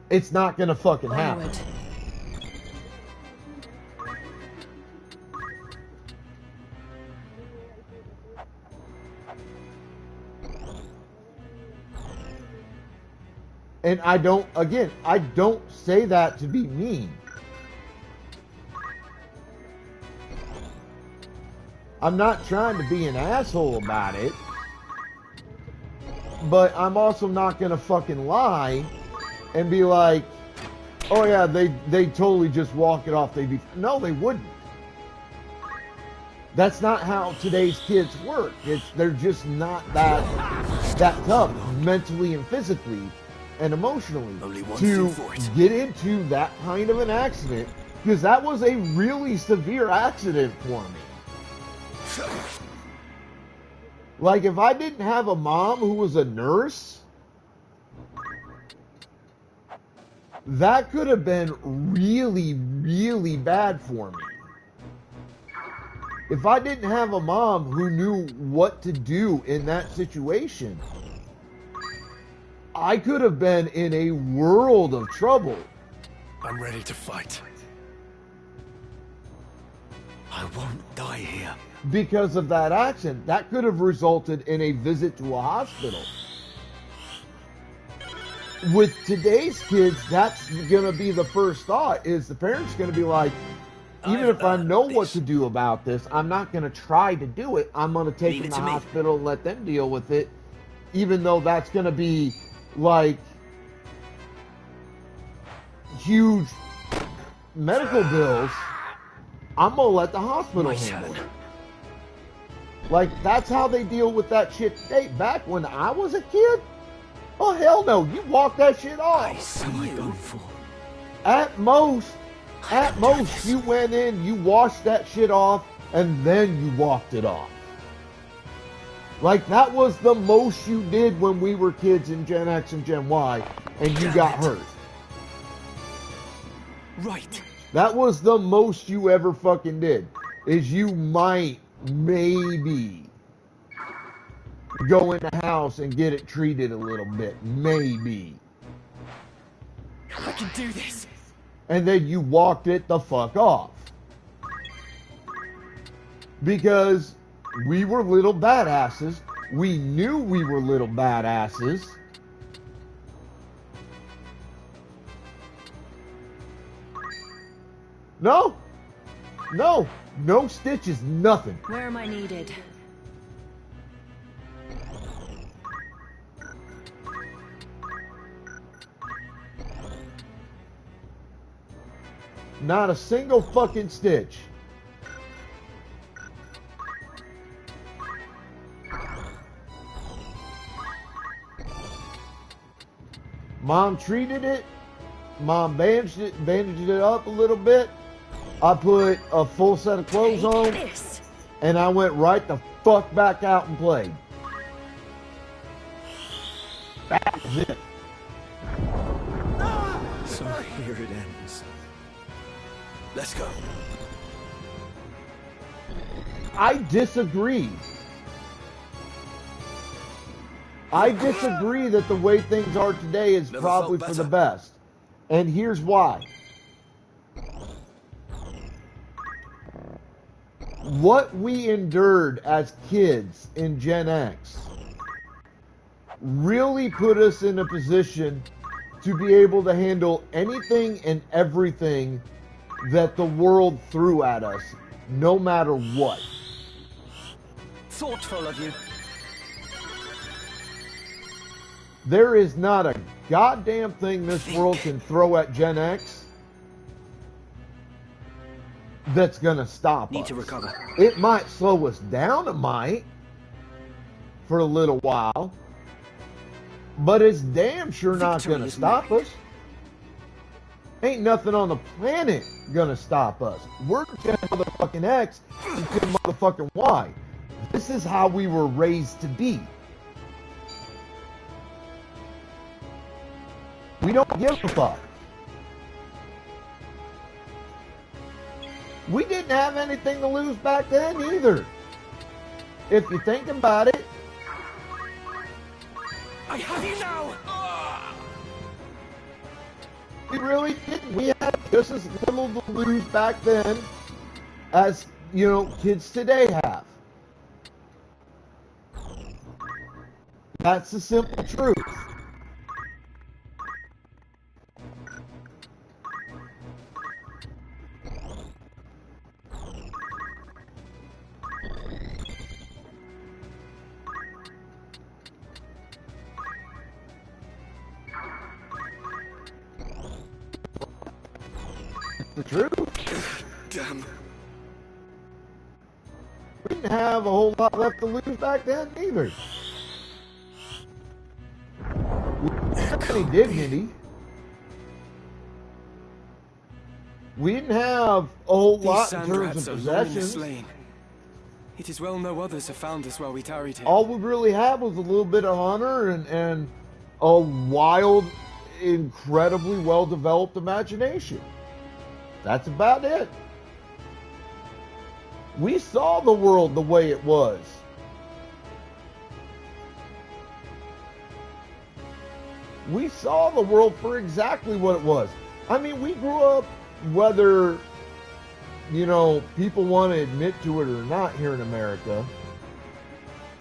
It's not gonna fucking happen. And I don't say that to be mean. I'm not trying to be an asshole about it. But I'm also not gonna fucking lie and be like, oh yeah, they totally just walk it off. No, they wouldn't. That's not how today's kids work. They're just not that tough mentally and physically and emotionally to get into that kind of an accident, because that was a really severe accident for me. Like, if I didn't have a mom who was a nurse, that could have been really, really bad for me. If I didn't have a mom who knew what to do in that situation, I could have been in a world of trouble. I'm ready to fight. I won't die here. Because of that accident, that could have resulted in a visit to a hospital. With today's kids, that's going to be the first thought, is the parents going to be like, even if I know what to do about this, I'm not going to try to do it. I'm going to take them to the hospital and let them deal with it, even though that's going to be like huge medical bills. I'm going to let the hospital handle it. Like, that's how they deal with that shit today. Back when I was a kid, oh hell no, you walk that shit off. At most, you went in, you washed that shit off, and then you walked it off. Like, that was the most you did when we were kids in Gen X and Gen Y, and you got hurt. Right. That was the most you ever fucking did, is you might, maybe, go in the house and get it treated a little bit. Maybe. I can do this. And then you walked it the fuck off. because we were little badasses. We knew we were little badasses. No. No. No stitches, nothing. Where am I needed? Not a single fucking stitch. Mom treated it. Mom bandaged it up a little bit. I put a full set of clothes on, and I went right the fuck back out and played. That was it. So here it ends. Let's go. I disagree. I disagree that the way things are today is probably for the best. And here's why. What we endured as kids in Gen X really put us in a position to be able to handle anything and everything that the world threw at us, no matter what. Thoughtful of you. There is not a goddamn thing this world can throw at Gen X that's gonna stop us. Need to recover. It might slow us down, it might, for a little while, but it's damn sure not gonna stop us. Ain't nothing on the planet gonna stop us. We're Gen motherfucking X and Gen motherfucking Y. This is how we were raised to be. We don't give a fuck. We didn't have anything to lose back then either. If you think about it. I have you now! We really didn't. We had just as little to lose back then as, you know, kids today have. That's the simple truth. The truth. Damn. We didn't have a whole lot left to lose back then either. We didn't have any dignity. We didn't have a whole lot in terms of possessions. Slain. It is well no others have found us while we tarried here. All we really had was a little bit of honor and a wild, incredibly well-developed imagination. That's about it. We saw the world the way it was. We saw the world for exactly what it was. I mean, we grew up, whether, you know, people want to admit to it or not here in America,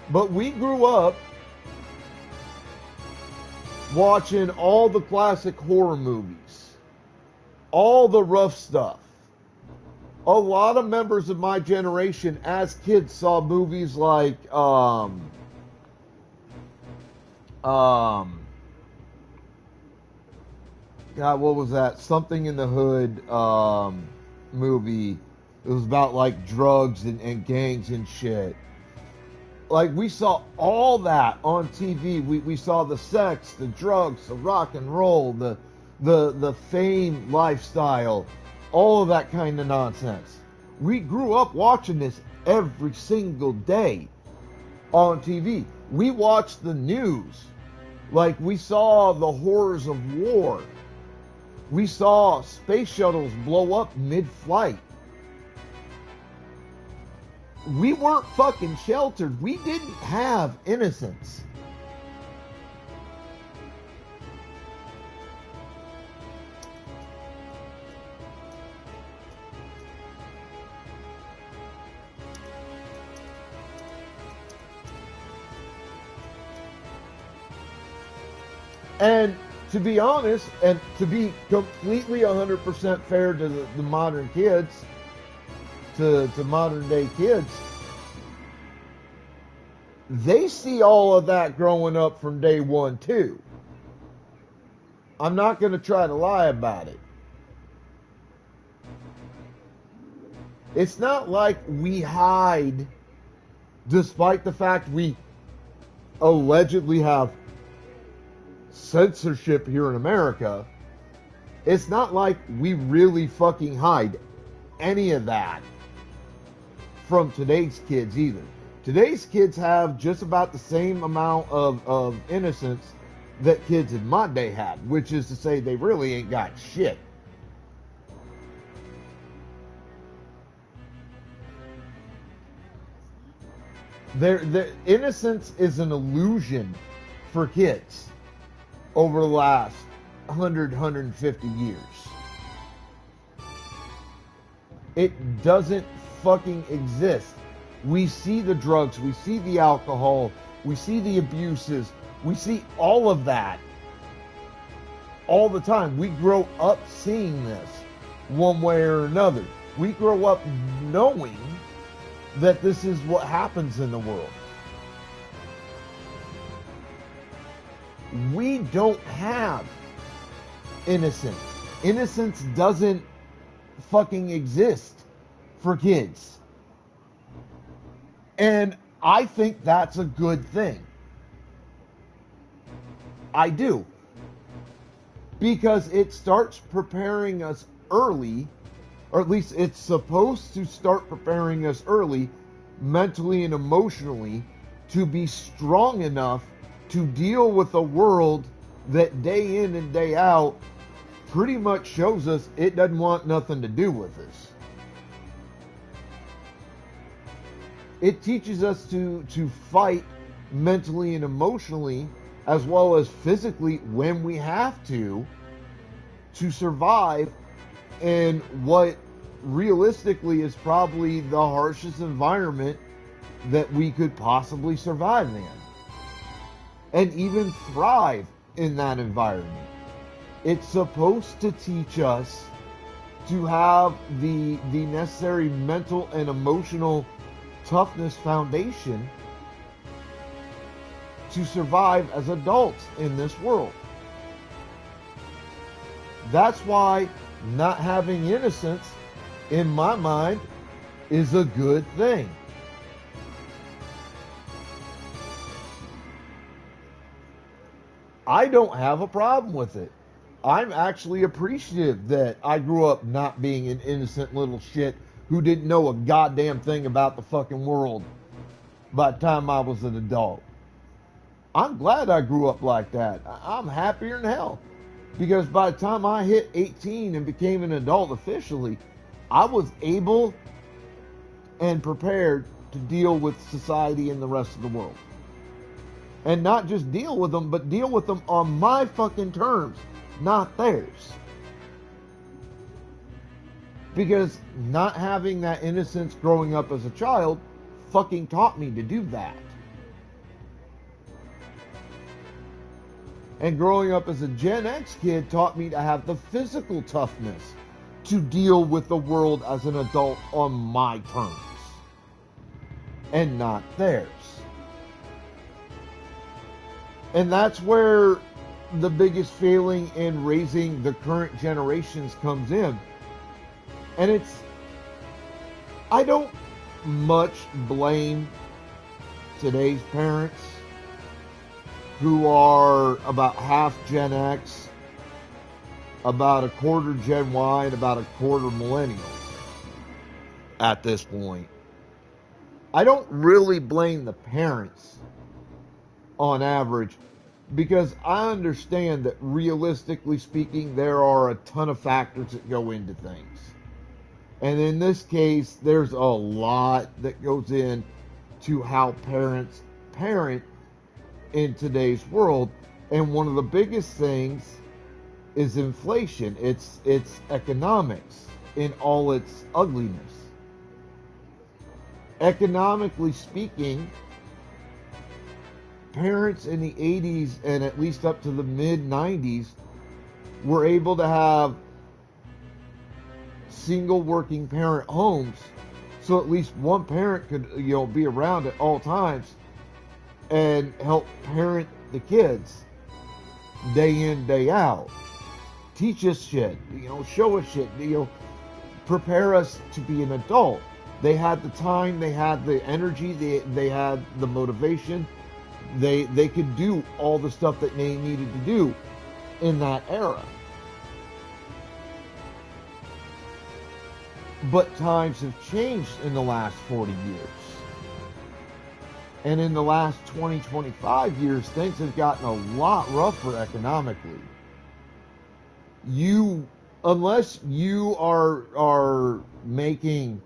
but we grew up watching all the classic horror movies. All the rough stuff. A lot of members of my generation as kids saw movies like God, what was that? Something in the Hood movie. It was about like drugs and gangs and shit. Like, we saw all that on TV. We saw the sex, the drugs, the rock and roll, the fame lifestyle, all of that kind of nonsense. We grew up watching this every single day on TV. We watched the news. Like, we saw the horrors of war. We saw space shuttles blow up mid-flight. We weren't fucking sheltered. We didn't have innocence. And to be honest, and to be completely 100% fair to the modern kids, to modern day kids, they see all of that growing up from day one too. I'm not going to try to lie about it. It's not like we hide, despite the fact we allegedly have censorship here in America. It's not like we really fucking hide any of that from today's kids either. Today's kids have just about the same amount of innocence that kids in my day had, which is to say they really ain't got shit. Their innocence is an illusion for kids over the last 150 years. It doesn't fucking exist. We see the drugs, we see the alcohol, we see the abuses, we see all of that all the time. We grow up seeing this one way or another. We grow up knowing that this is what happens in the world. We don't have innocence. Innocence doesn't fucking exist for kids. And I think that's a good thing. I do. Because it starts preparing us early, or at least it's supposed to start preparing us early, mentally and emotionally, to be strong enough to deal with a world that day in and day out pretty much shows us it doesn't want nothing to do with us. It teaches us to fight mentally and emotionally, as well as physically when we have to survive in what realistically is probably the harshest environment that we could possibly survive in, and even thrive in that environment. It's supposed to teach us to have the necessary mental and emotional toughness foundation to survive as adults in this world. That's why not having innocence, in my mind, is a good thing. I don't have a problem with it. I'm actually appreciative that I grew up not being an innocent little shit who didn't know a goddamn thing about the fucking world by the time I was an adult. I'm glad I grew up like that. I'm happier than hell. Because by the time I hit 18 and became an adult officially, I was able and prepared to deal with society and the rest of the world. And not just deal with them, but deal with them on my fucking terms, not theirs. Because not having that innocence growing up as a child fucking taught me to do that. And growing up as a Gen X kid taught me to have the physical toughness to deal with the world as an adult on my terms and not theirs. And that's where the biggest failing in raising the current generations comes in. And I don't much blame today's parents who are about half Gen X, about a quarter Gen Y, and about a quarter millennials at this point. I don't really blame the parents on average, because I understand that realistically speaking, there are a ton of factors that go into things. And in this case, there's a lot that goes in to how parents parent in today's world. And one of the biggest things is inflation. It's economics in all its ugliness. Economically speaking, parents in the 80s and at least up to the mid 90s were able to have single working parent homes, so at least one parent could, you know, be around at all times and help parent the kids day in, day out. Teach us shit, you know, show us shit, you know, prepare us to be an adult. They had the time, they had the energy, they had the motivation. They could do all the stuff that they needed to do in that era. But times have changed in the last 40 years. And in the last 20, 25 years, things have gotten a lot rougher economically. Unless you are making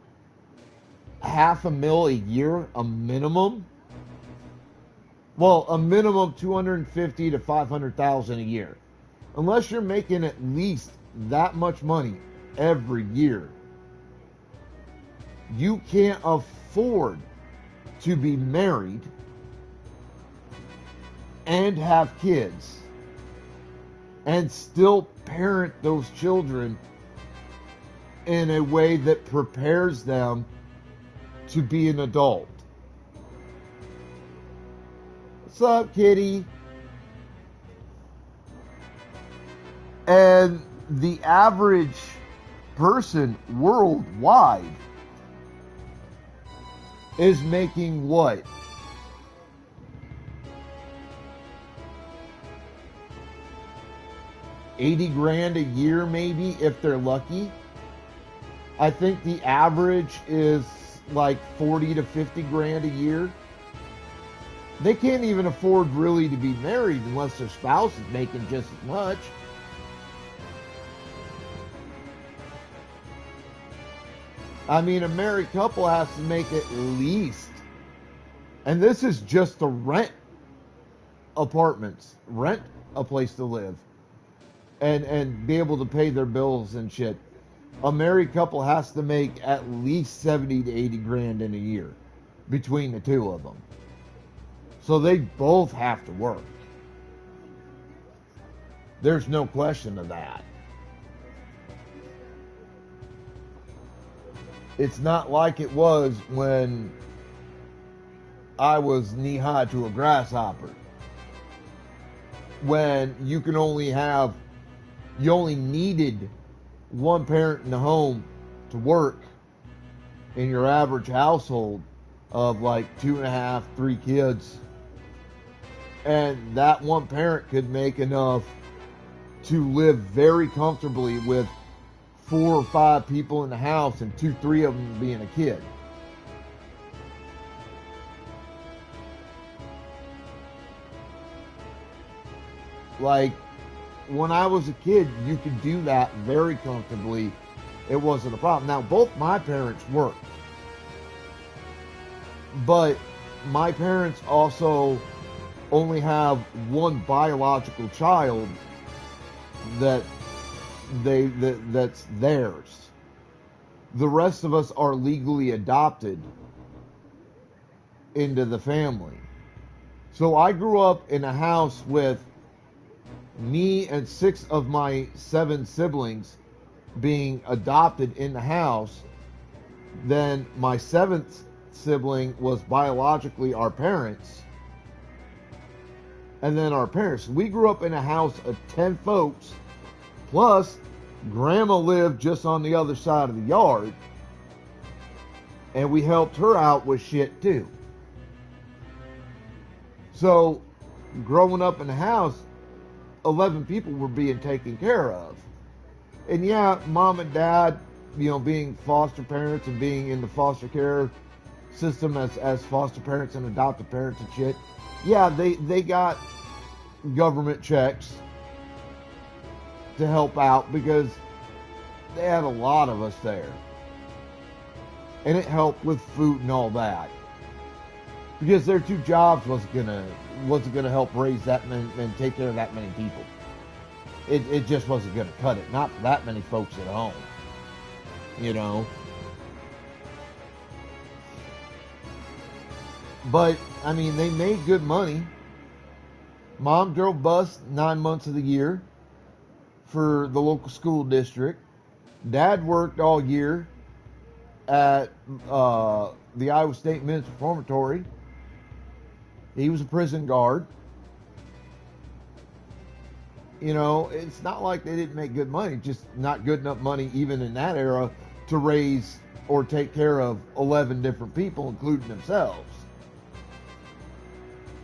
$500,000 a year, a minimum, well, a minimum $250,000 to $500,000 a year. Unless you're making at least that much money every year, you can't afford to be married and have kids and still parent those children in a way that prepares them to be an adult. What's up, kitty? And the average person worldwide is making what? $80,000 a year, maybe, if they're lucky. I think the average is like 40 to 50 grand a year. They can't even afford really to be married unless their spouse is making just as much. I mean, a married couple has to make at least, and this is just to rent apartments, rent a place to live, and be able to pay their bills and shit. A married couple has to make at least 70 to 80 grand in a year between the two of them. So they both have to work. There's no question of that. It's not like it was when I was knee-high to a grasshopper. When you only needed one parent in the home to work in your average household of like 2.5, 3 kids. And that one parent could make enough to live very comfortably with 4 or 5 people in the house and 2, 3 of them being a kid. Like, when I was a kid, you could do that very comfortably. It wasn't a problem. Now, both my parents worked. But my parents also only have one biological child that's theirs. The rest of us are legally adopted into the family. So I grew up in a house with me and 6 of my 7 siblings being adopted in the house. Then my 7th sibling was biologically our parents. And then our parents. We grew up in a house of 10 folks. Plus, Grandma lived just on the other side of the yard. And we helped her out with shit too. So, growing up in the house, 11 people were being taken care of. And yeah, mom and dad, you know, being foster parents and being in the foster care system as foster parents and adoptive parents and shit, yeah, they got government checks to help out because they had a lot of us there. And it helped with food and all that. Because their 2 jobs wasn't gonna help raise that many and take care of that many people. It just wasn't gonna cut it. Not for that many folks at home. You know. But I mean, they made good money. Mom drove bus 9 months of the year for the local school district. Dad worked all year at the Iowa State Men's Reformatory. He was a prison guard. You know, it's not like they didn't make good money, just not good enough money even in that era to raise or take care of 11 different people, including themselves.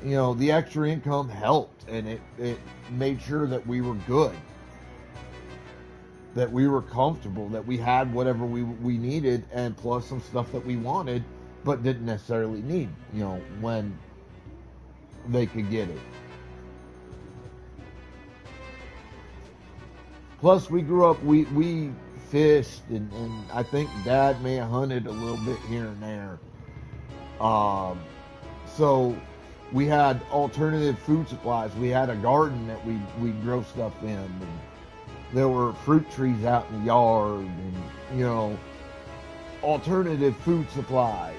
You know, the extra income helped, and it made sure that we were good, that we were comfortable, that we had whatever we needed, and plus some stuff that we wanted but didn't necessarily need, you know, when they could get it. Plus, we grew up, we fished, and I think Dad may have hunted a little bit here and there. So we had alternative food supplies. We had a garden that we grow stuff in, and there were fruit trees out in the yard, and, you know, alternative food supplies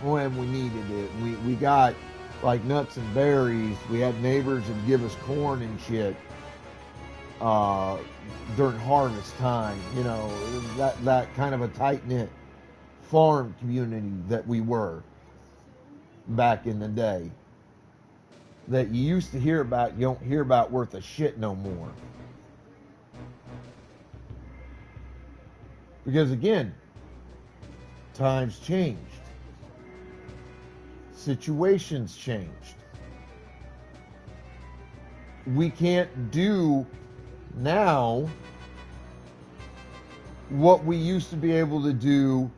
when we needed it. We got, like, nuts and berries. We had neighbors that give us corn and shit during harvest time. You know, that kind of a tight-knit farm community that we were back in the day, that you used to hear about, you don't hear about worth a shit no more. Because again, times changed. Situations changed. We can't do now what we used to be able to do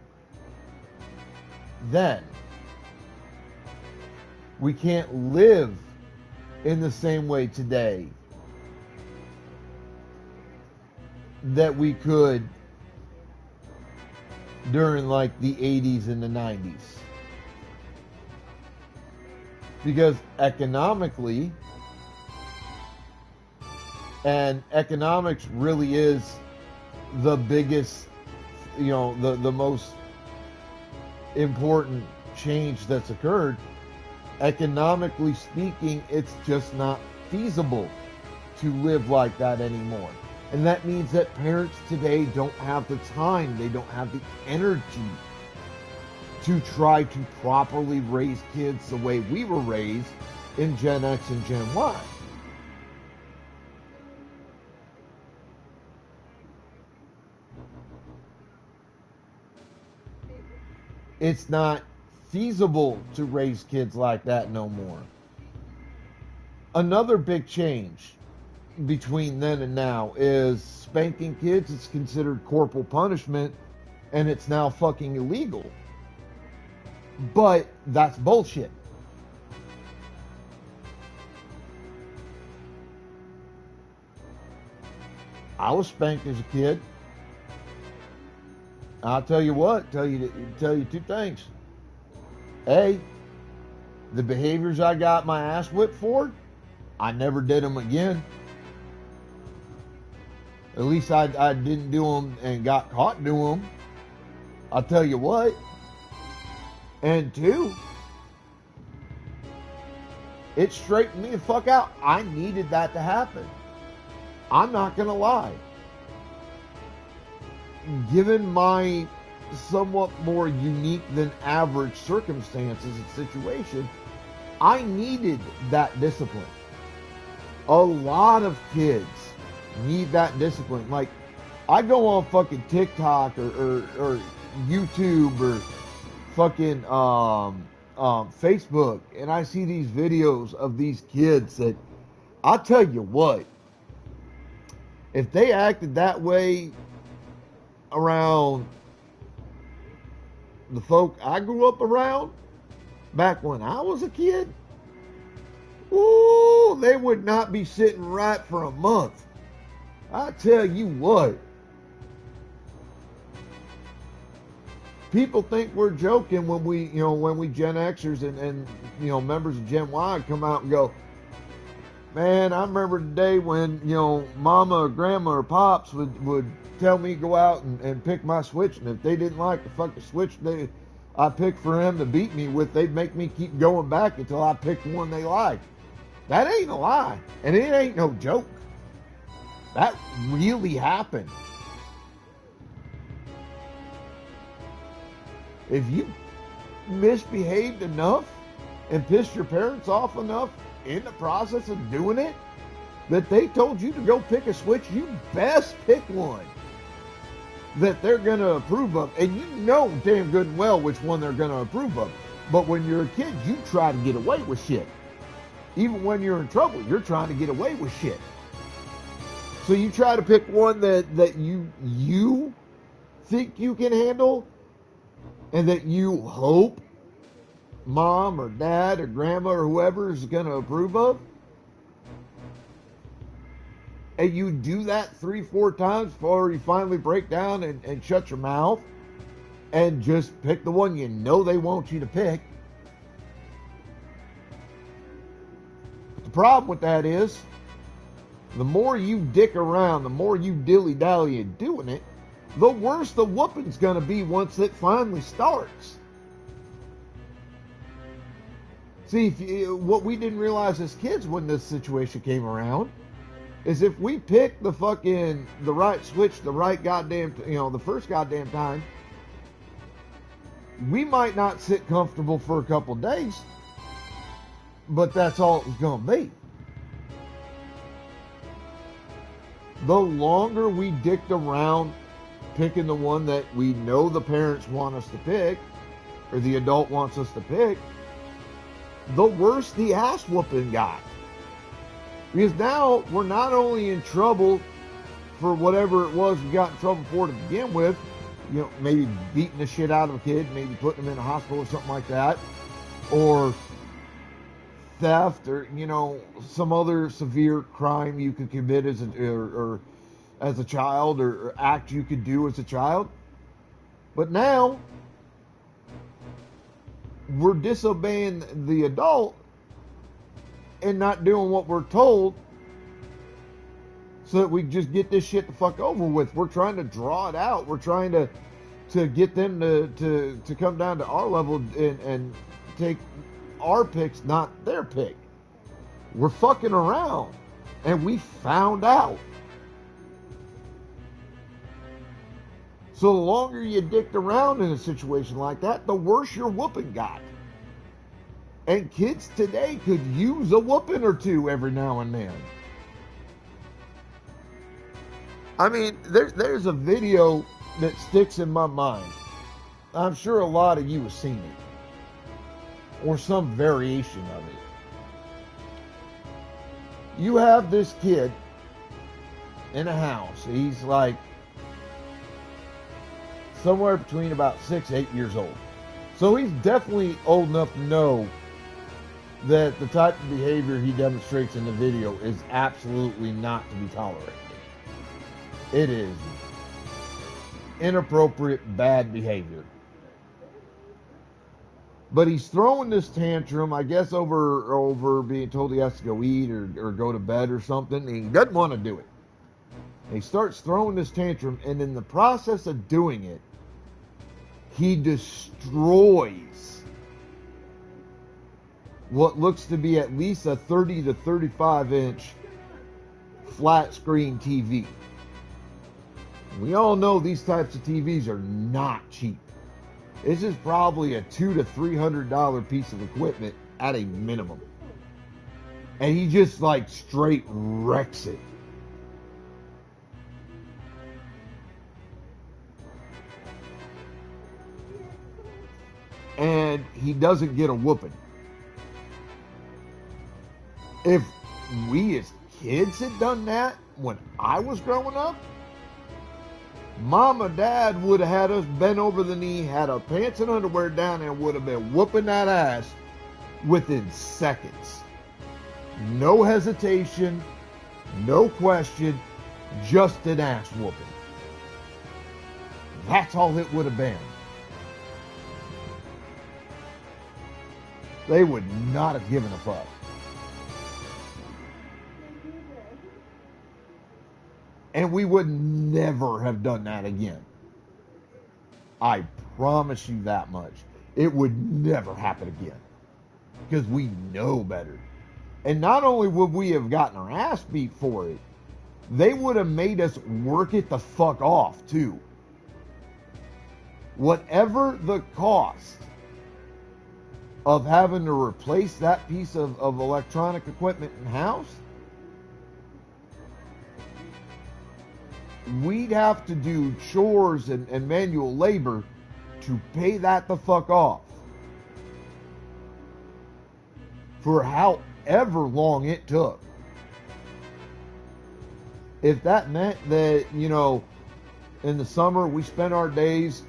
then. We can't live in the same way today that we could during, like, the 80s and the 90s. Because economically, and economics really is the biggest, you know, the most important change that's occurred. Economically speaking, it's just not feasible to live like that anymore. And that means that parents today don't have the time, they don't have the energy to try to properly raise kids the way we were raised in Gen X and Gen Y. It's not feasible to raise kids like that no more. Another big change between then and now is spanking kids is considered corporal punishment, and it's now fucking illegal. But that's bullshit. I was spanked as a kid. I'll tell you what, tell you two things. A, the behaviors I got my ass whipped for, I never did them again. At least I didn't do them and got caught doing them. I'll tell you what. And two, it straightened me the fuck out. I needed that to happen. I'm not gonna lie. Given my somewhat more unique than average circumstances and situation, I needed that discipline. A lot of kids need that discipline. Like, I go on fucking TikTok or YouTube or fucking Facebook, and I see these videos of these kids that, I'll tell you what, if they acted that way around the folk I grew up around back when I was a kid, ooh, they would not be sitting right for a month. I tell you what. People think we're joking when we Gen Xers and members of Gen Y come out and go, man, I remember the day when, mama or grandma or pops would tell me to go out and pick my switch, and if they didn't like the fucking switch I picked for them to beat me with, they'd make me keep going back until I picked one they liked. That ain't a lie. And it ain't no joke. That really happened. If you misbehaved enough and pissed your parents off enough in the process of doing it, that they told you to go pick a switch, you best pick one that they're going to approve of. And you know damn good and well which one they're going to approve of. But when you're a kid, you try to get away with shit. Even when you're in trouble, you're trying to get away with shit. So you try to pick one that you think you can handle, and that you hope mom or dad or grandma or whoever is going to approve of. And you do that 3-4 times before you finally break down and shut your mouth and just pick the one you know they want you to pick. But the problem with that is, the more you dick around, the more you dilly-dally in doing it, the worse the whooping's going to be once it finally starts. See, what we didn't realize as kids when this situation came around is if we pick the right switch the right goddamn, the first goddamn time, we might not sit comfortable for a couple days, but that's all it was going to be. The longer we dicked around picking the one that we know the parents want us to pick, or the adult wants us to pick, the worse the ass whooping got. Because now we're not only in trouble for whatever it was we got in trouble for to begin with, maybe beating the shit out of a kid, maybe putting them in a hospital or something like that, or theft, or some other severe crime you could commit as a child, or act you could do as a child. But now we're disobeying the adult and not doing what we're told so that we just get this shit the fuck over with. We're trying to draw it out. We're trying to get them to come down to our level and take our picks, not their pick. We're fucking around, and we found out. So the longer you dicked around in a situation like that, the worse your whooping got. And kids today could use a whooping or two every now and then. I mean, there's a video that sticks in my mind. I'm sure a lot of you have seen it, or some variation of it. You have this kid in a house. He's like somewhere between about 6 and 8 years old. So he's definitely old enough to know that the type of behavior he demonstrates in the video is absolutely not to be tolerated. It is inappropriate, bad behavior. But he's throwing this tantrum, I guess, over being told he has to go eat or go to bed or something. And he doesn't want to do it. And he starts throwing this tantrum, and in the process of doing it, he destroys what looks to be at least a 30 to 35 inch flat screen TV. We all know these types of TVs are not cheap. This is probably a $200 to $300 piece of equipment at a minimum. And he just like straight wrecks it. And he doesn't get a whooping. If we as kids had done that when I was growing up, Mom or Dad would have had us bent over the knee, had our pants and underwear down, and would have been whooping that ass within seconds. No hesitation, no question, just an ass whooping. That's all it would have been. They would not have given a fuck. And we would never have done that again. I promise you that much. It would never happen again. Because we know better. And not only would we have gotten our ass beat for it, they would have made us work it the fuck off, too. Whatever the cost of having to replace that piece of electronic equipment in house, we'd have to do chores and manual labor to pay that the fuck off. For however long it took. If that meant that, you know, in the summer we spent our days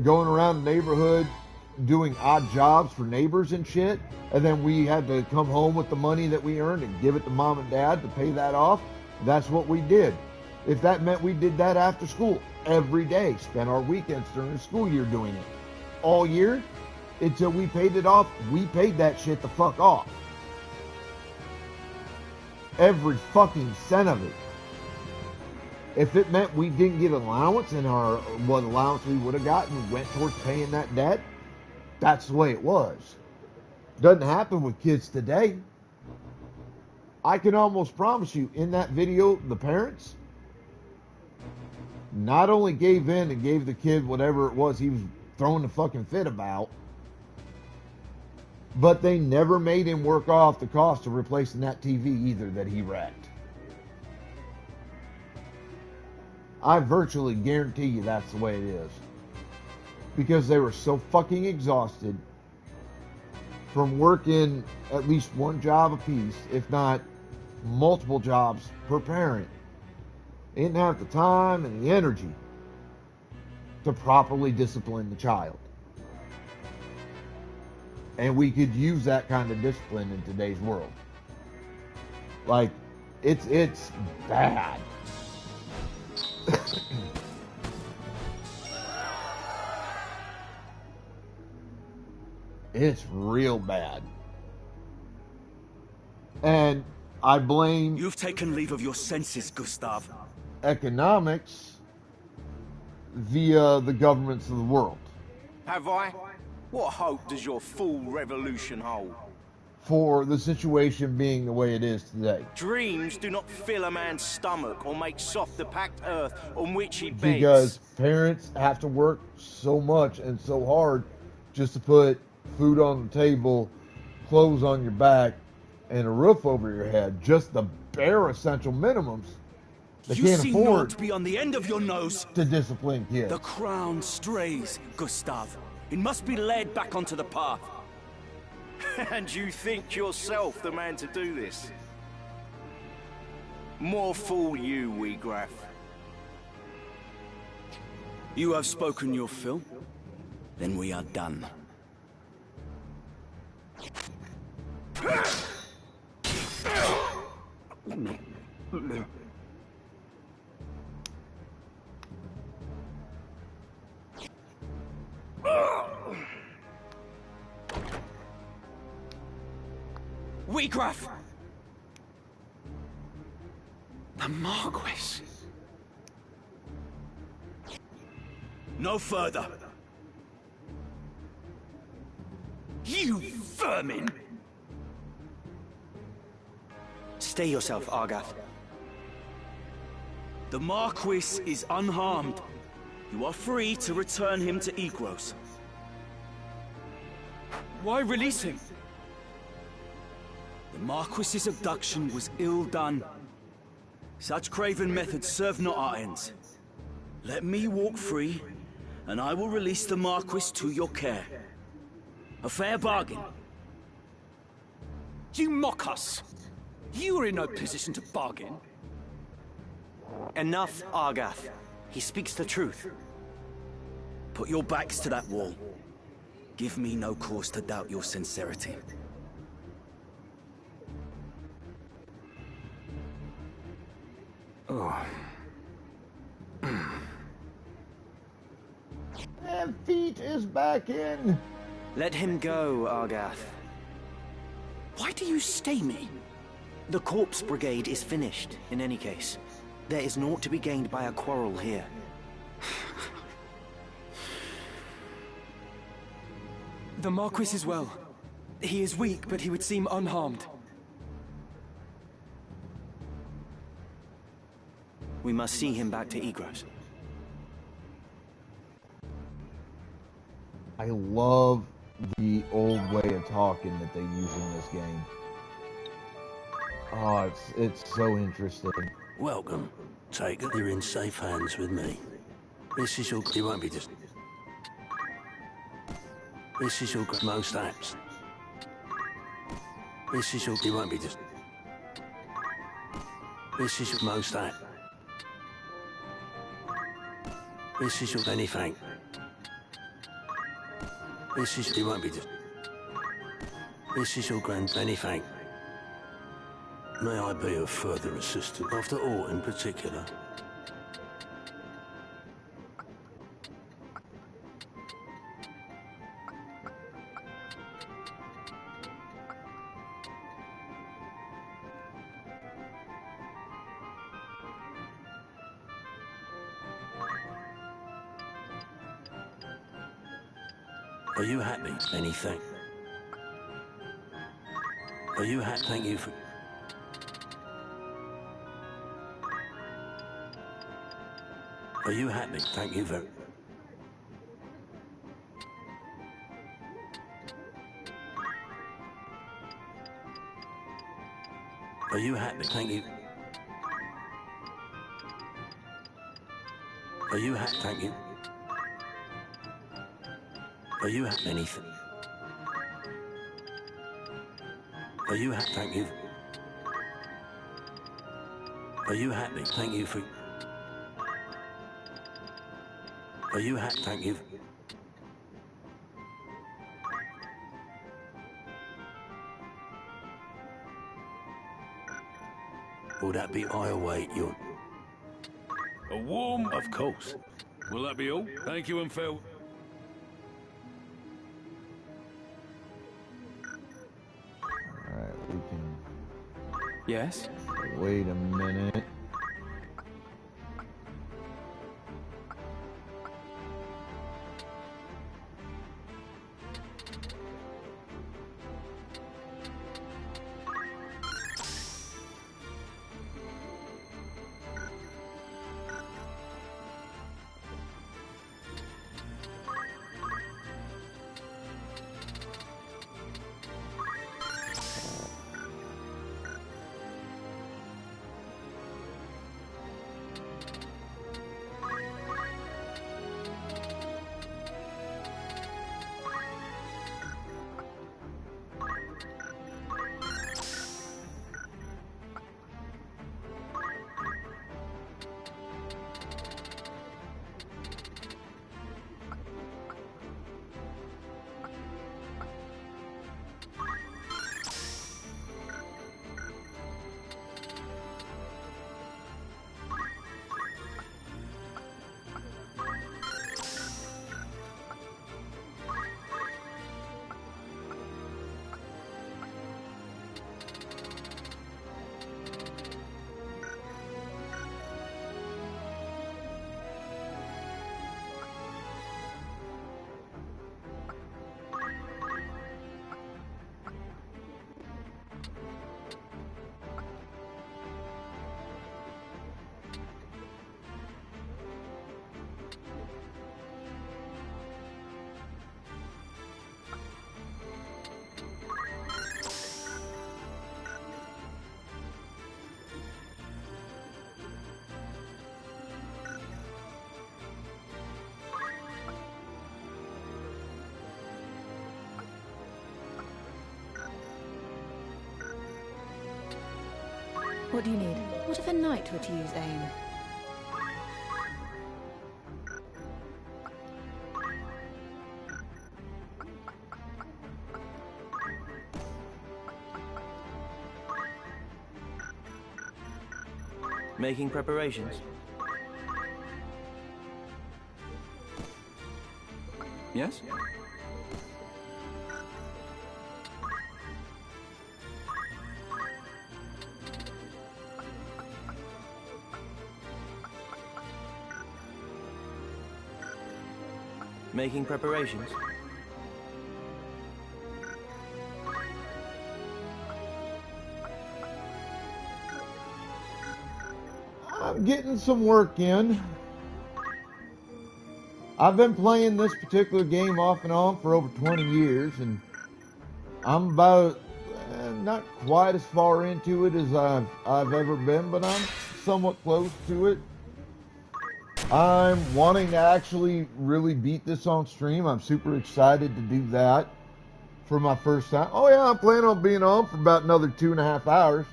going around the neighborhood doing odd jobs for neighbors and shit, and then we had to come home with the money that we earned and give it to mom and dad to pay that off, that's what we did. If that meant we did that after school every day, spent our weekends during the school year doing it all year until we paid it off, we paid that shit the fuck off. Every fucking cent of it. If it meant we didn't get allowance and what allowance we would have gotten went towards paying that debt, that's the way it was. Doesn't happen with kids today. I can almost promise you, in that video, the parents not only gave in and gave the kid whatever it was he was throwing the fucking fit about, but they never made him work off the cost of replacing that TV either that he wrecked. I virtually guarantee you that's the way it is. Because they were so fucking exhausted from working at least one job apiece, if not multiple jobs per parent. They didn't have the time and the energy to properly discipline the child. And we could use that kind of discipline in today's world. Like, it's bad. It's real bad. And I blame... You've taken leave of your senses, Gustav. ...economics via the governments of the world. Have I? What hope does your fool revolution hold? For the situation being the way it is today. Dreams do not fill a man's stomach or make soft the packed earth on which he begs. Because parents have to work so much and so hard just to put food on the table, clothes on your back, and a roof over your head. Just the bare essential minimums. They can't afford beyond the end of your nose to discipline kids. The crown strays, Gustav. It must be led back onto the path. And you think yourself the man to do this? More fool you, Wiegraf. You have spoken your fill. Then we are done. Wiegraf! The Marquis. No further. You vermin! Stay yourself, Argath. The Marquis is unharmed. You are free to return him to Egros. Why release him? The Marquis's abduction was ill done. Such craven methods serve not our ends. Let me walk free, and I will release the Marquis to your care. A fair bargain. You mock us. You are in no position to bargain. Enough, Argath. He speaks the truth. Put your backs to that wall. Give me no cause to doubt your sincerity. Oh. And Feet is back in. Let him go, Argath. Why do you stay me? The Corpse Brigade is finished, in any case. There is naught to be gained by a quarrel here. The Marquis is well. He is weak, but he would seem unharmed. We must see him back to Egros. I love the old way of talking that they use in this game. Oh, it's so interesting. Welcome. Take it. You're in safe hands with me. This is your... You won't be just... This is your most apps. This is your... You won't be just... This is your most app. This is your anything. This is... You won't be just... This is your grand anything. May I be of further assistance after all in particular? Are you happy? Anything? Are you happy? Thank you for... Are you happy? Thank you very... Are you happy? Thank you. Are you happy? Thank you. Are you happy? Anything? Are you happy? Thank you. Are you happy? Thank you for... Are you happy? Thank you. Will that be I await your... A warm... Of course. Will that be all? Thank you and farewell. Alright, we can... Yes? Wait a minute. What do you need? What if a knight were to use aim? Making preparations. Yes? Making preparations. I'm getting some work in. I've been playing this particular game off and on for over 20 years, and I'm about not quite as far into it as I've ever been, but I'm somewhat close to it. I'm wanting to actually really beat this on stream. I'm super excited to do that for my first time. Oh yeah, I'm planning on being on for about another 2.5 hours.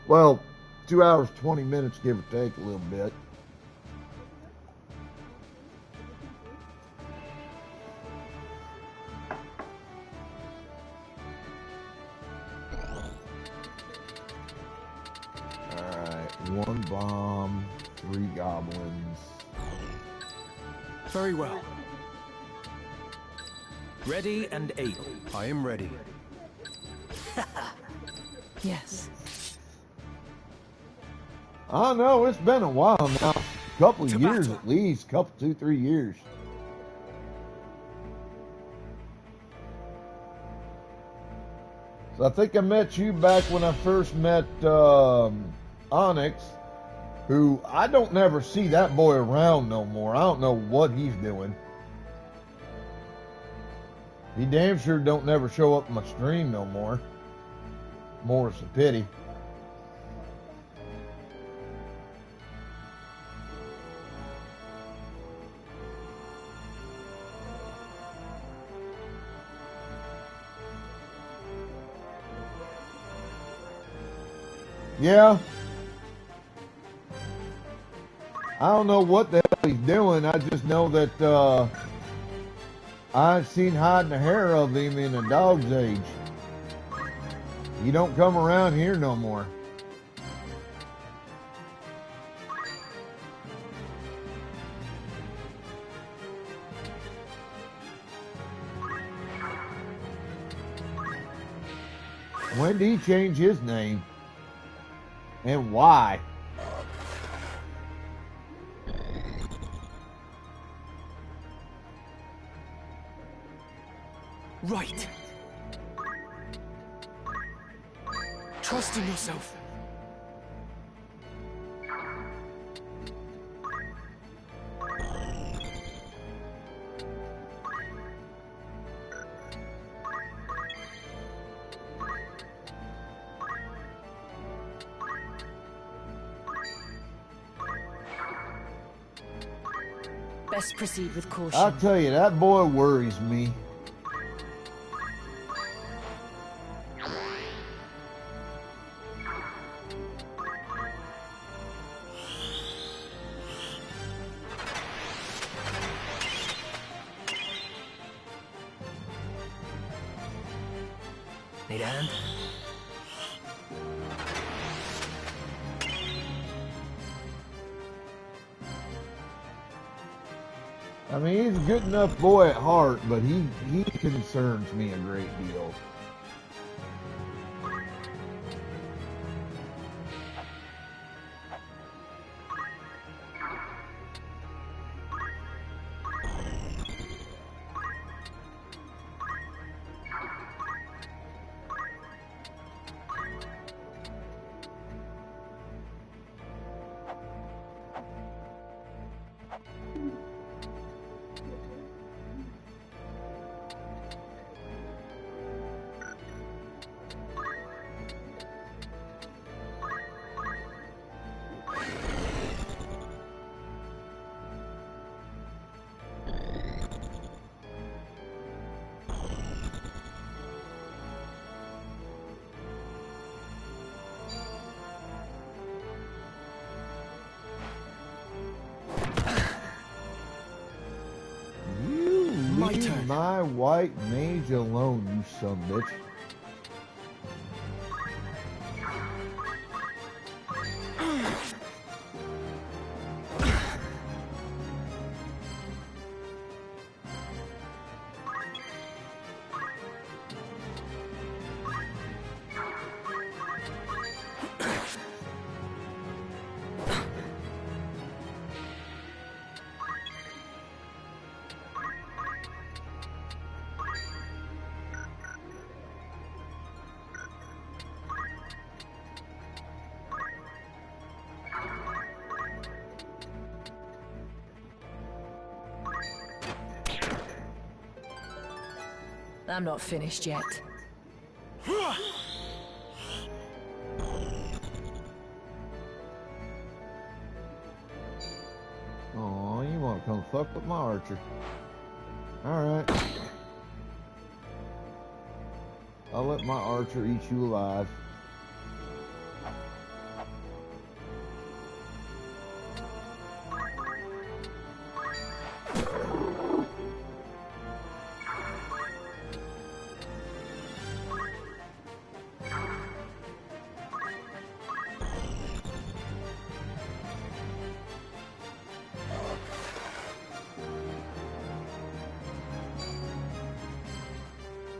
Well, 2 hours, 20 minutes, give or take a little bit. Alright, 1 bomb, 3 goblins. Very well. Ready and able. I am ready. Yes. I know, it's been a while now. A couple of years at least. 2-3 years. So I think I met you back when I first met Onyx, who I don't never see that boy around no more. I don't know what he's doing. He damn sure don't never show up in my stream no more. More's a pity. Yeah. I don't know what the hell he's doing. I just know that I've seen hide and hair of him in a dog's age. He don't come around here no more. When did he change his name? And why? Right. Trust in yourself. Best proceed with caution. I'll tell you, that boy worries me. Need a hand? I mean, he's a good enough boy at heart, but he concerns me a great deal. Leave my white mage alone, you son of a bitch. I'm not finished yet. Oh, you want to come fuck with my archer? Alright. I'll let my archer eat you alive.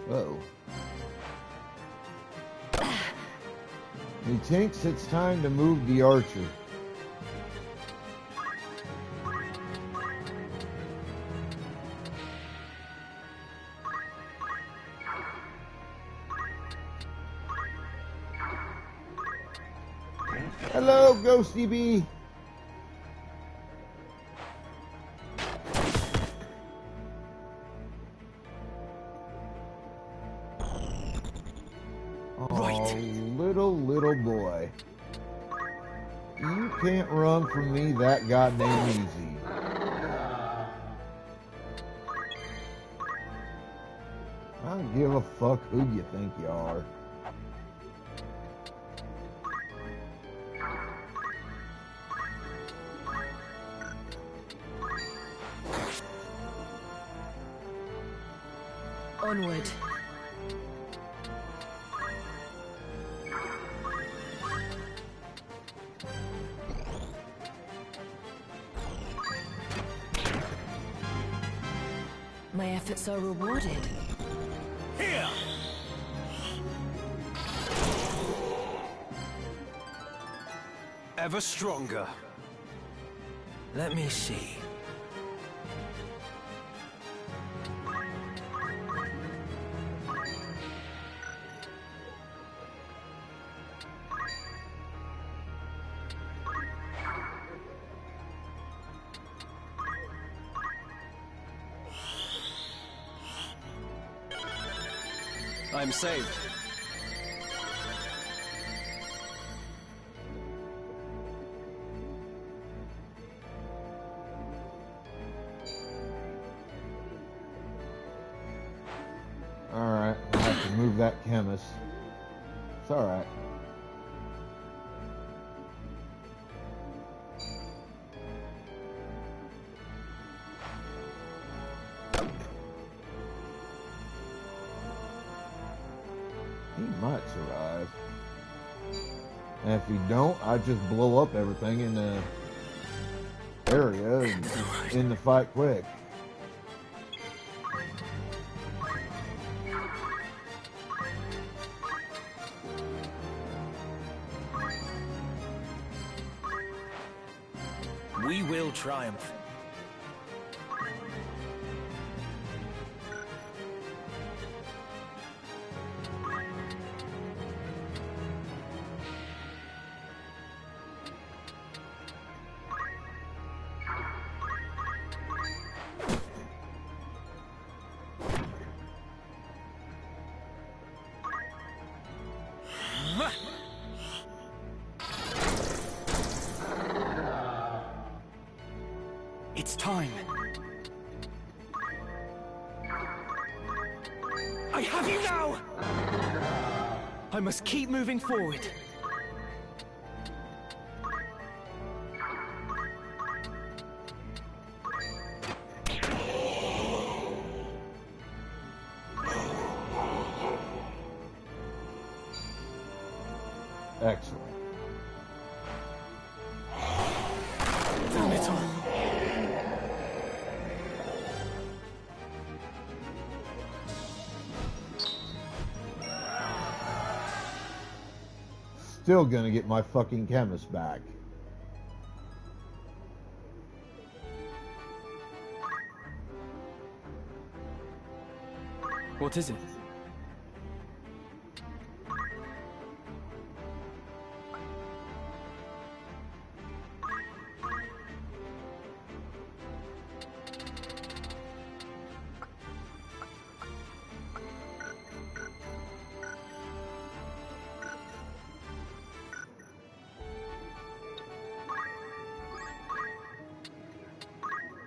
Uh-oh. Methinks it's time to move the archer. Hello, Ghosty Bee. Little boy. You can't run from me that goddamn easy. I don't give a fuck who you think you are. Onward. My efforts are rewarded. Here! Ever stronger. Let me see. I'm saved. Alright, I'll have to move that chemist. It's alright. He might survive. And if he don't, I just blow up everything in the area and end the fight quick. We will triumph. It's time. I have you now! I must keep moving forward. Excellent. Damn it all. Still gonna get my fucking chemist back. What is it?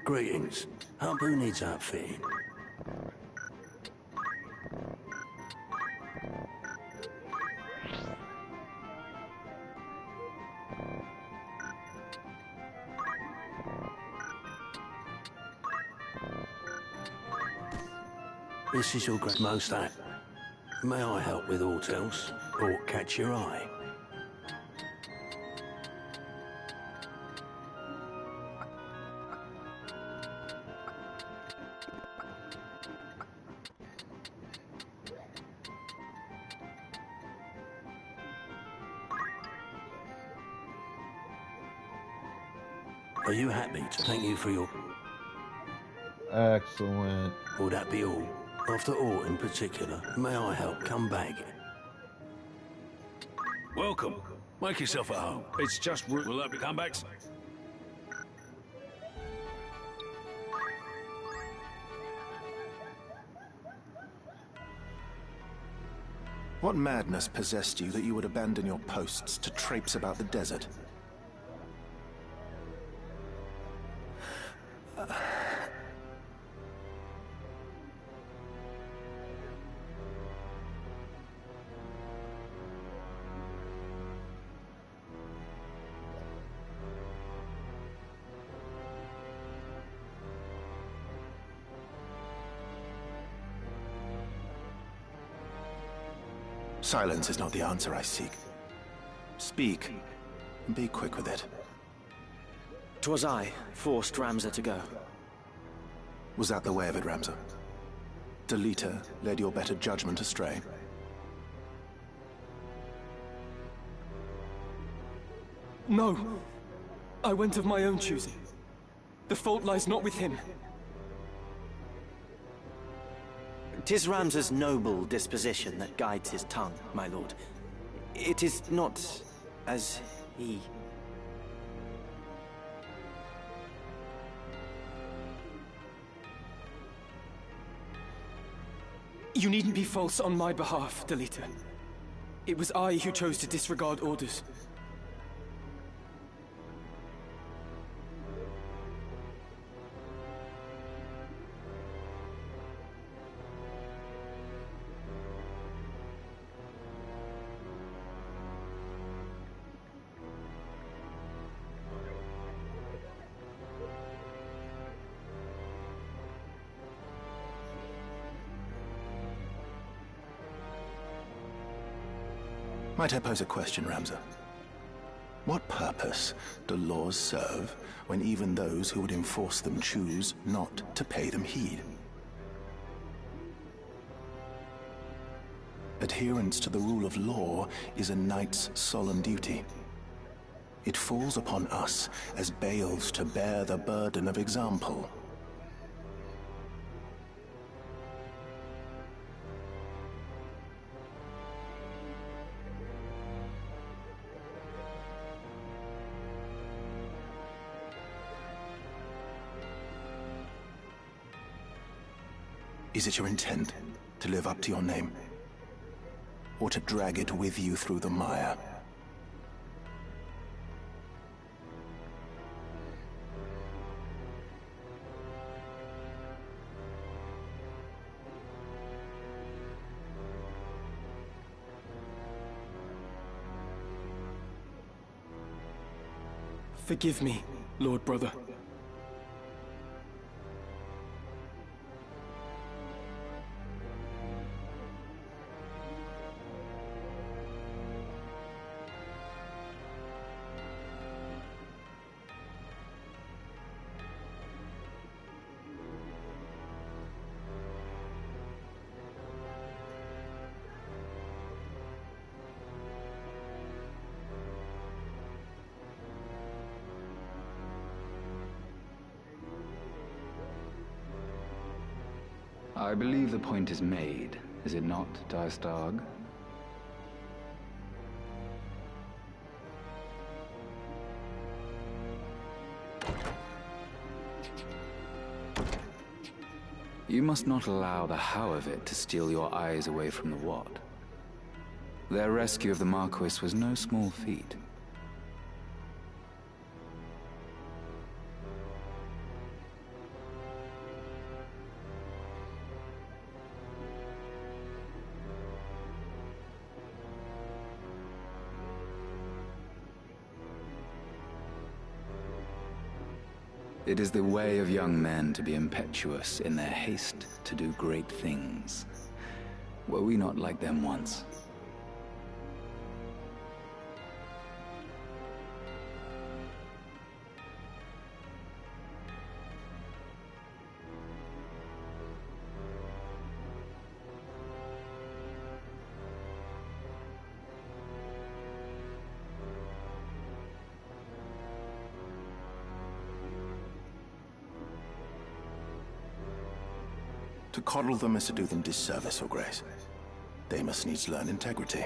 Greetings. Who needs outfitting? This is your most act. May I help with aught else, or catch your eye? Are you happy to thank you for your... Excellent. Will that be all? After aught in particular, may I help come back? Welcome. Make yourself at home. It's just we'll have to come back. What madness possessed you that you would abandon your posts to traipse about the desert? Silence is not the answer I seek. Speak, and be quick with it. 'Twas I forced Ramza to go. Was that the way of it, Ramza? Delita led your better judgment astray? No. I went of my own choosing. The fault lies not with him. 'Tis Ramza's noble disposition that guides his tongue, my lord. It is not as he... You needn't be false on my behalf, Delita. It was I who chose to disregard orders. Might I pose a question, Ramza? What purpose do laws serve when even those who would enforce them choose not to pay them heed? Adherence to the rule of law is a knight's solemn duty. It falls upon us as Baals to bear the burden of example. Is it your intent to live up to your name? Or to drag it with you through the mire? Forgive me, Lord Brother. I believe the point is made, is it not, Dyerstarg? You must not allow the how of it to steal your eyes away from the what. Their rescue of the Marquis was no small feat. It is the way of young men to be impetuous in their haste to do great things. Were we not like them once? To coddle them is to do them disservice, Your Grace. They must needs learn integrity.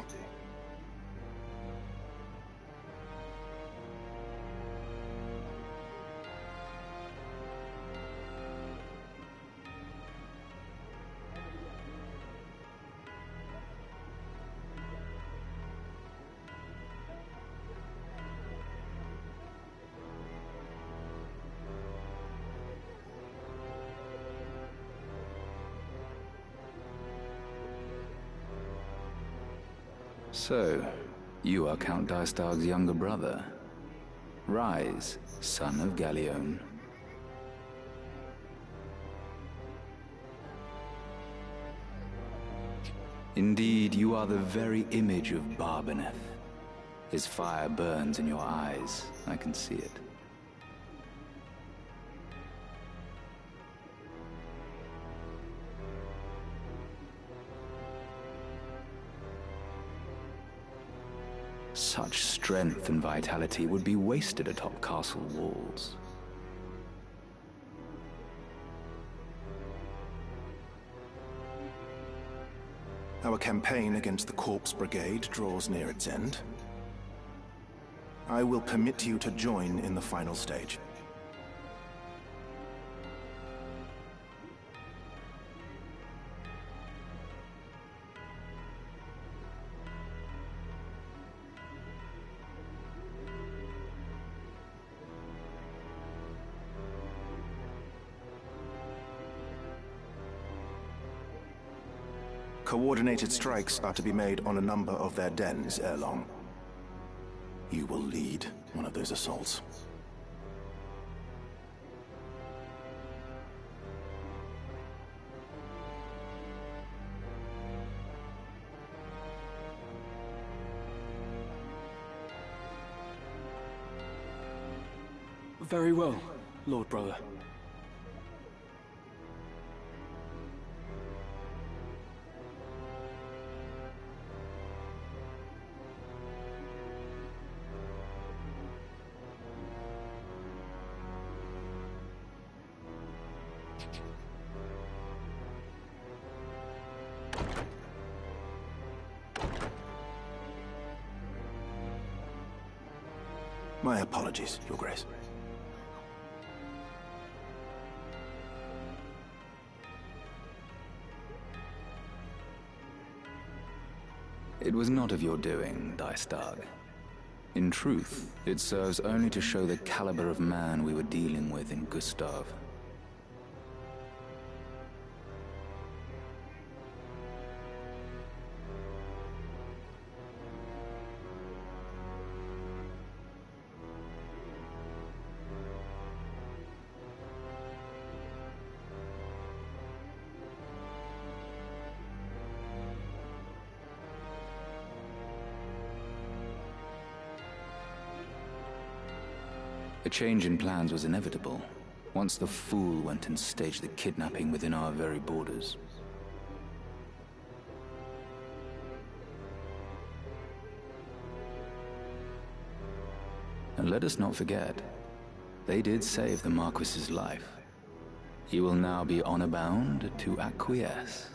So, you are Count Dystag's younger brother. Rise, son of Galleon. Indeed, you are the very image of Barbeneth. His fire burns in your eyes. I can see it. Such strength and vitality would be wasted atop castle walls. Our campaign against the Corpse Brigade draws near its end. I will permit you to join in the final stage. Coordinated strikes are to be made on a number of their dens ere long. You will lead one of those assaults. Very well, Lord Brother. My apologies, Your Grace. It was not of your doing, Dystag. In truth, it serves only to show the caliber of man we were dealing with in Gustav. A change in plans was inevitable, once the fool went and staged the kidnapping within our very borders. And let us not forget, they did save the Marquis's life. He will now be honor-bound to acquiesce.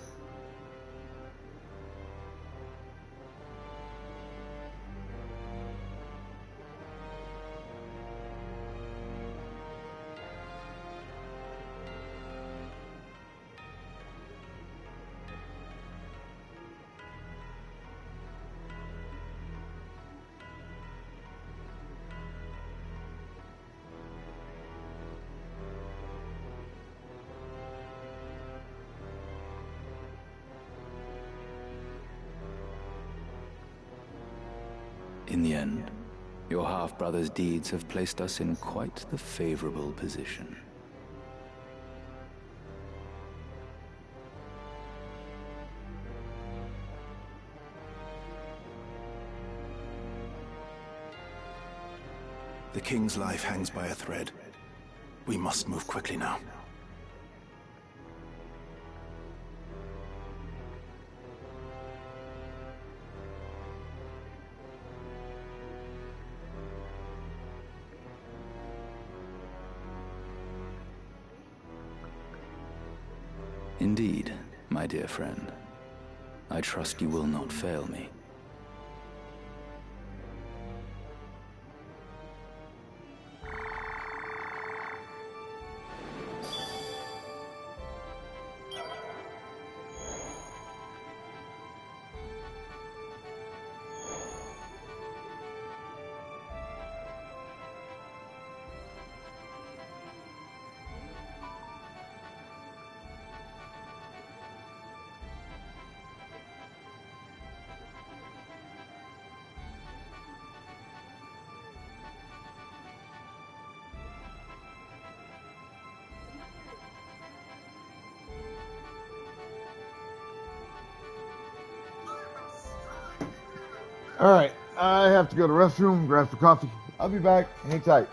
In the end, Your half-brother's deeds have placed us in quite the favorable position. The king's life hangs by a thread. We must move quickly now. Indeed, my dear friend. I trust you will not fail me. All right, I have to go to the restroom, grab some coffee. I'll be back. Hang tight.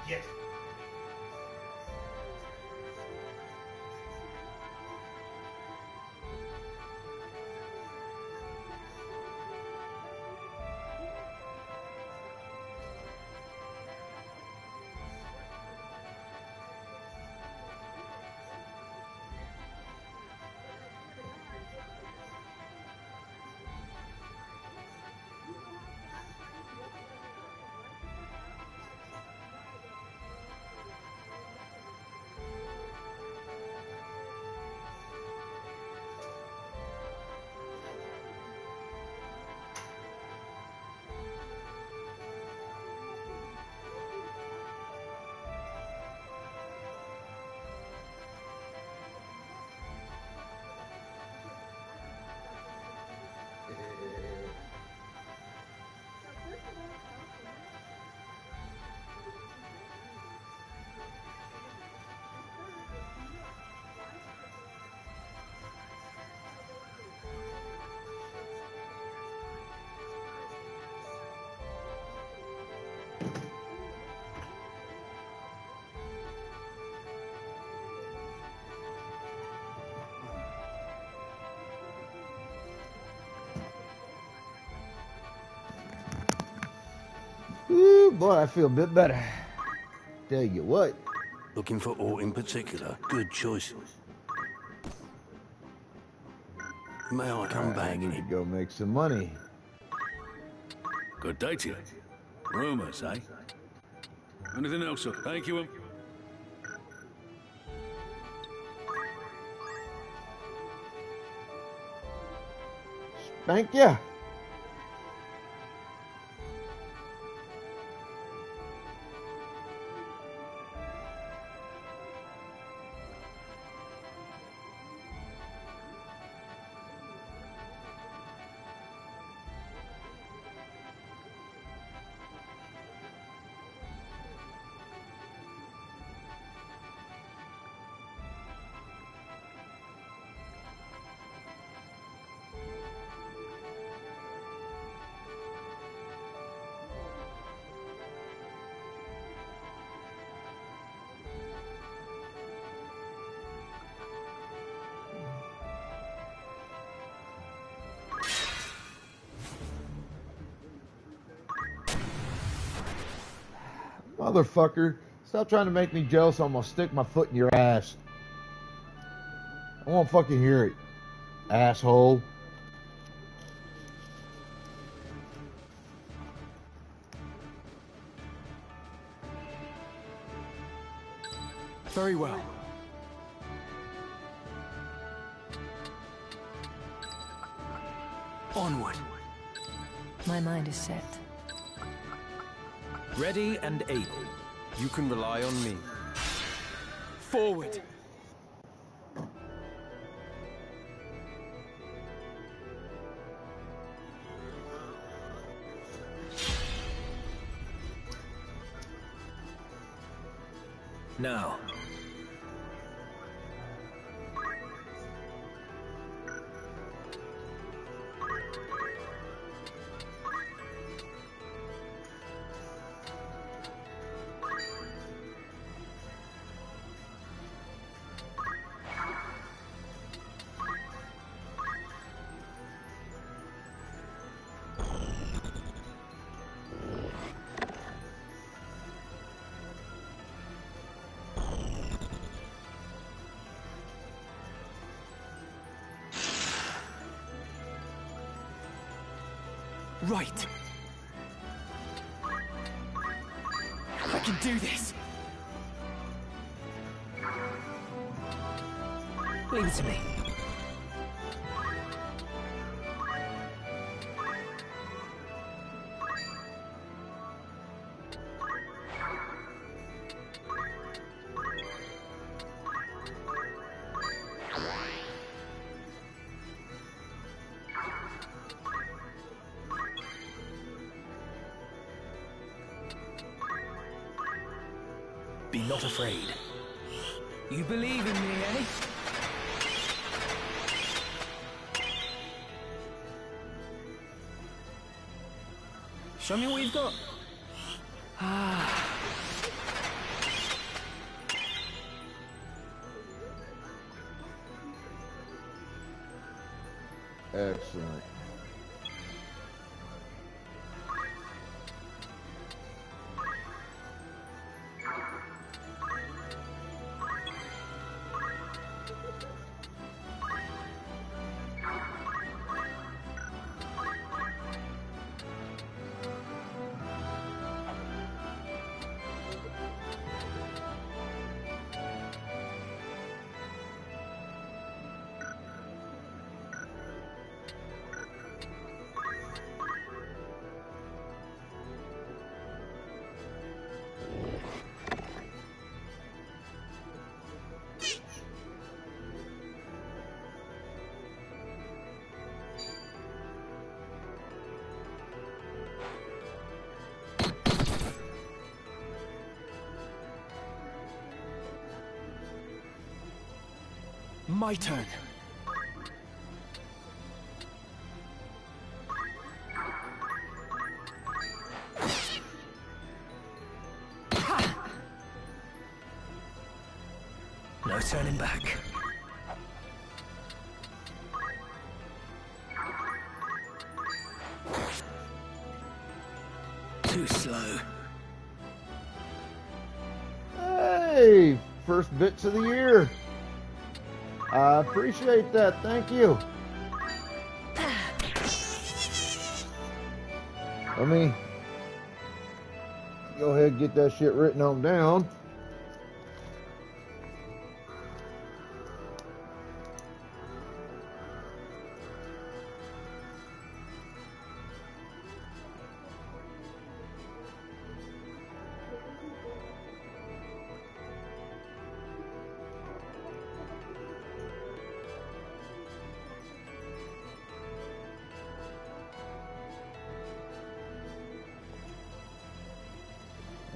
Yes. Ooh, boy, I feel a bit better. Tell you what. Looking for aught in particular? Good choice. May I come back? I need to go make some money. Good day to you. Rumors, eh? Anything else, sir? Thank you. Thank you. Motherfucker, stop trying to make me jealous. I'm gonna stick my foot in your ass. I won't fucking hear it, asshole. Very well. Onward. My mind is set. Ready and able. You can rely on me. Forward. Now. Right. I can do this. Leave it to me. Be not afraid. You believe in me, eh? Show me what you've got. Excellent. My turn. No turning back. Too slow. Hey, first bits of the year. I appreciate that. Thank you. Let me go ahead and get that shit written on down.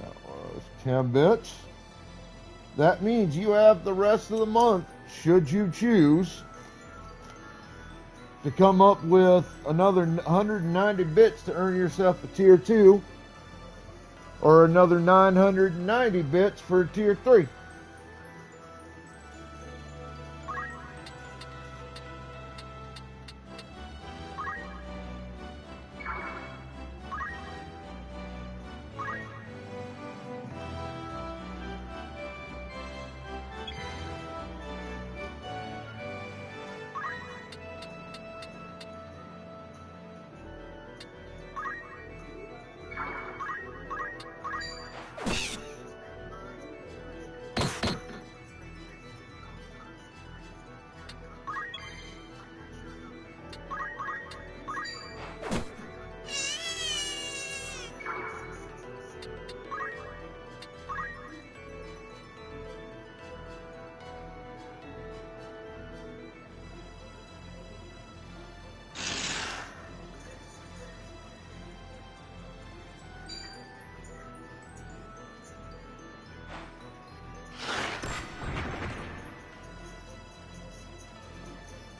That was 10 bits. That means you have the rest of the month, should you choose, to come up with another 190 bits to earn yourself a tier 2, or another 990 bits for tier 3.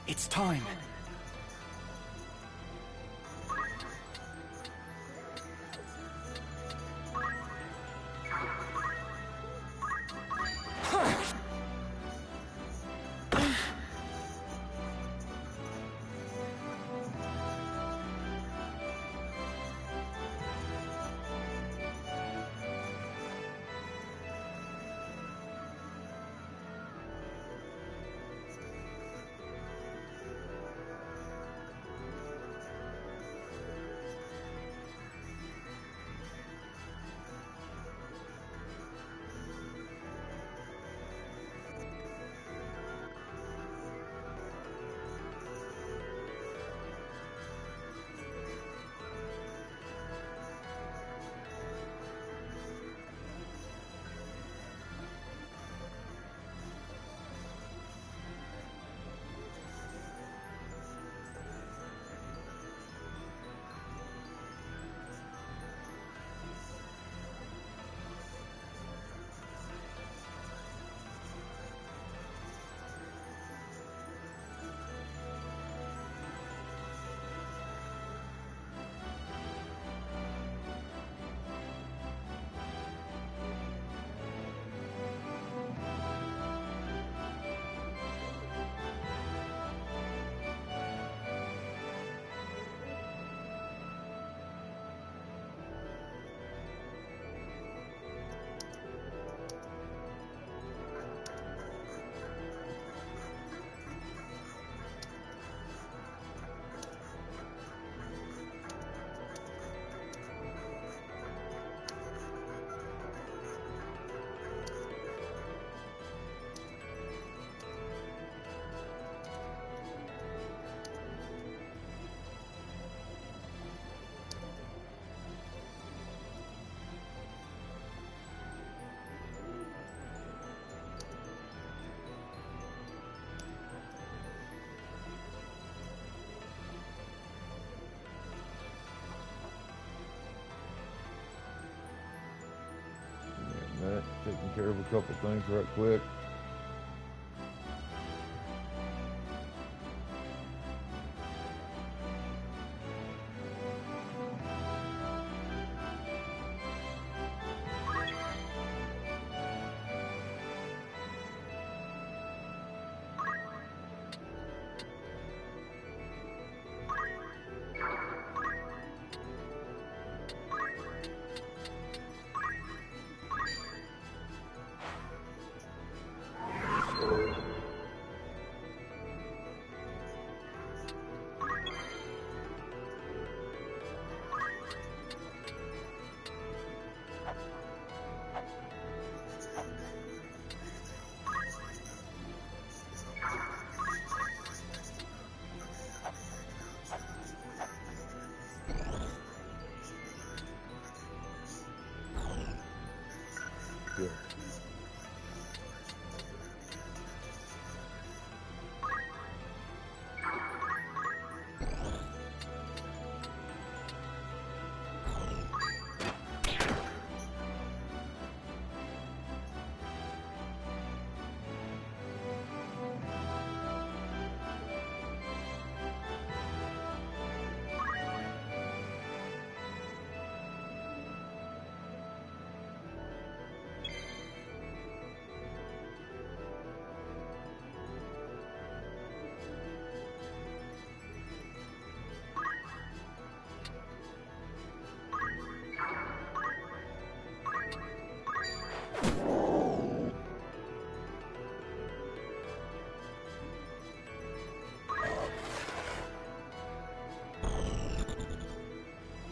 It's time. taking care of a couple things right quick. Good.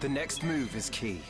The next move is key.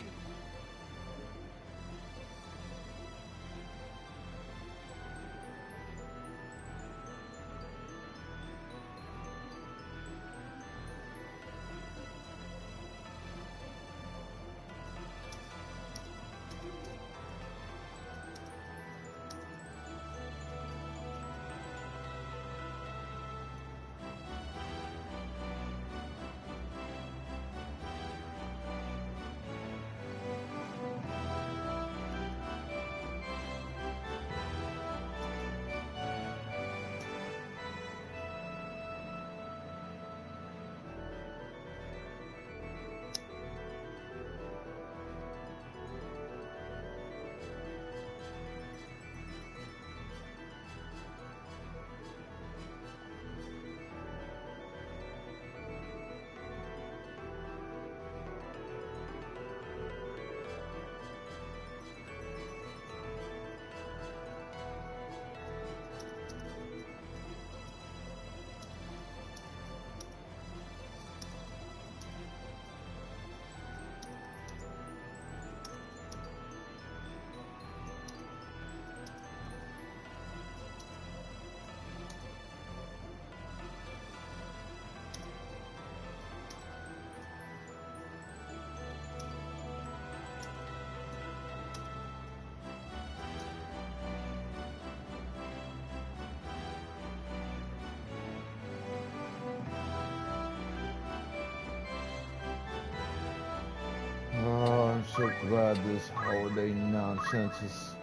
Oh, I'm so glad this holiday nonsense is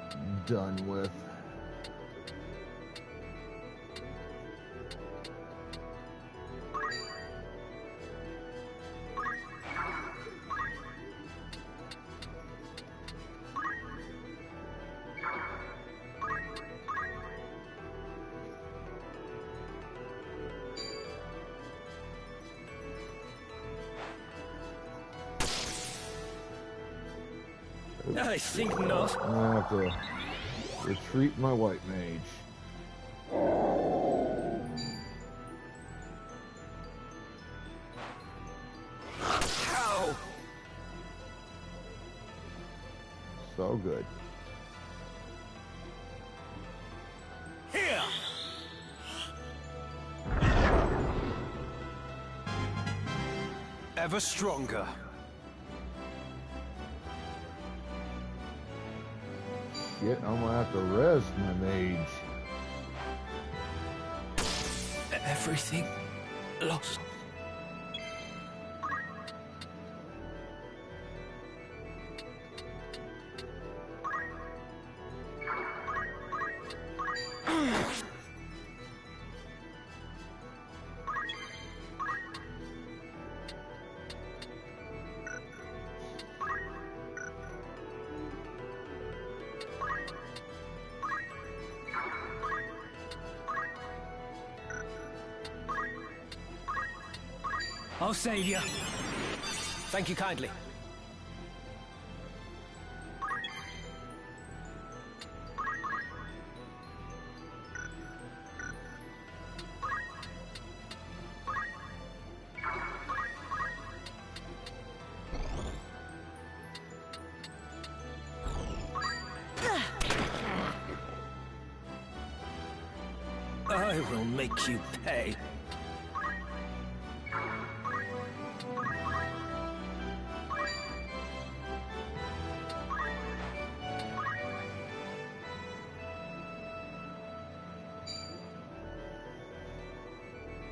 done with. I think not. I have to retreat my white mage. Ow! So good. Here! Ever stronger. Shit, I'm gonna have to res my mage. Everything lost. I'll save you. Thank you kindly. I will make you pay.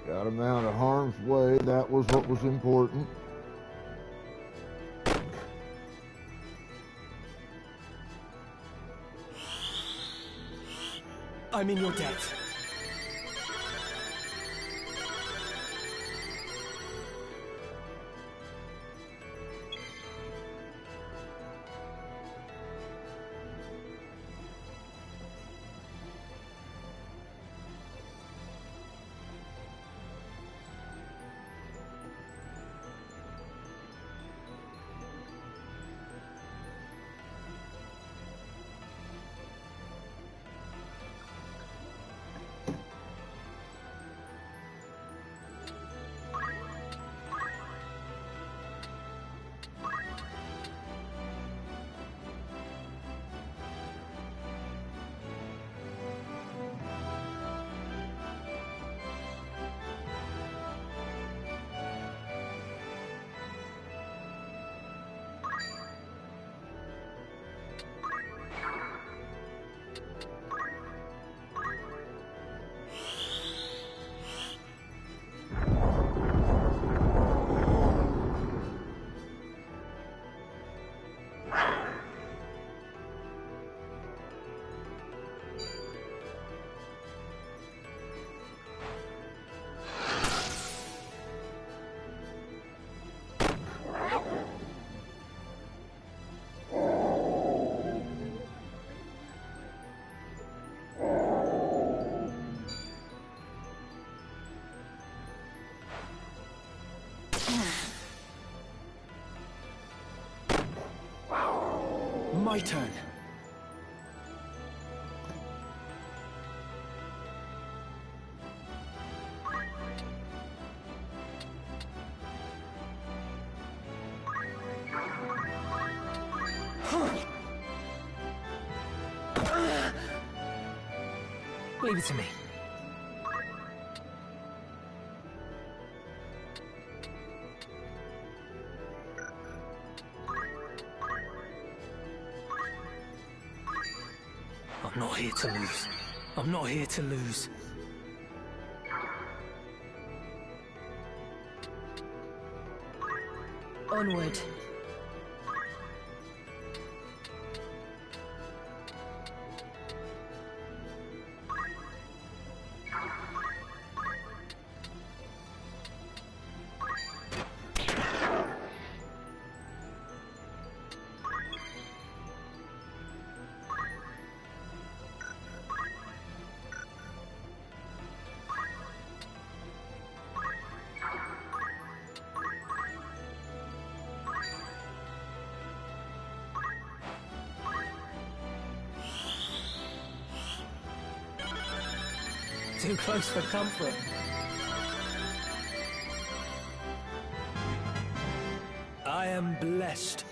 Got him out of harm's way. That was what was important. I'm in your debt. My turn. Leave it to me. I'm not here to lose. I'm not here to lose. Onward. Too close for comfort. I am blessed.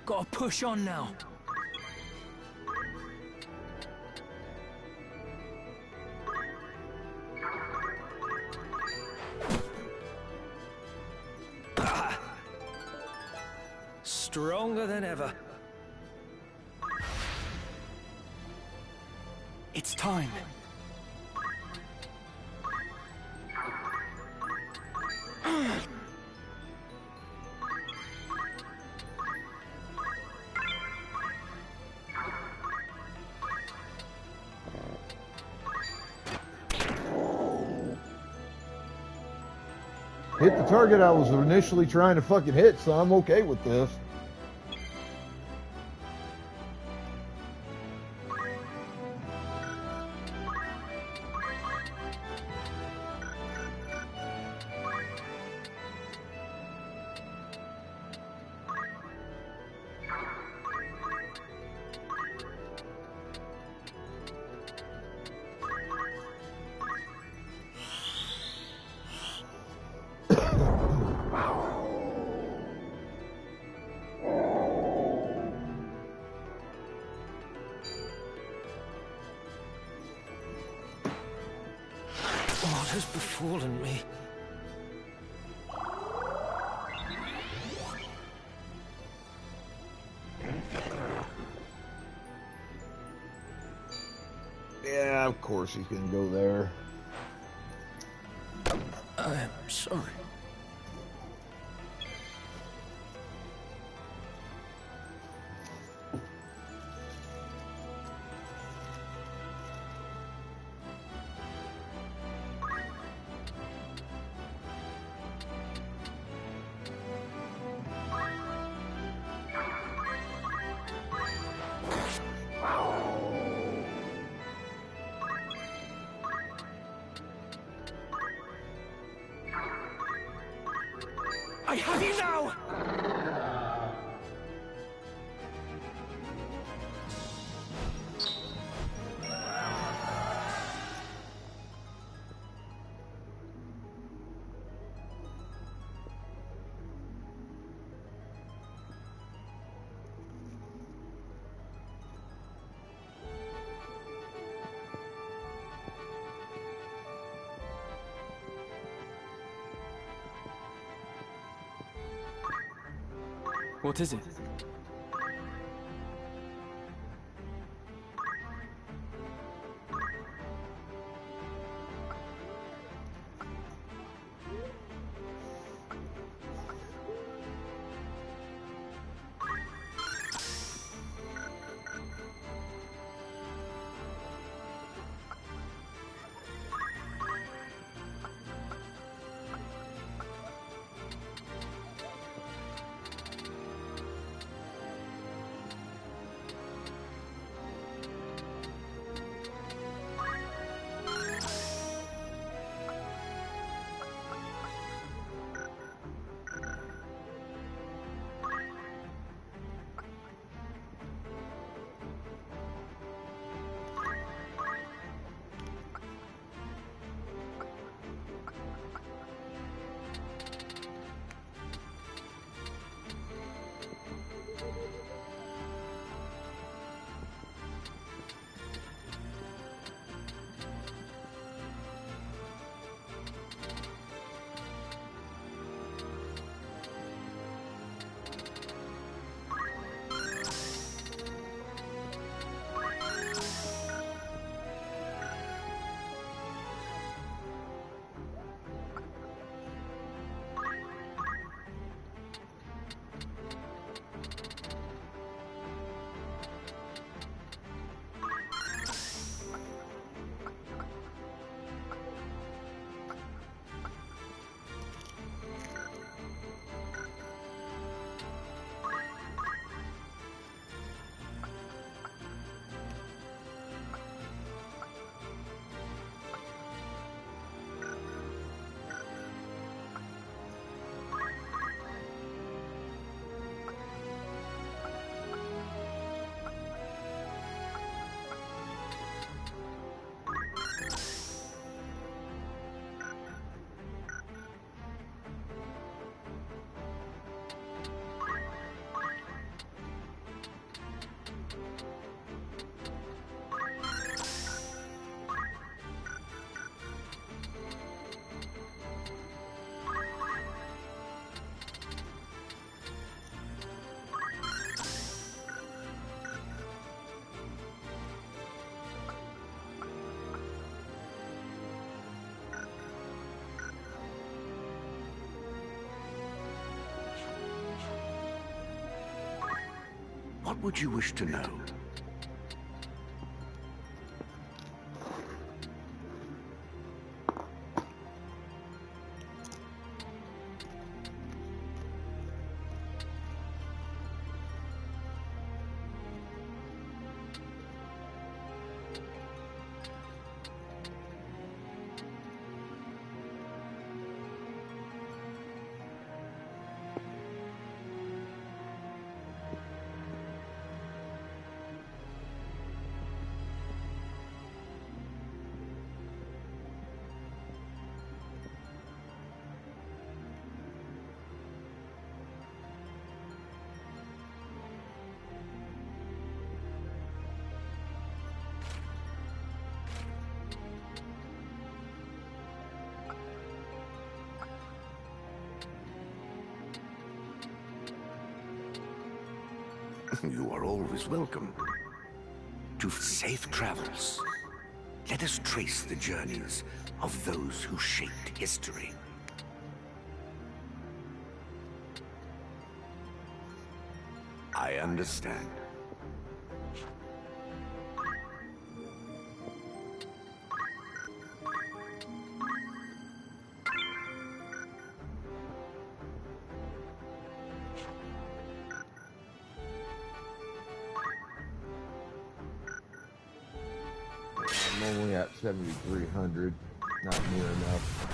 Gotta push on now. Stronger than ever. It's time. Hit the target I was initially trying to fucking hit, so I'm okay with this. What has befallen me? Yeah, of course he's gonna go there. I am sorry. I have you now! What is it? What would you wish to know? You are always welcome. To safe travels. Let us trace the journeys of those who shaped history. I understand. I'm only at 7,300. Not near enough.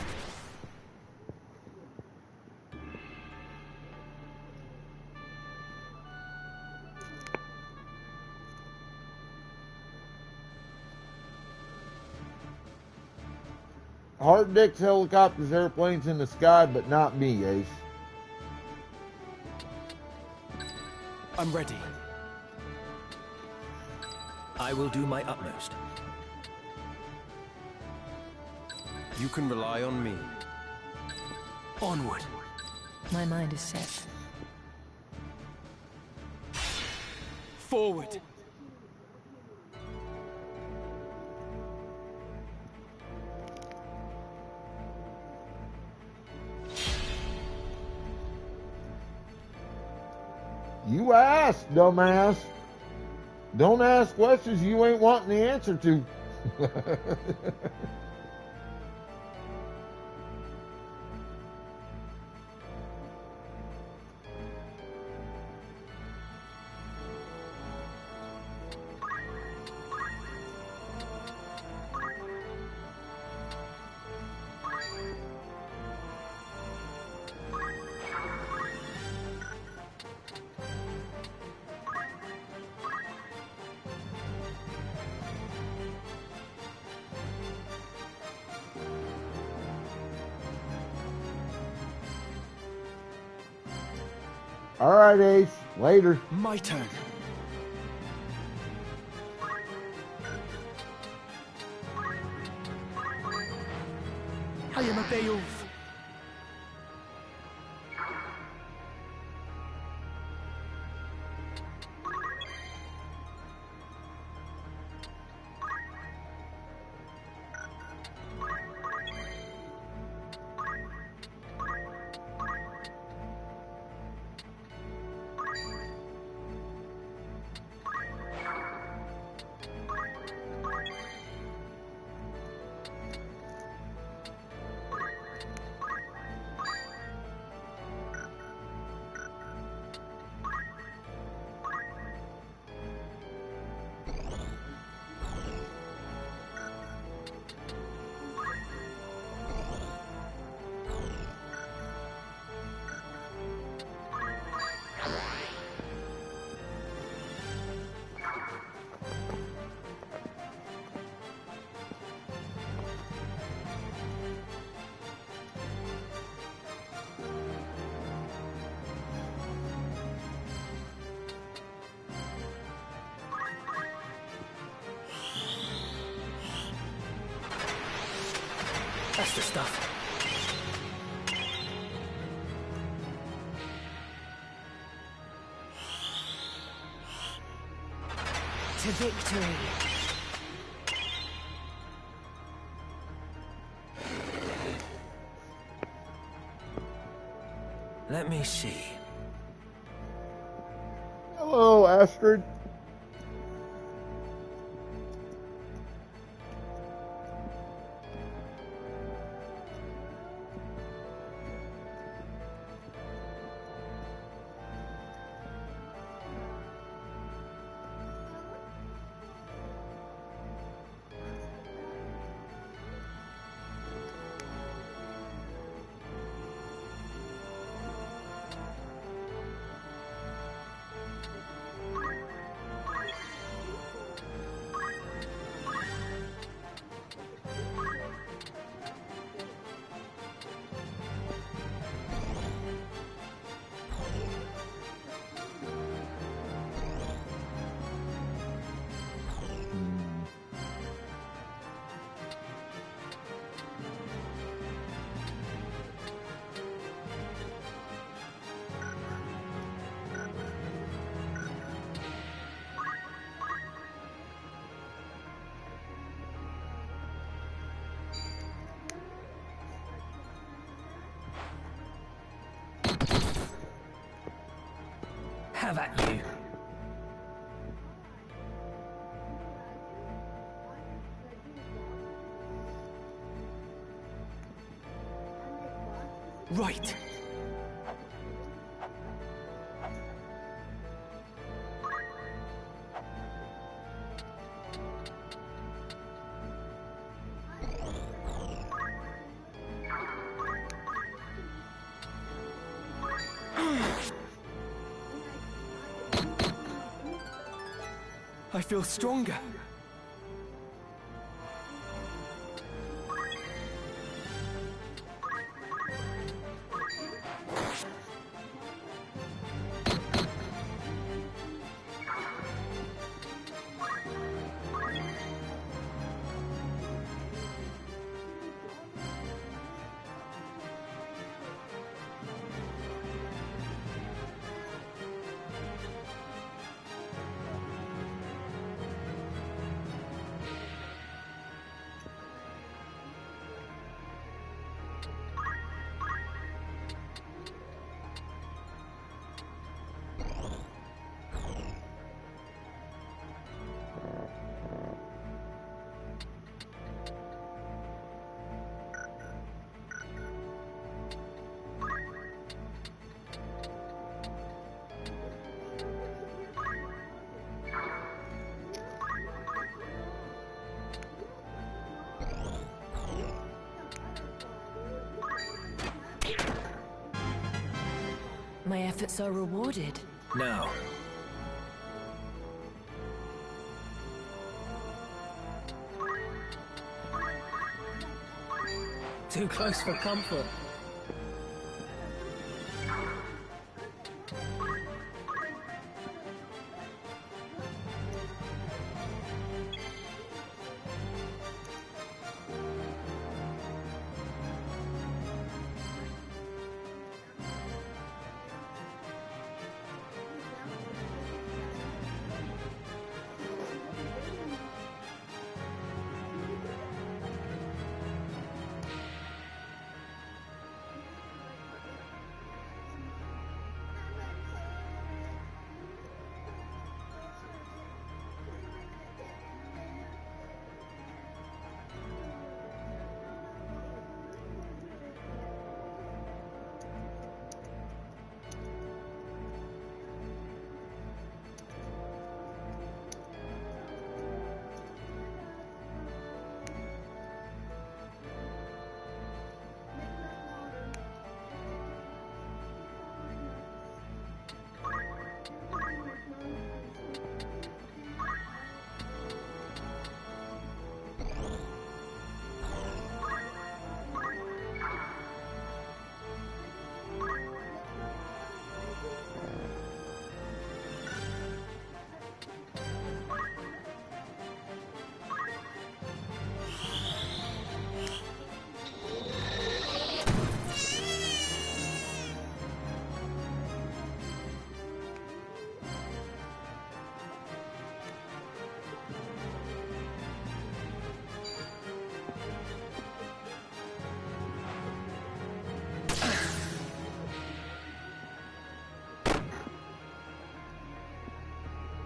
Hard dicks, helicopters, airplanes in the sky, but not me, Ace. I'm ready. I will do my utmost. You can rely on me. Onward. My mind is set. Forward. You asked, dumbass. Don't ask questions you ain't wanting the answer to. All right, Ace. Later. My turn. I am a Beowulf. That's the stuff. To victory. Let me see. Hello, Astrid. Have at you. Right. I feel stronger. My efforts are rewarded. Now. Too close for comfort.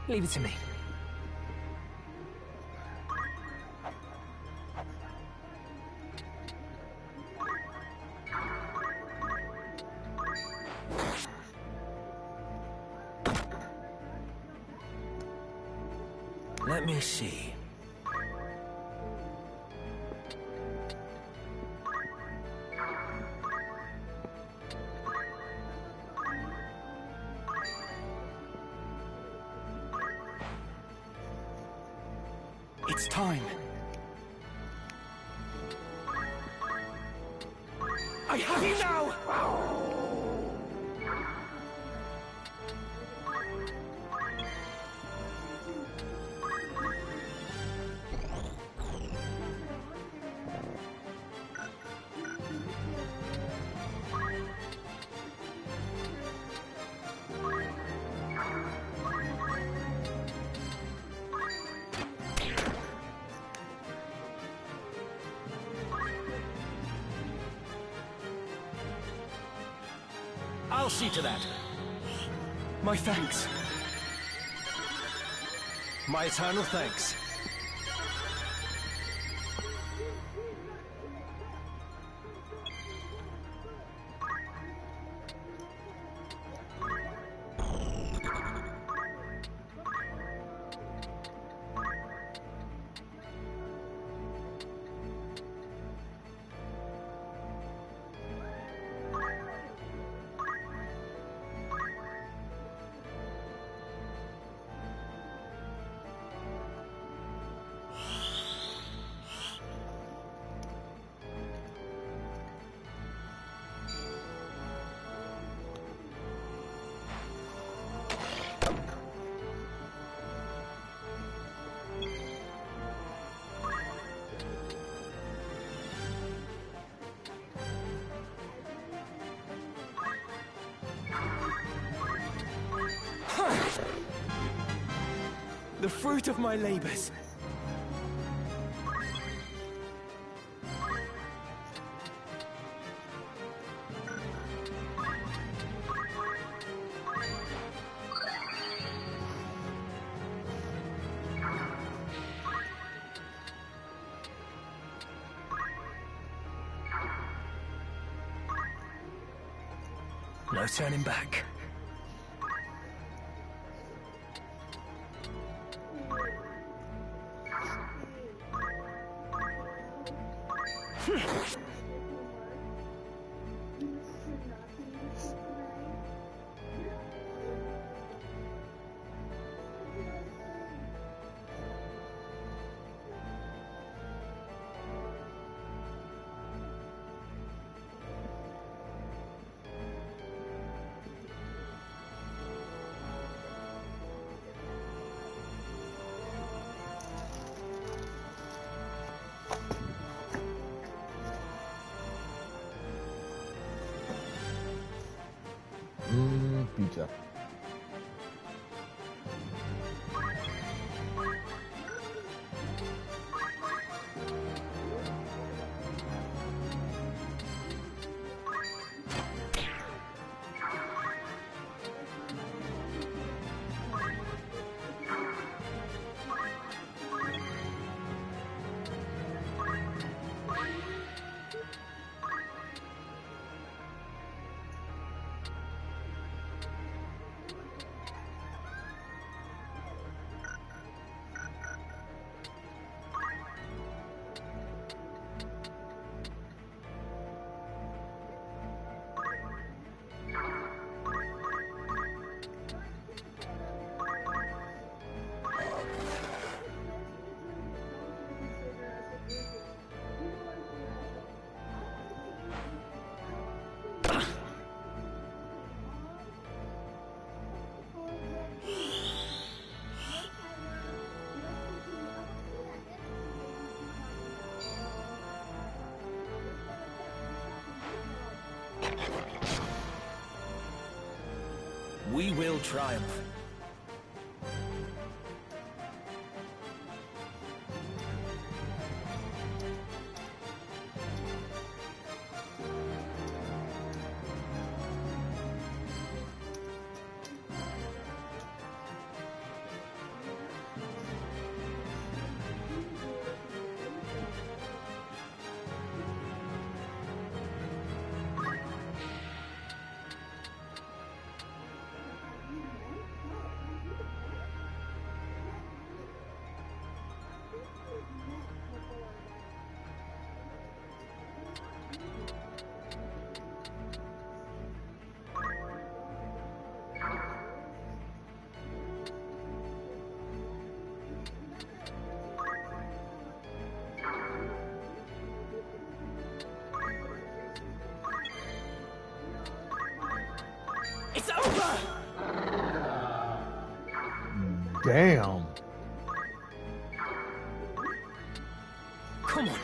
Leave it to me. Let me see. It's time. I have you now! I'll see to that. My thanks. My eternal thanks. The fruit of my labors. No turning back. Pizza. We will triumph. It's over! Damn. Come on.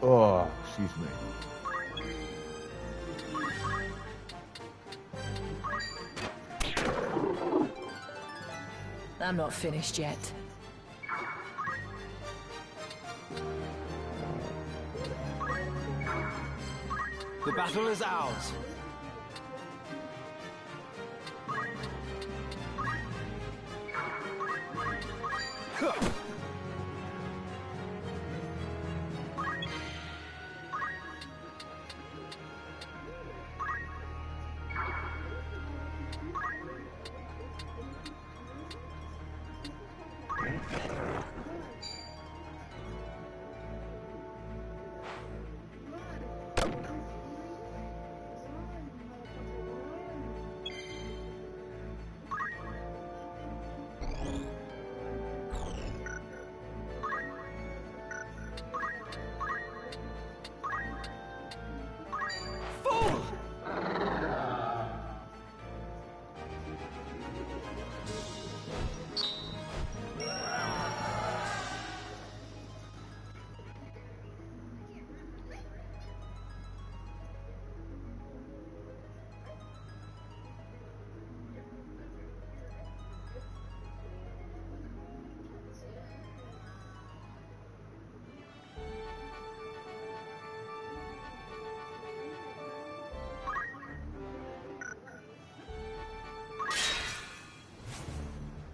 Oh, excuse me. I'm not finished yet. The battle is ours.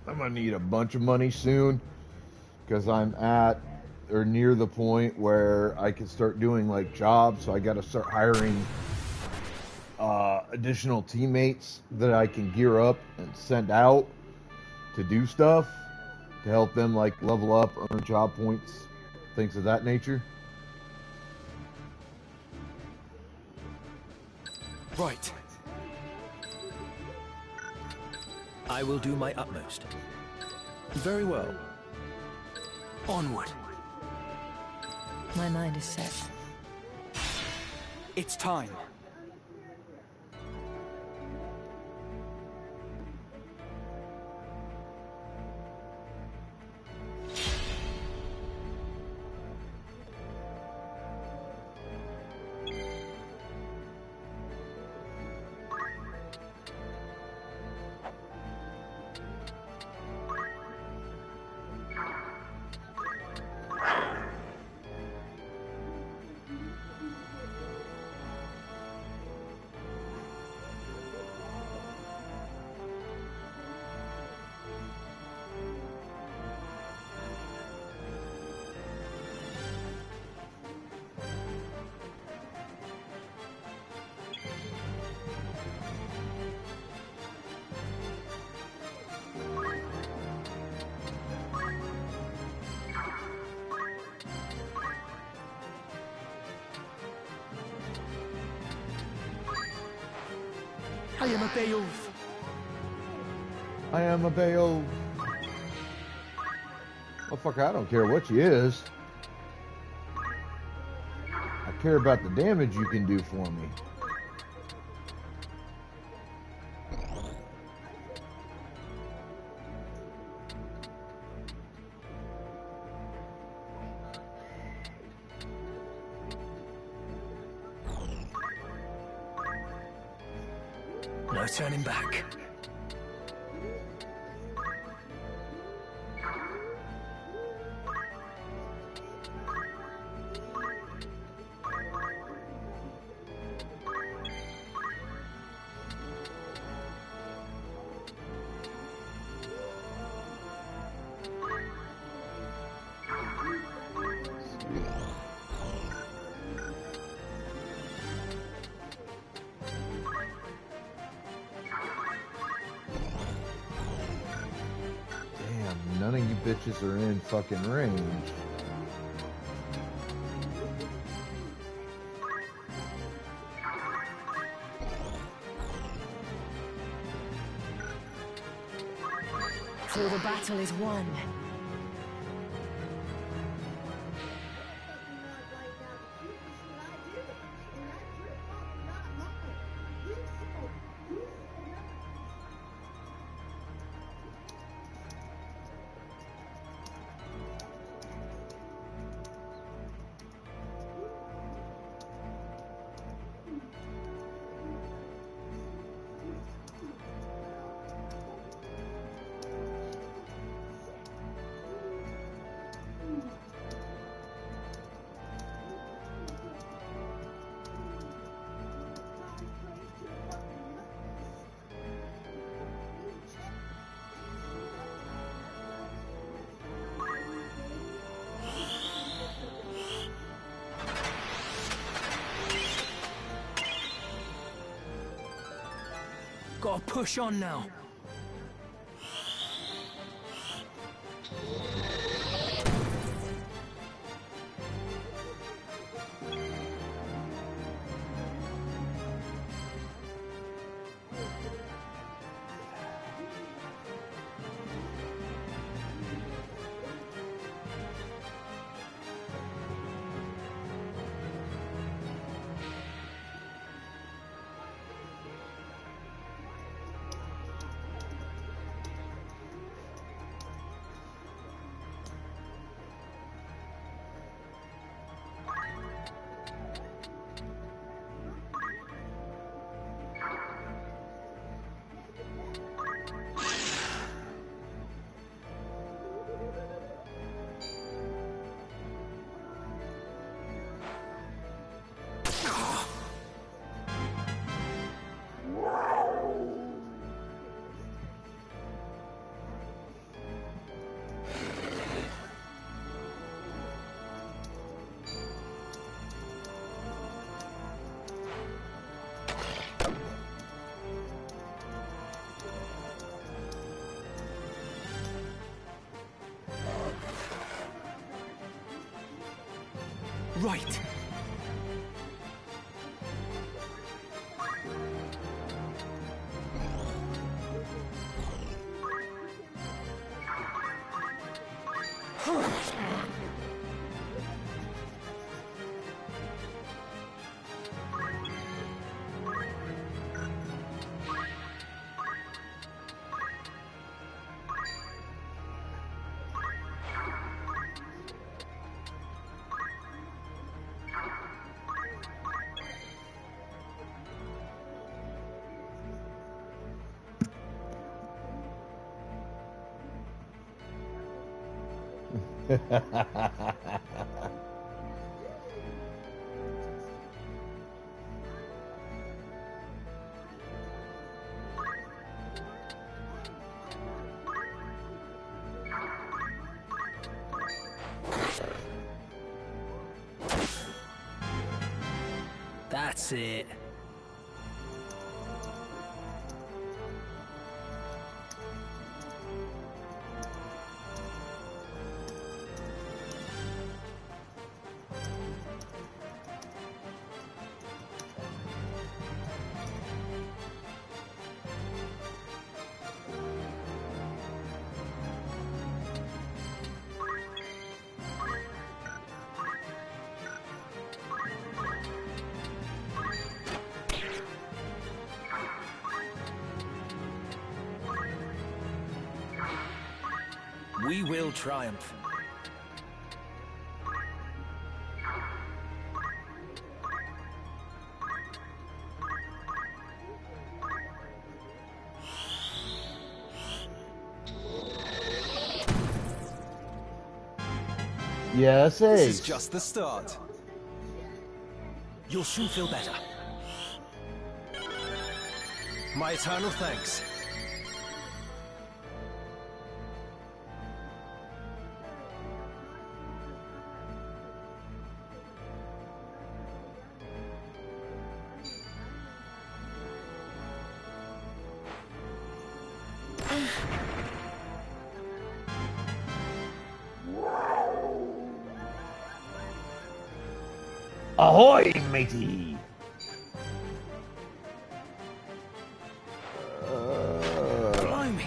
I'm gonna need a bunch of money soon because I'm at or near the point where I can start doing like jobs. So I got to start hiring additional teammates that I can gear up and send out to do stuff to help them like level up, earn job points, things of that nature. Right. I will do my utmost. Very well. Onward. My mind is set. It's time. I am a Beowulf. I am a Beowulf. Well, fuck, I don't care what you is. I care about the damage you can do for me. No turning back. None of you bitches are in fucking range. So the battle is won. Gotta push on now. Right. That's it. We will triumph. Yes, This is just the start. You'll soon feel better. My eternal thanks. Ahoy, matey! Blimey!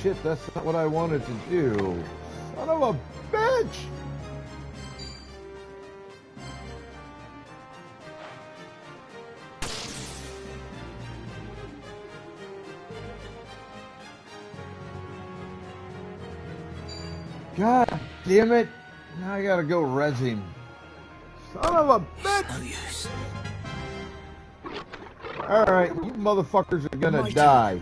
Shit, that's not what I wanted to do. Son of a bitch! God damn it! Now I gotta go res him. Son of a bitch! No use. Alright, you motherfuckers are gonna die.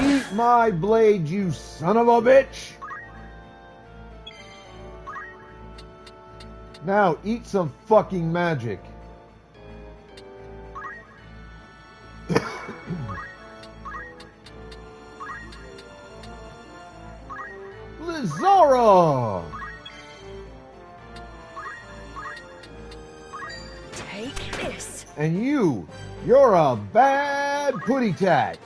Eat my blade, you son of a bitch! Now, eat some fucking magic. Take this. And you're a bad putty tat.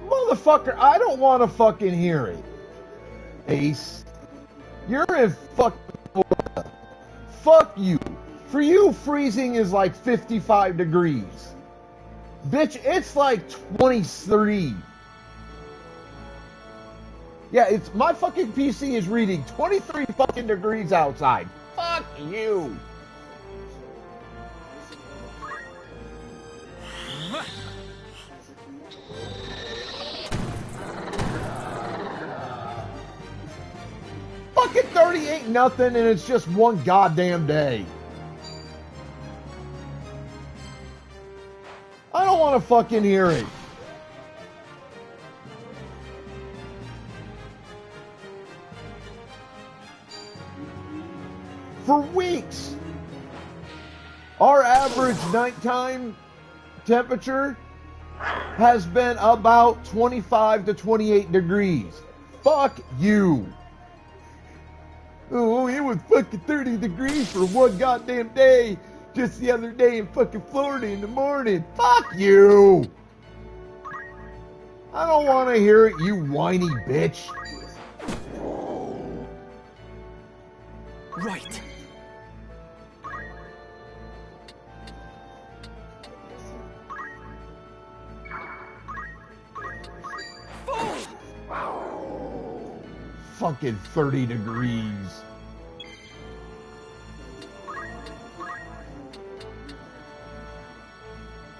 Motherfucker, I don't want to fucking hear it. Ace, you're in fucking Florida. Fuck you. For you, freezing is like 55 degrees. Bitch, it's like 23. Yeah, it's my fucking PC is reading 23 fucking degrees outside. Fuck you. Fucking 30 ain't nothing, and it's just one goddamn day. I don't want to fucking hear it. For weeks, our average nighttime temperature has been about 25 to 28 degrees. Fuck you. Oh, it was fucking 30 degrees for one goddamn day just the other day in fucking Florida in the morning. Fuck you. I don't want to hear it, you whiny bitch. Right. Fucking 30 degrees.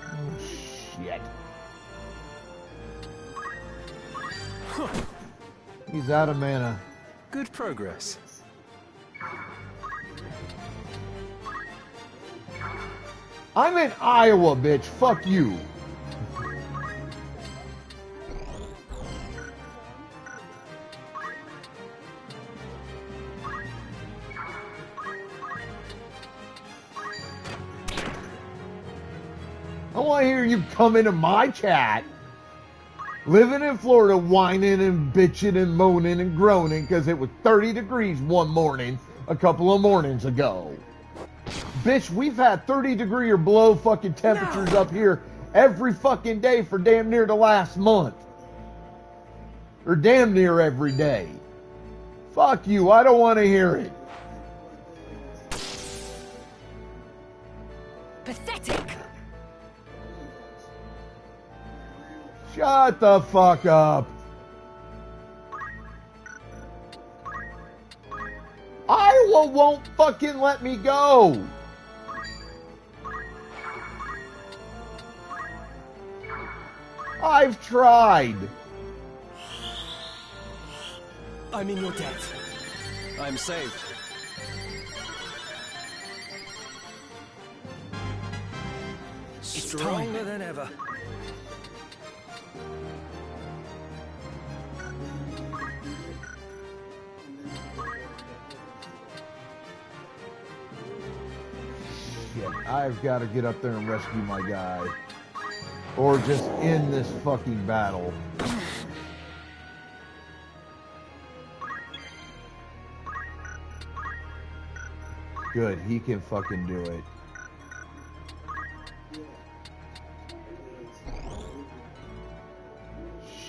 Oh, shit. He's out of mana. Good progress. I'm in Iowa, bitch. Fuck you. I want to hear you come into my chat, living in Florida, whining and bitching and moaning and groaning because it was 30 degrees one morning a couple of mornings ago. Bitch, we've had 30 degree or below fucking temperatures up here every fucking day for damn near the last month. Or damn near every day. Fuck you, I don't want to hear it. Pathetic. Shut the fuck up. Iowa won't fucking let me go. I've tried. I'm in your debt. I'm saved. Stronger than ever. Shit, I've got to get up there and rescue my guy. Or just end this fucking battle. Good, he can fucking do it.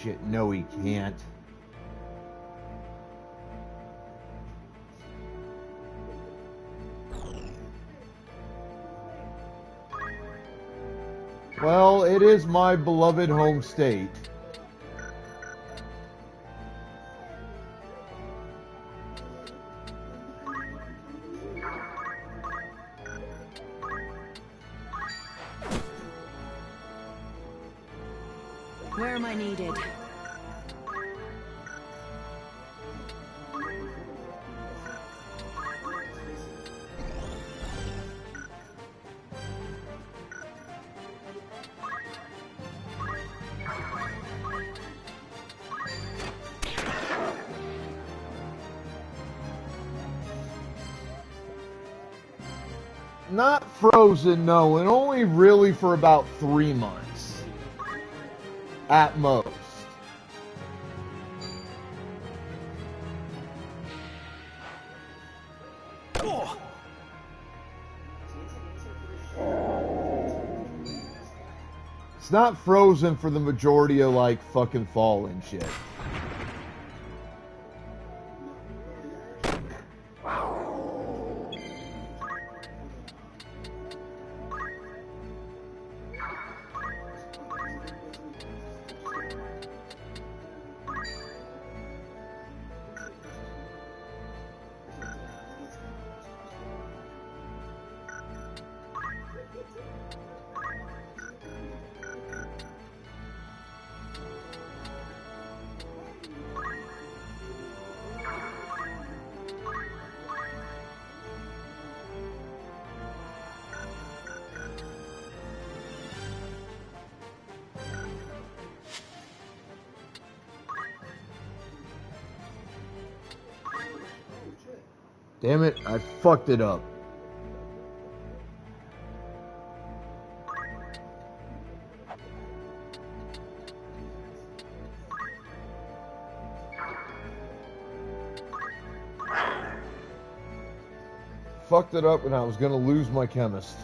Shit, no he can't. Well, it is my beloved home state. Where am I needed? Not frozen, no, and only really for about 3 months. At most. It's not frozen for the majority of, like, fucking fall and shit. Damn it, I fucked it up. Fucked it up and I was gonna lose my chemist.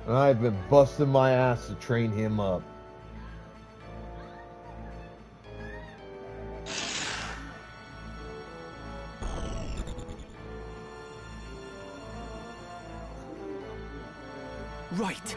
And I've been busting my ass to train him up. Right.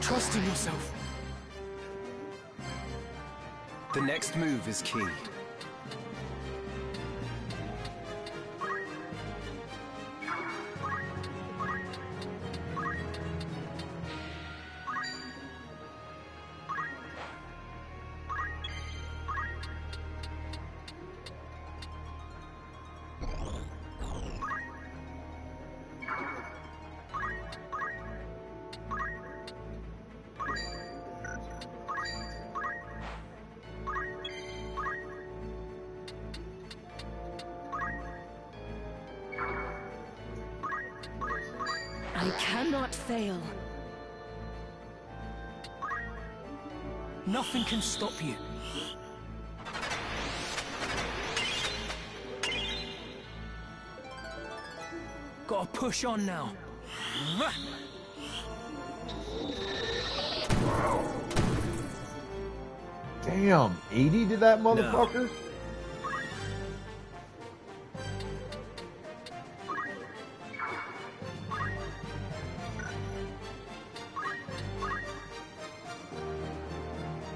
Trust in yourself. The next move is key. I cannot fail. Nothing can stop you. Gotta push on now. Damn, 80 to that motherfucker?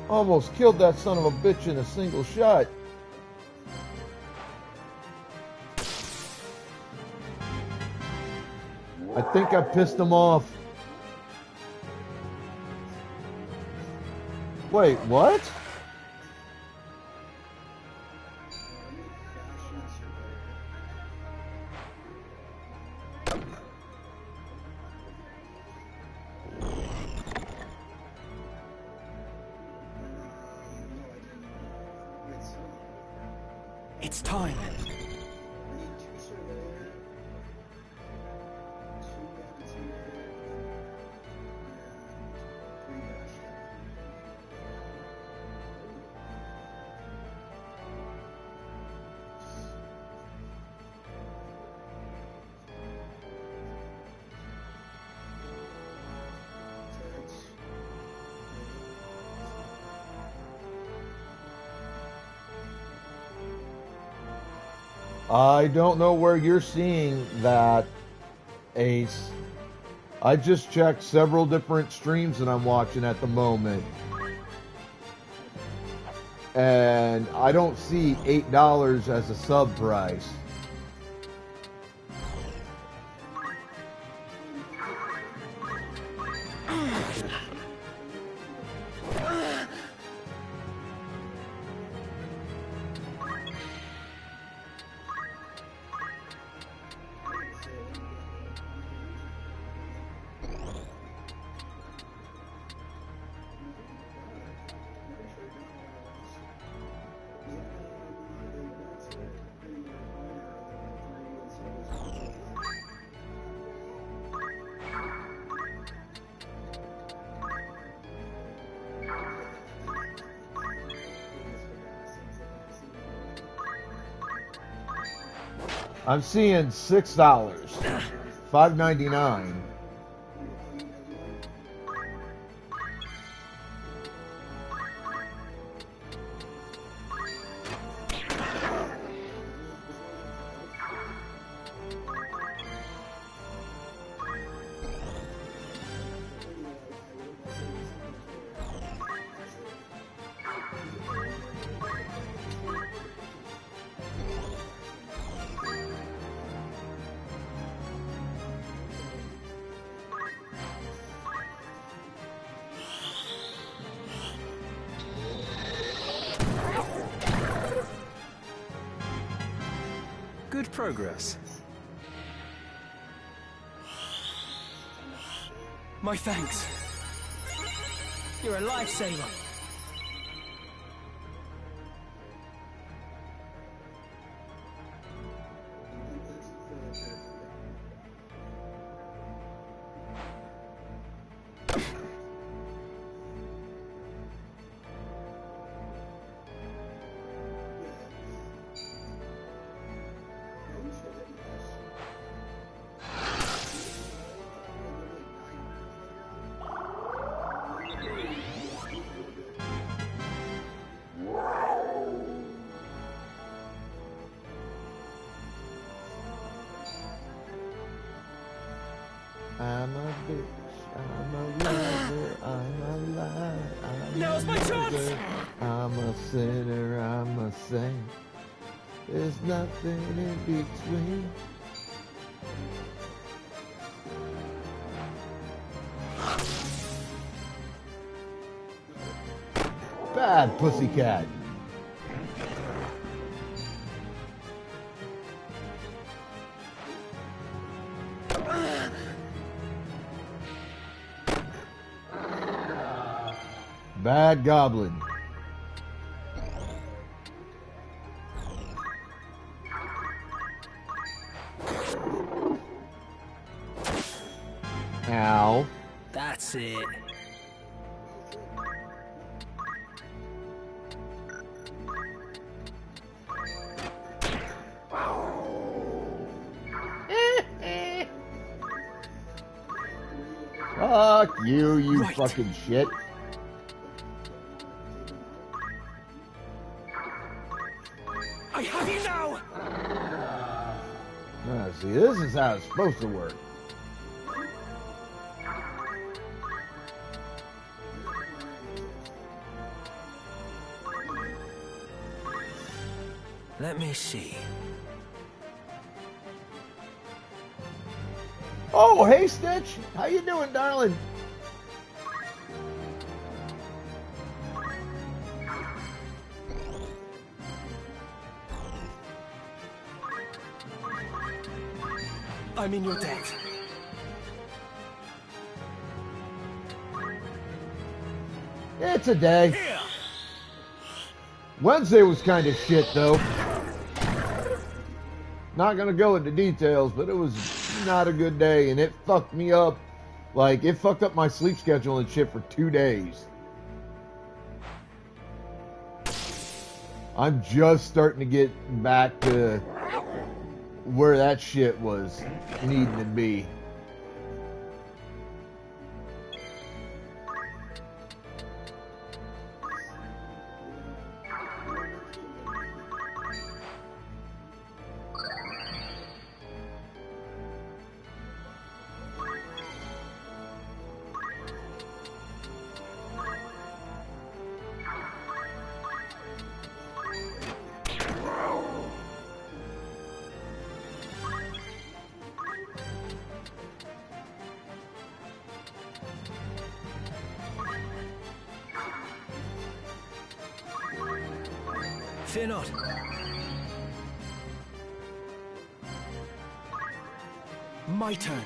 Almost killed that son of a bitch in a single shot. I think I pissed him off. Wait, what? It's time. I don't know where you're seeing that, Ace. I just checked several different streams that I'm watching at the moment. and I don't see $8 as a sub price. I'm seeing $6, $5.99. Good progress. My thanks. You're a lifesaver. I'm a bitch, I'm a lover, I'm a lie, Now's my chance! I'm a sinner, I'm a saint. There's nothing in between. Bad pussycat. Bad goblin. Ow. That's it. Fuck you, you fucking shit. I have you now! Ah, see, this is how it's supposed to work. Let me see. Oh, hey, Stitch. How you doing, darling? I'm in your debt. It's a day. Wednesday was kind of shit, though. Not gonna go into details, but it was not a good day, and it fucked me up. Like, it fucked up my sleep schedule and shit for 2 days. I'm just starting to get back to where that shit was needing to be. Fear not. My turn.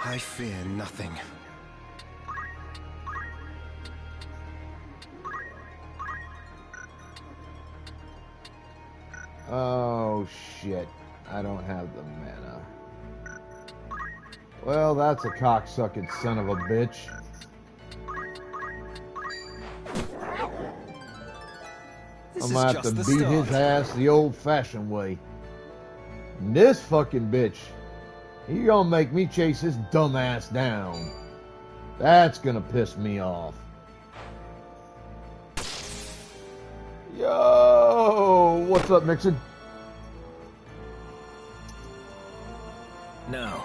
I fear nothing. Oh, shit. I don't have the mana. Well, that's a cocksucking son of a bitch. I'm gonna have to beat his ass the old-fashioned way. And this fucking bitch, he gonna make me chase his dumb ass down. That's gonna piss me off. Yo, what's up, Nixon? Now.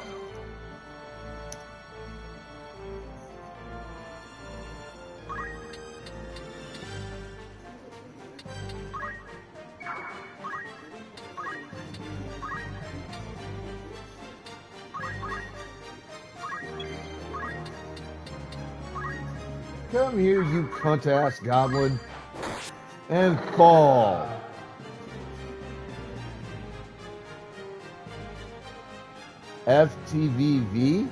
Come here, you cunt-ass goblin, and fall. FTVV?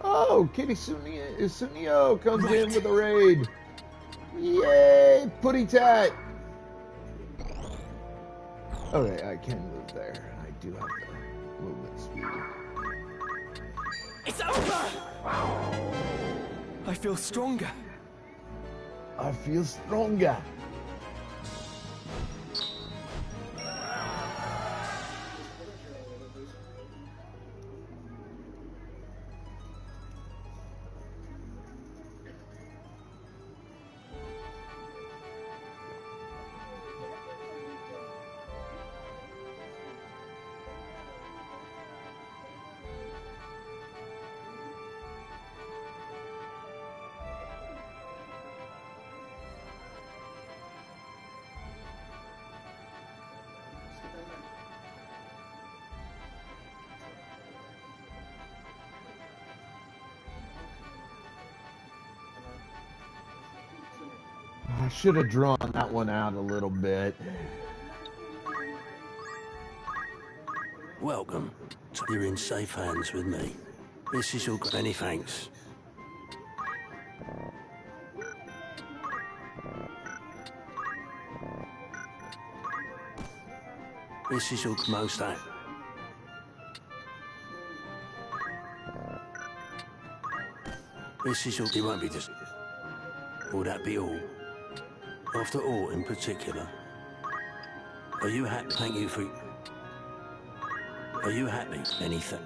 Oh, Kitty Sunio comes in with a raid. Yay, putty tat. Okay, I can move there. I do have the movement speed. It's over! I feel stronger. I feel stronger. I should have drawn that one out a little bit. Welcome. You're in safe hands with me. This is your... Many thanks. This is your most act. This is your... It won't be just... Will that be all? After all, in particular, are you happy? Thank you for... Are you happy? Anything?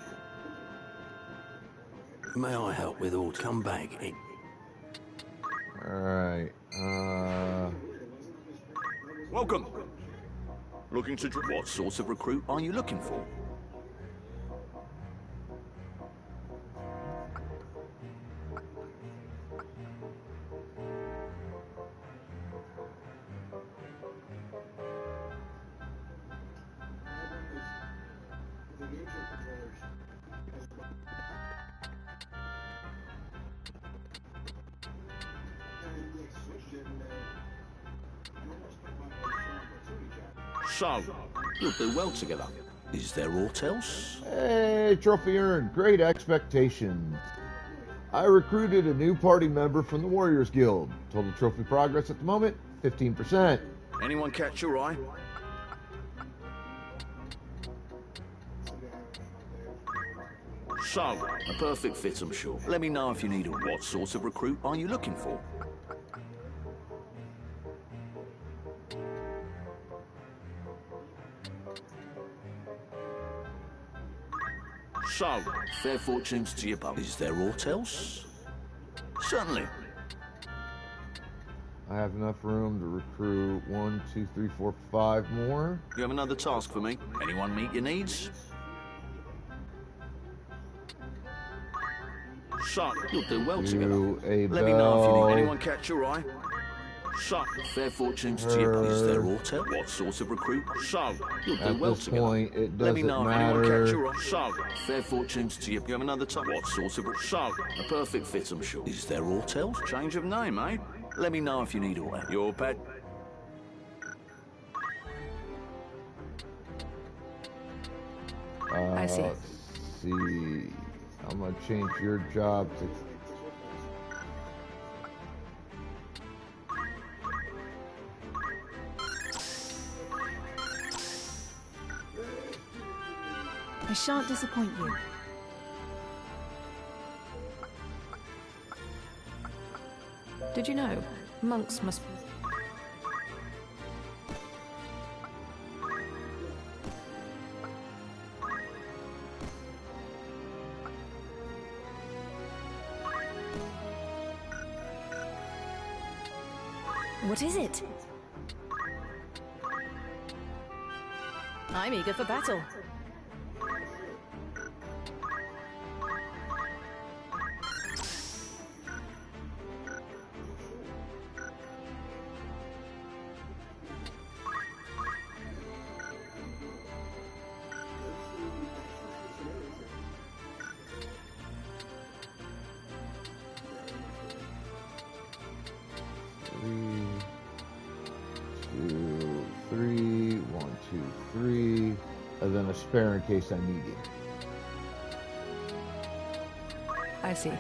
May I help with all? Come back. Alright, Welcome. Looking to... What sort of recruit are you looking for? So, you'll do well together. Is there aught else? Hey, trophy earned. Great expectations. I recruited a new party member from the Warriors Guild. Total trophy progress at the moment, 15%. Anyone catch your eye? So, a perfect fit, I'm sure. Let me know if you need a... What sort of recruit are you looking for? So, fair fortunes to you both. Is there aught else? Certainly. I have enough room to recruit 1, 2, 3, 4, 5 more. You have another task for me? Anyone meet your needs? Son, you'll do well To together. a Let me know if you bell. need anyone catch your eye. Son, fair fortunes to you. Is there auto? What sort of recruit? Son, you'll do At well this together. point, it Let me doesn't know if anyone catch matter. your eye. Son, fair fortunes to you. You have another time. What sort of son? A perfect fit, I'm sure. Is there auto? Change of name, eh? Let me know if you need auto. Your pet. I see. Let's see. I'm gonna change your job to. I shan't disappoint you. Did you know? Monks must... What is it? I'm eager for battle. And then a spare in case I need it. I see.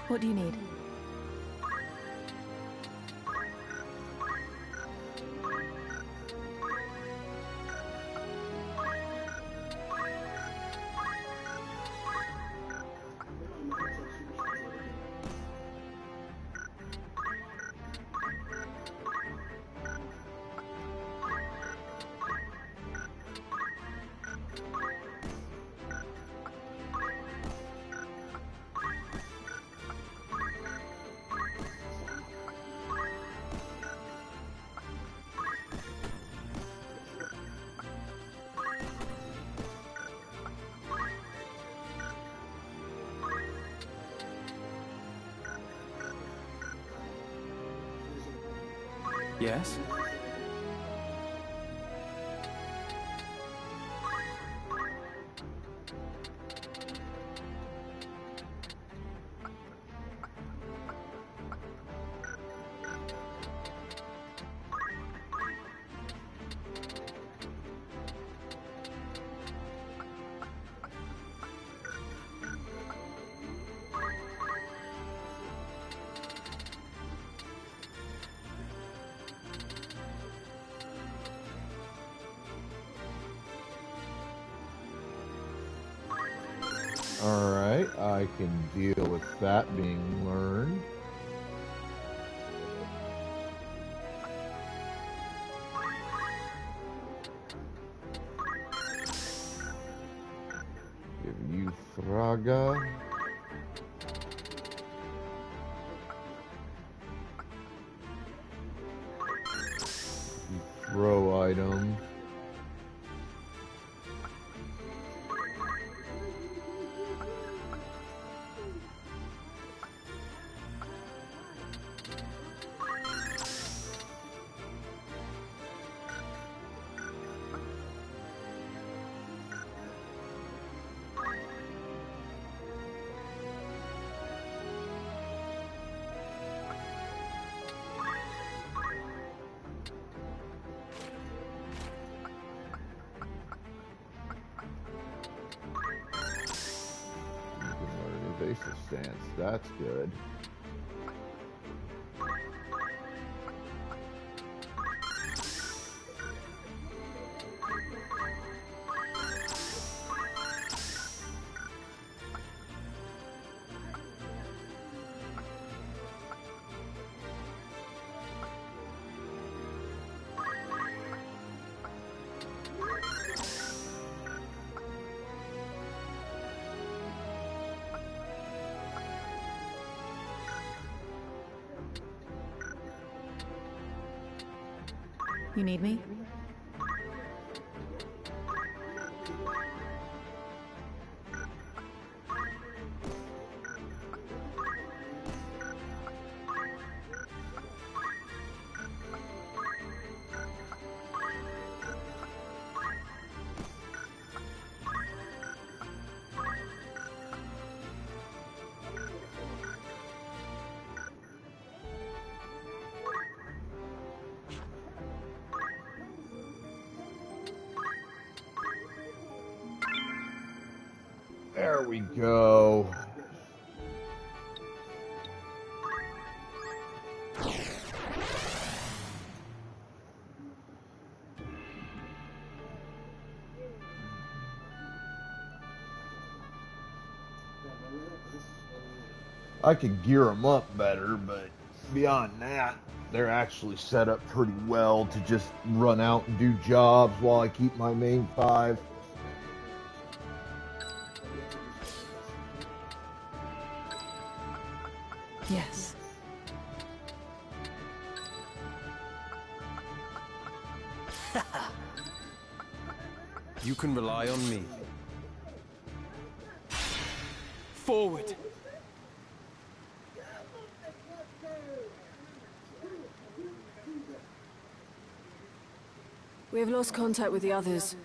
What do you need? Yes? Alright, I can deal with that being learned. Give you Thraga. Throw item. Evasive stance, that's good. You need me? There we go. I could gear them up better, but beyond that, they're actually set up pretty well to just run out and do jobs while I keep my main 5. Yes. You can rely on me. Forward. We have lost contact with the others.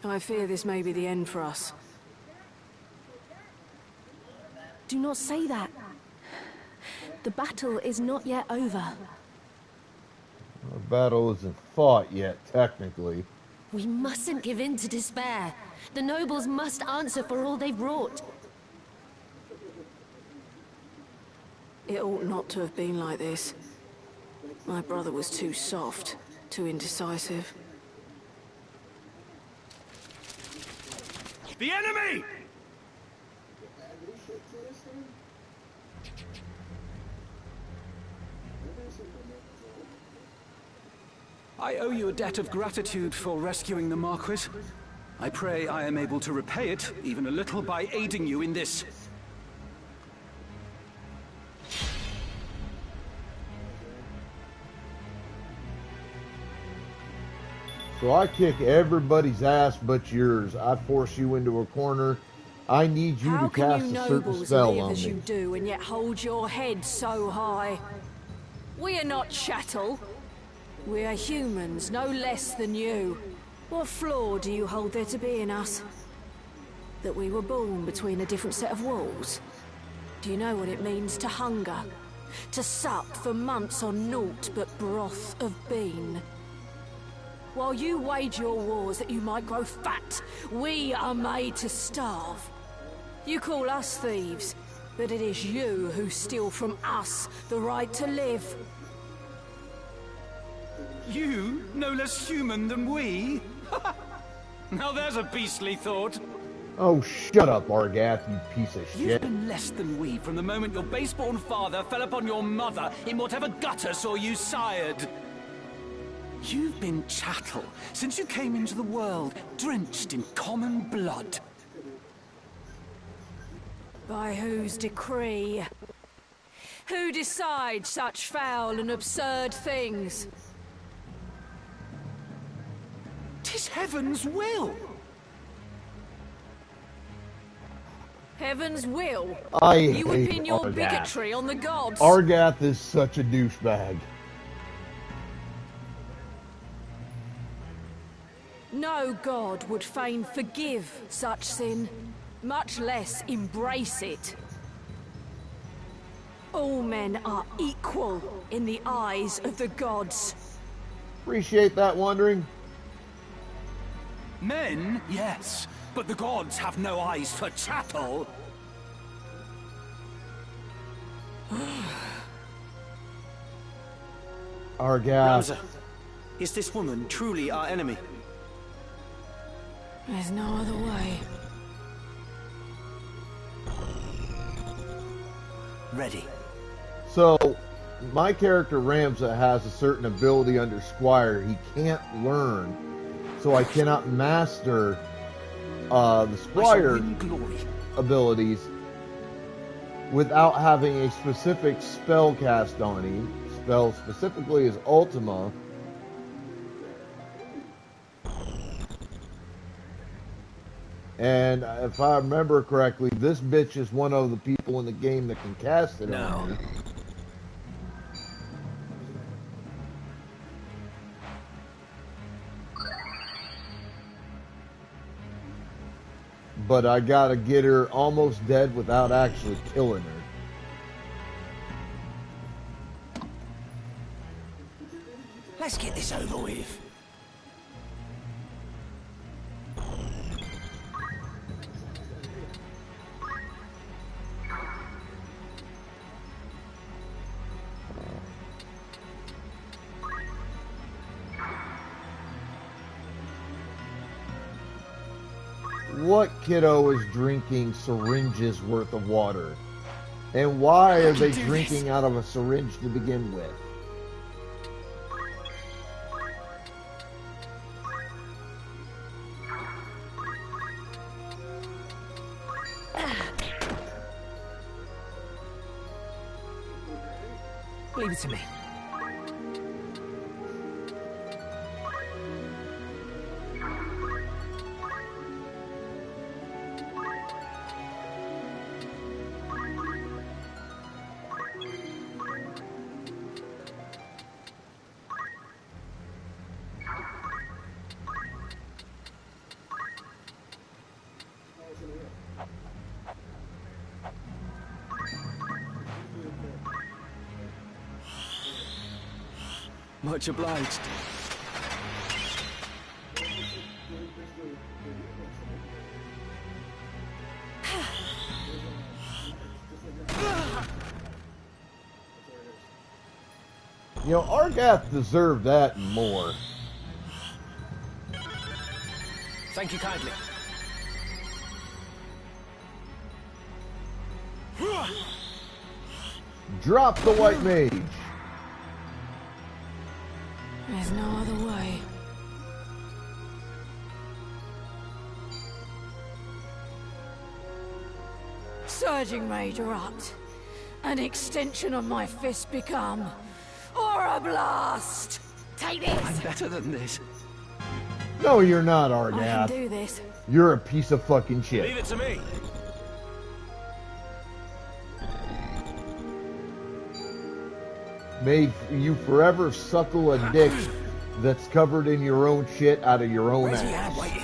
I fear this may be the end for us. Do not say that. The battle is not yet over. The battle isn't fought yet, technically. We mustn't give in to despair. The nobles must answer for all they've wrought. It ought not to have been like this. My brother was too soft, too indecisive. The enemy! I owe you a debt of gratitude for rescuing the Marquis. I pray I am able to repay it, even a little, by aiding you in this. So I kick everybody's ass but yours. I force you into a corner. I need you to cast a certain spell on as me. you do and yet hold your head so high? We are not chattel. We are humans, no less than you. What flaw do you hold there to be in us? That we were born between a different set of walls? Do you know what it means to hunger? To sup for months on naught but broth of bean? While you wage your wars that you might grow fat, we are made to starve. You call us thieves, but it is you who steal from us the right to live. You, no less human than we? Now there's a beastly thought. Oh, shut up, Argath, you piece of You've shit. been less than we from the moment your base-born father fell upon your mother in whatever gutter saw you sired. You've been chattel since you came into the world, drenched in common blood. By whose decree? Who decides such foul and absurd things? 'Tis heaven's will. Heaven's will? I You would hate pin your Argath. bigotry on the gods. Argath is such a douchebag. No god would fain forgive such sin, much less embrace it. All men are equal in the eyes of the gods. Appreciate that, Wandering. Men, yes, but the gods have no eyes for chattel. Argath. Ramza, is this woman truly our enemy? There's no other way. Ready. So, my character Ramza has a certain ability under Squire he can't learn, so I cannot master the Squire abilities without having a specific spell cast on him. Spell specifically is Ultima. And if I remember correctly, this bitch is one of the people in the game that can cast it on me. But I gotta get her almost dead without actually killing her. Let's get this over with. What kiddo is drinking syringes worth of water? And why are they drinking out of a syringe to begin with? Leave it to me. Much obliged. You know, Argath deserved that and more. Thank you kindly. Drop the white mage. There's no other way. Surging Rage erupt. An extension of my fist become. Or a blast! Take this! I'm better than this. No, you're not, I can Argath. do this. You're a piece of fucking shit. Leave it to me. May you forever suckle a dick that's covered in your own shit out of your own ass. Waiting.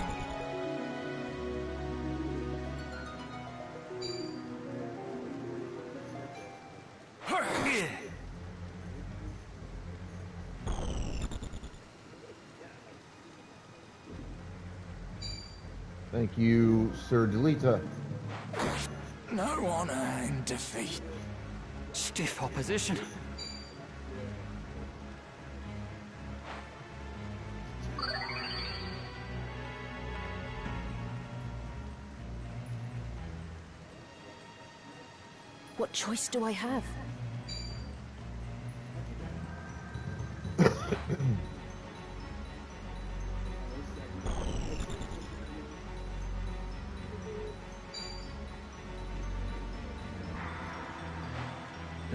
Thank you, Sir Delita. No honor in defeat. Stiff opposition. What choice do I have?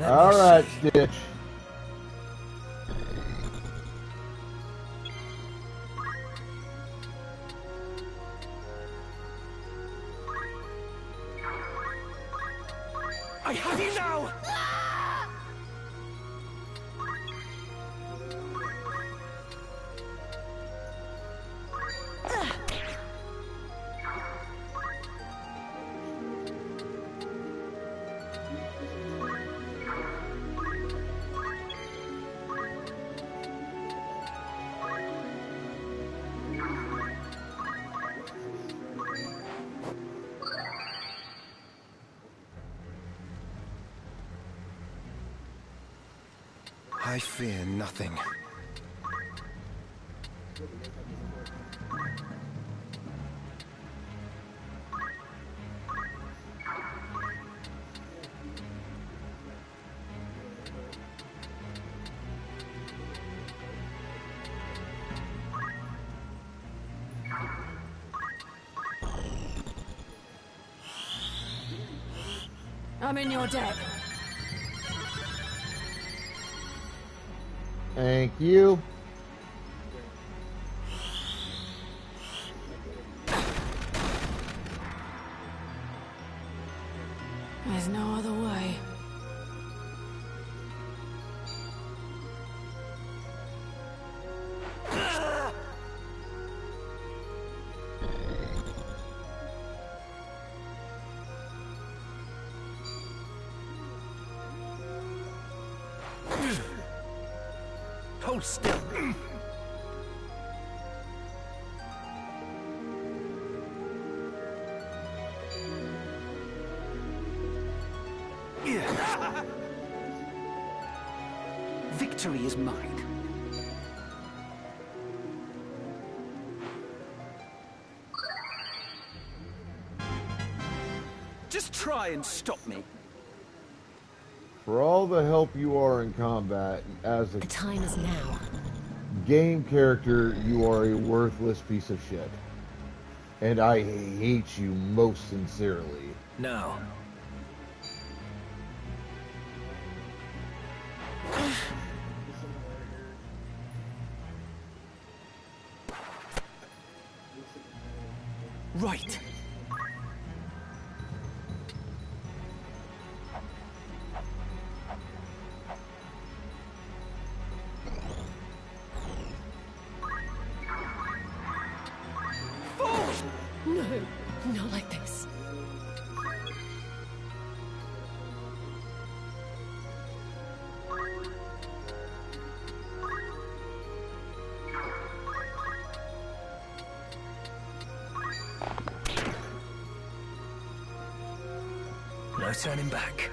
All right, Stitch. I have you now! I fear nothing. I'm in your debt. Thank you. There's no other way. Hold still. Victory is mine. Just try and stop me. For all the help you are in combat, as a The time is now. game character, you are a worthless piece of shit. And I hate you most sincerely. Now. Right. No, not like this. No turning back.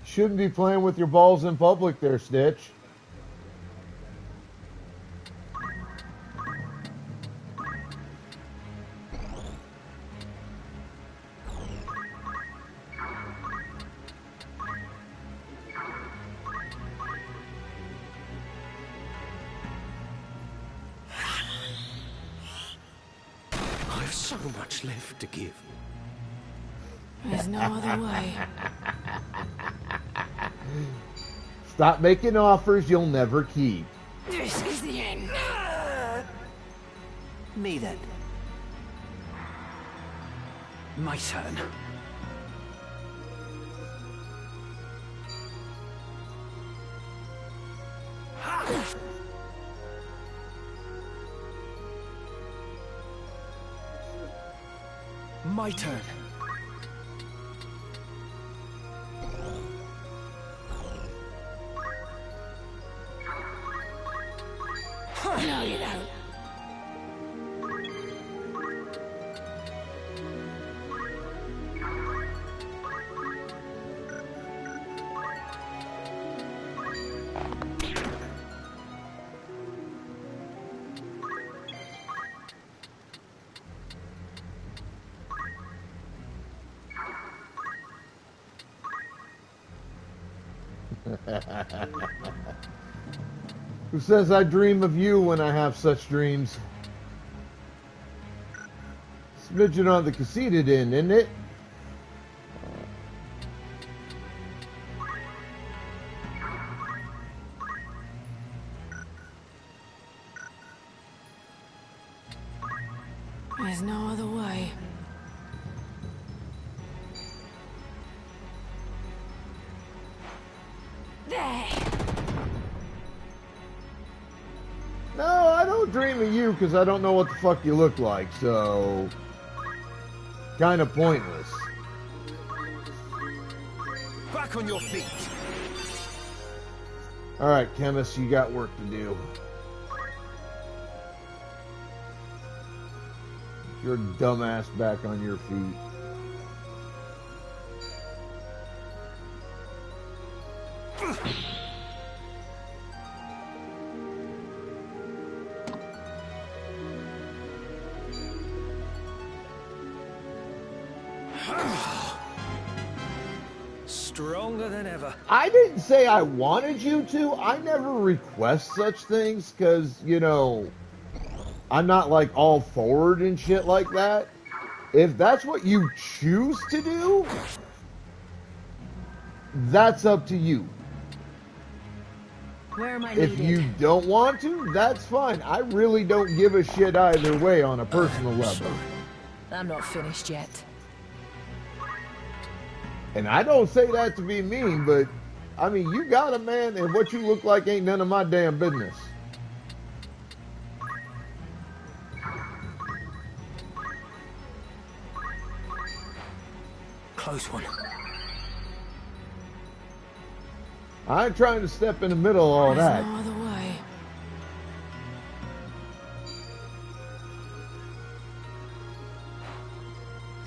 Shouldn't be playing with your balls in public there, Stitch. I've so much left to give. There's no other way. Stop making offers you'll never keep. This is the end. Me then. My turn. My turn. No, you don't. Who says I dream of you when I have such dreams? Smidgen on the conceited end, isn't it? There's no other way. There. No, I don't dream of you because I don't know what the fuck you look like, so... kind of pointless. Back on your feet. Alright, chemist, you got work to do. Your dumbass back on your feet. Stronger than ever. I didn't say I wanted you to. I never request such things because, you know, I'm not like all forward and shit like that. If that's what you choose to do, that's up to you. Where am I If needed? you don't want to, that's fine. I really don't give a shit either way on a personal level. I'm not finished yet. And I don't say that to be mean, but I mean, you got a man, and what you look like ain't none of my damn business. Close one. I ain't trying to step in the middle of all that. There's no other way.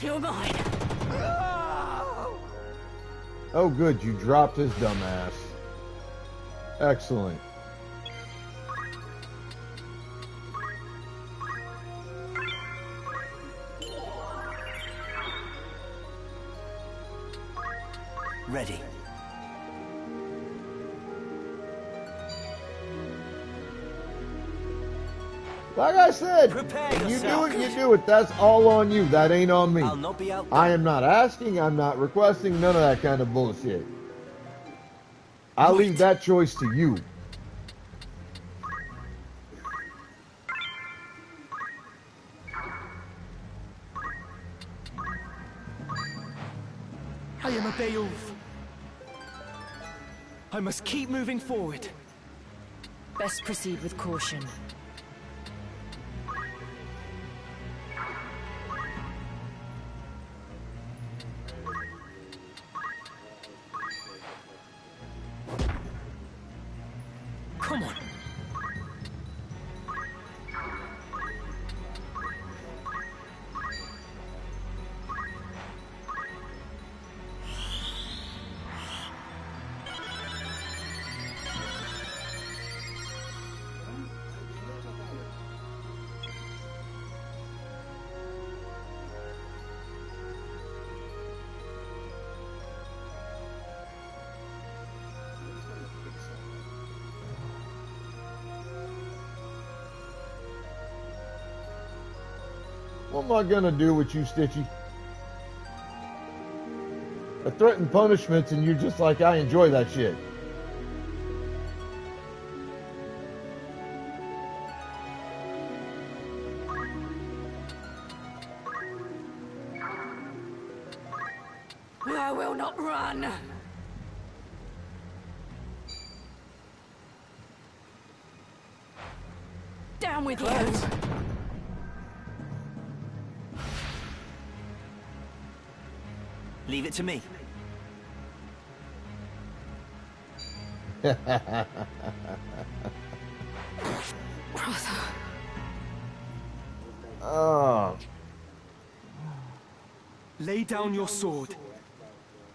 You're mine. Oh, good, you dropped his dumbass. Excellent. Ready. Like I said, Prepare you do yourself. it, you do it. That's all on you. That ain't on me. I'll not be out. I am not asking, I'm not requesting, none of that kind of bullshit. I'll leave that choice to you. I am a Beowulf. I must keep moving forward. Best proceed with caution. Come on. What am I gonna do with you, Stitchy? I threaten punishments and you're just like, I enjoy that shit. I will not run. Down with you. Leave it to me. Lay down your sword.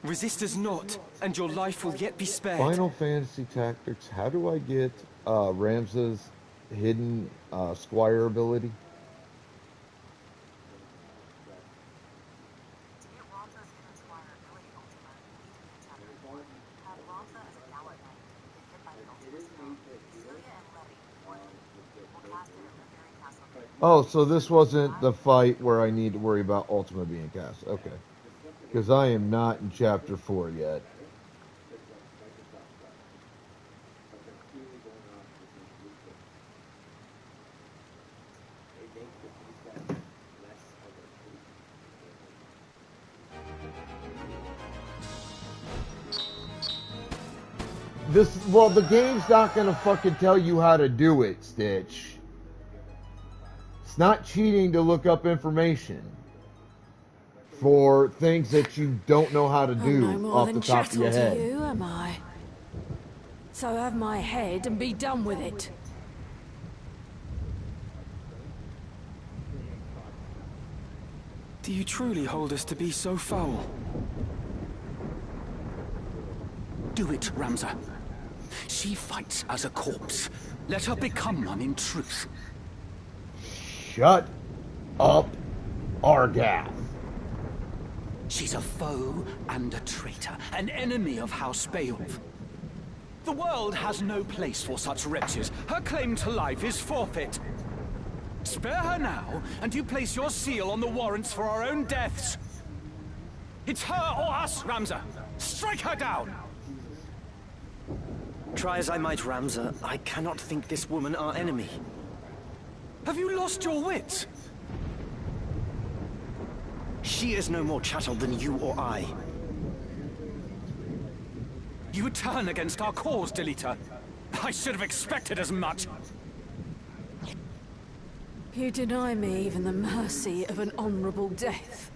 Resist us not, and your life will yet be spared. Final Fantasy Tactics. How do I get Ramza's hidden Squire ability? Oh, so this wasn't the fight where I need to worry about Ultima being cast. Okay. Because I am not in Chapter 4 yet. Well, the game's not gonna fucking tell you how to do it, Stitch. It's not cheating to look up information for things that you don't know how to do off the top of your head. You, am I? So have my head and be done with it. Do you truly hold us to be so foul? Do it, Ramza. She fights as a corpse. Let her become one in truth. Shut up, Argath. She's a foe and a traitor, an enemy of House Beowulf. The world has no place for such wretches. Her claim to life is forfeit. Spare her now, and you place your seal on the warrants for our own deaths. It's her or us, Ramza. Strike her down! Try as I might, Ramza, I cannot think this woman our enemy. Have you lost your wits? She is no more chattel than you or I. You turn against our cause, Delita. I should have expected as much. You deny me even the mercy of an honorable death.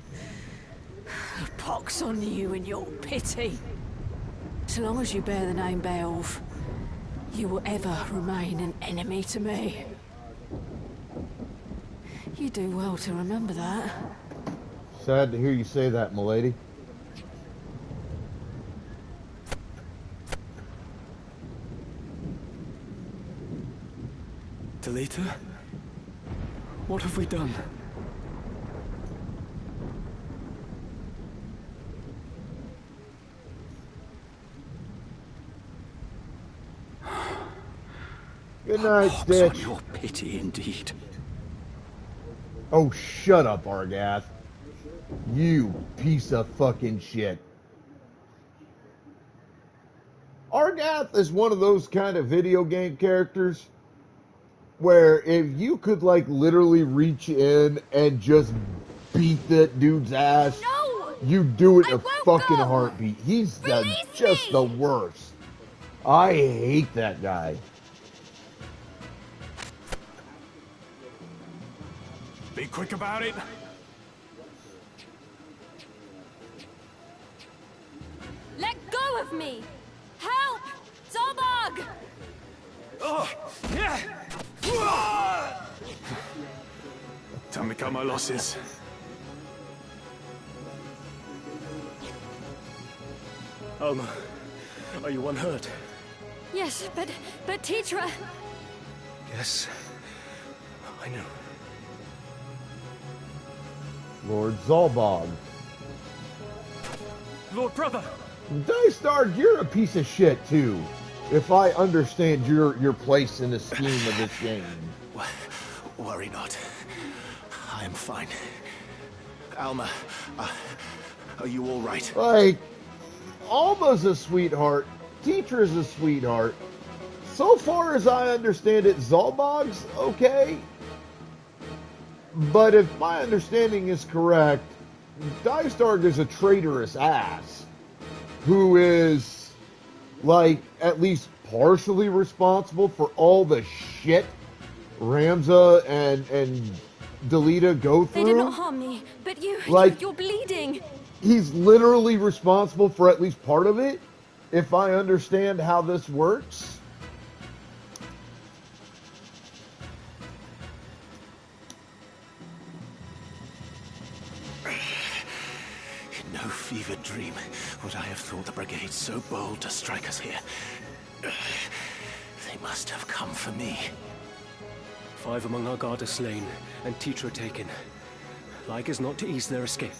Pox on you and your pity. So long as you bear the name Beowulf, you will ever remain an enemy to me. You do well to remember that. Sad to hear you say that, milady. Delita? What have we done? Good night, Stitch. On your pity indeed. Oh, shut up, Argath. You piece of fucking shit. Argath is one of those kind of video game characters where if you could, like, literally reach in and just beat that dude's ass, you do it in a fucking heartbeat. He's just the worst. I hate that guy. Be quick about it. Let go of me! Help! Zolbog! Oh, yeah. Time to cut my losses. Alma, are you unhurt? Yes, but Tetra... Yes, I know. Lord Zolbog. Lord Brother! Dystark, you're a piece of shit, too. If I understand your place in the scheme of this game. Worry not. I am fine. Alma, are you all right? Like, Alma's a sweetheart. Tetra's a sweetheart. So far as I understand it, Zolbog's okay. But if my understanding is correct, Dystark is a traitorous ass who is, like, at least partially responsible for all the shit Ramza and Delita go through. They did not harm me, but you're bleeding. He's literally responsible for at least part of it, if I understand how this works. fevered dream would I have thought the brigade so bold to strike us here. They must have come for me. 5 among our guard are slain, and Tetra taken. Like as not to ease their escape.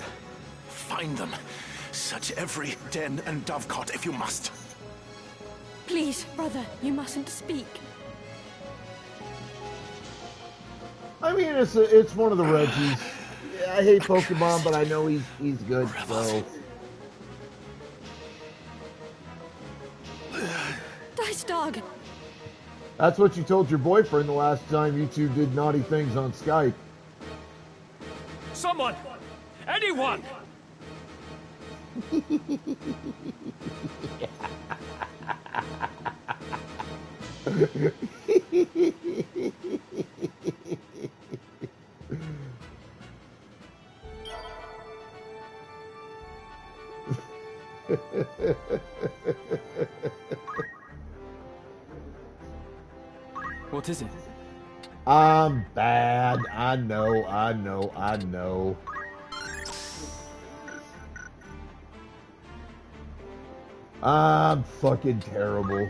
Find them. Search every den and dovecot if you must. Please, brother, you mustn't speak. I mean, it's one of the Reggies. I hate Pokemon, but I know he's good, so... Dice dog! That's what you told your boyfriend the last time you two did naughty things on Skype. Someone! Anyone! What is it? I'm bad. I know. I'm fucking terrible.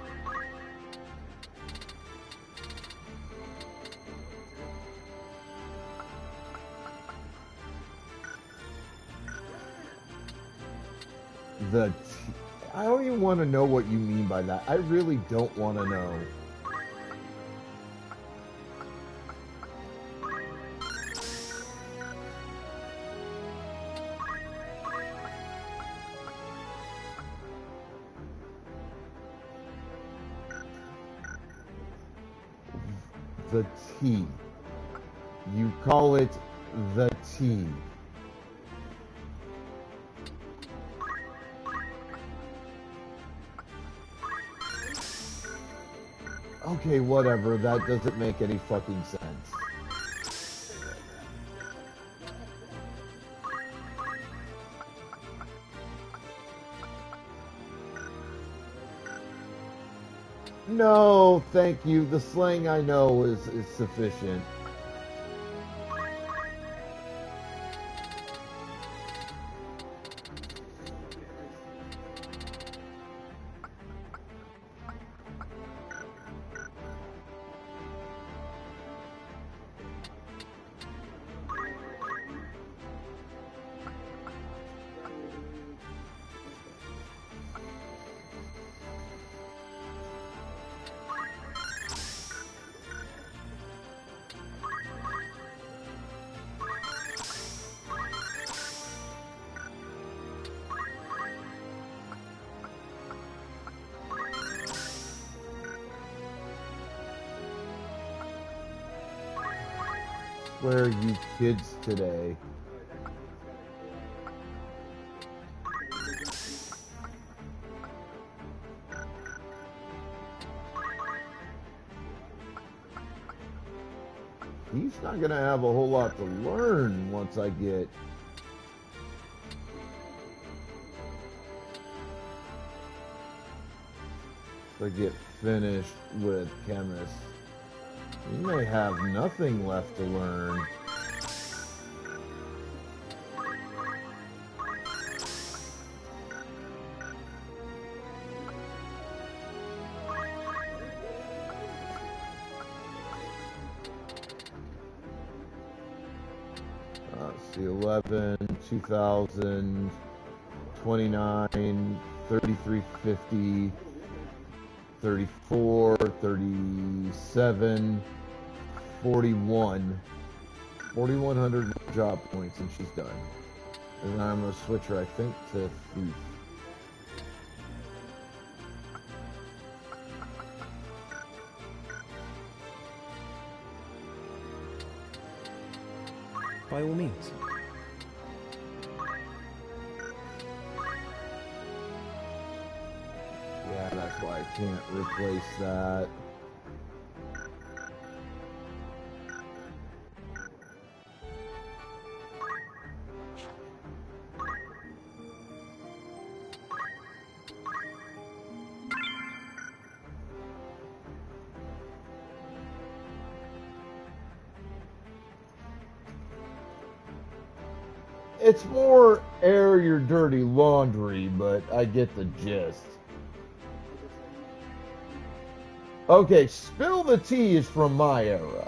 I don't even want to know what you mean by that. I really don't want to know. The T. You call it the T. Okay, whatever. That doesn't make any fucking sense. No, thank you. The slang I know is sufficient. Where are you kids today? He's not gonna have a whole lot to learn once I get finished with Chemist. You may have nothing left to learn. Let's see, 11, 2000, 29, 3350, 34, 37, 41, 4,100 job points, and she's done. And then I'm going to switch her, I think, to Thief. By all means. Yeah, that's why I can't replace that. it's more air your dirty laundry, but I get the gist. Okay, spill the tea is from my era.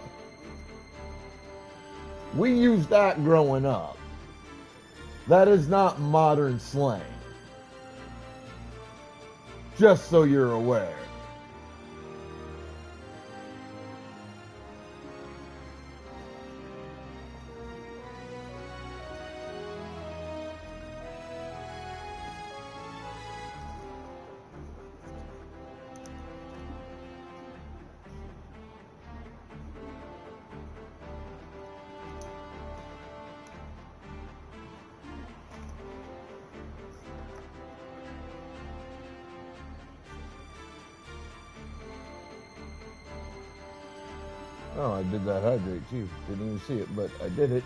We used that growing up. That is not modern slang. Just so you're aware. Oh, I did that hydrate too. Didn't even see it, but I did it.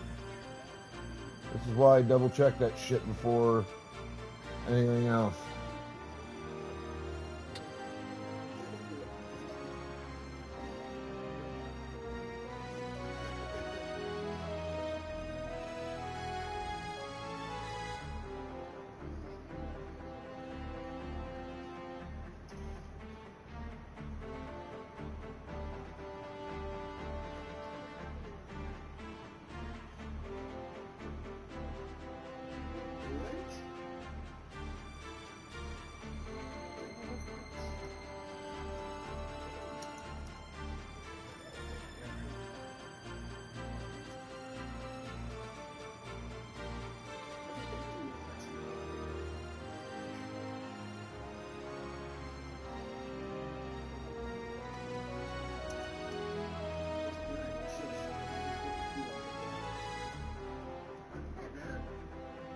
This is why I double check that shit before anything else.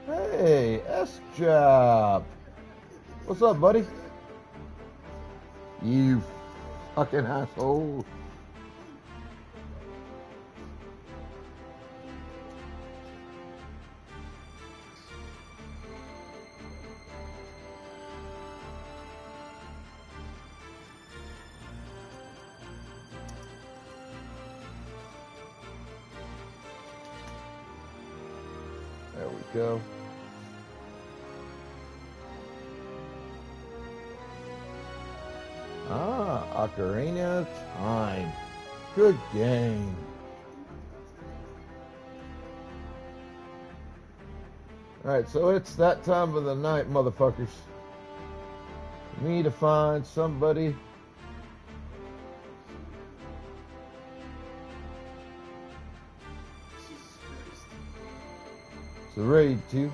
Hey, S-Job. What's up, buddy? You fucking asshole. There we go. Ah, Ocarina of Time. Good game. Alright, so it's that time of the night, motherfuckers. For me to find somebody. It's a raid, too.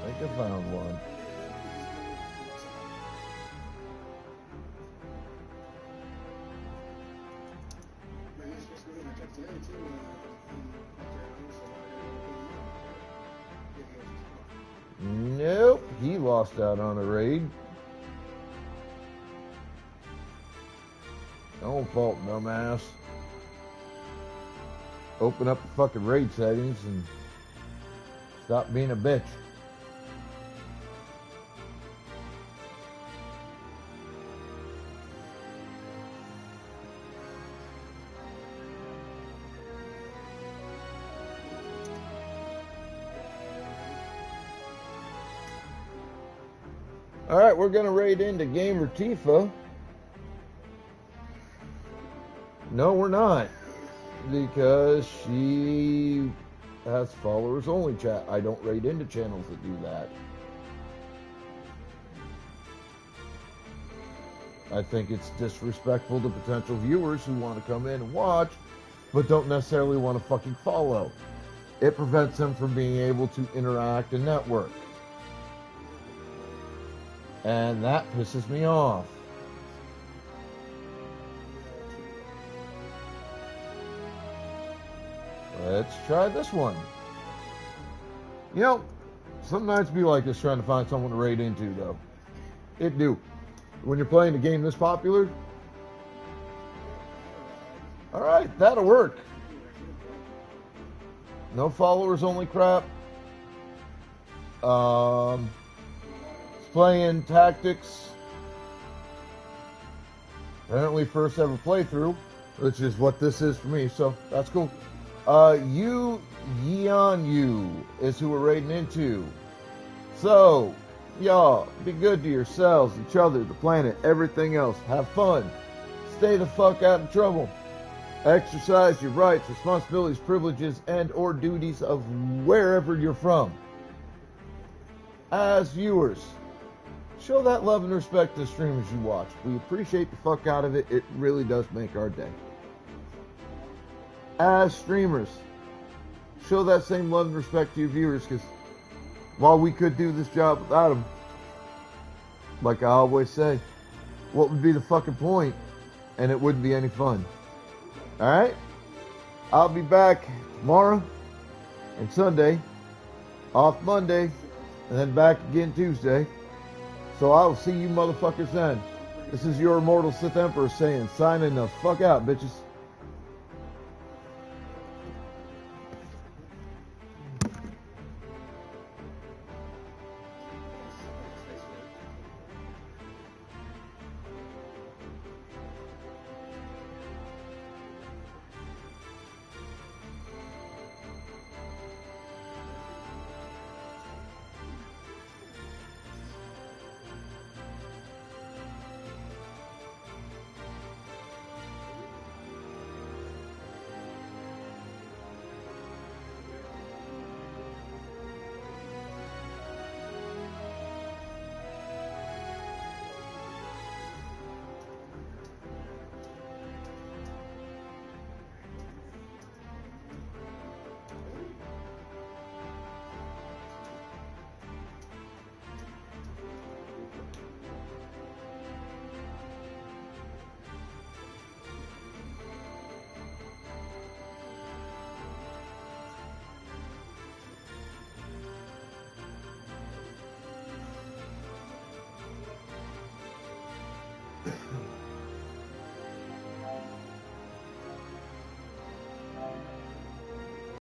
I think I found one. Nope, he lost out on a raid. Don't fault, dumbass. Open up the fucking raid settings and stop being a bitch. Alright, we're going to raid into Gamer Tifa. No, we're not. Because she has followers only chat. I don't raid into channels that do that. I think it's disrespectful to potential viewers who want to come in and watch, but don't necessarily want to fucking follow. It prevents them from being able to interact and network. And that pisses me off. Let's try this one. You know, some nights be like this trying to find someone to raid into, though. It do. When you're playing a game this popular. Alright, that'll work. No followers only crap. Playing tactics. Apparently first ever playthrough, which is what this is for me, so that's cool. Yeon Yu is who we're raiding into. So, y'all, be good to yourselves, each other, the planet, everything else. Have fun. Stay the fuck out of trouble. Exercise your rights, responsibilities, privileges, and or duties of wherever you're from. As viewers, show that love and respect to the streamers you watch. We appreciate the fuck out of it. It really does make our day. As streamers, show that same love and respect to your viewers, because while we could do this job without them, like I always say, what would be the fucking point? And it wouldn't be any fun. Alright? I'll be back tomorrow and Sunday, off Monday, and then back again Tuesday. So I will see you motherfuckers then. This is your immortal Sith Emperor saying, signing the fuck out, bitches.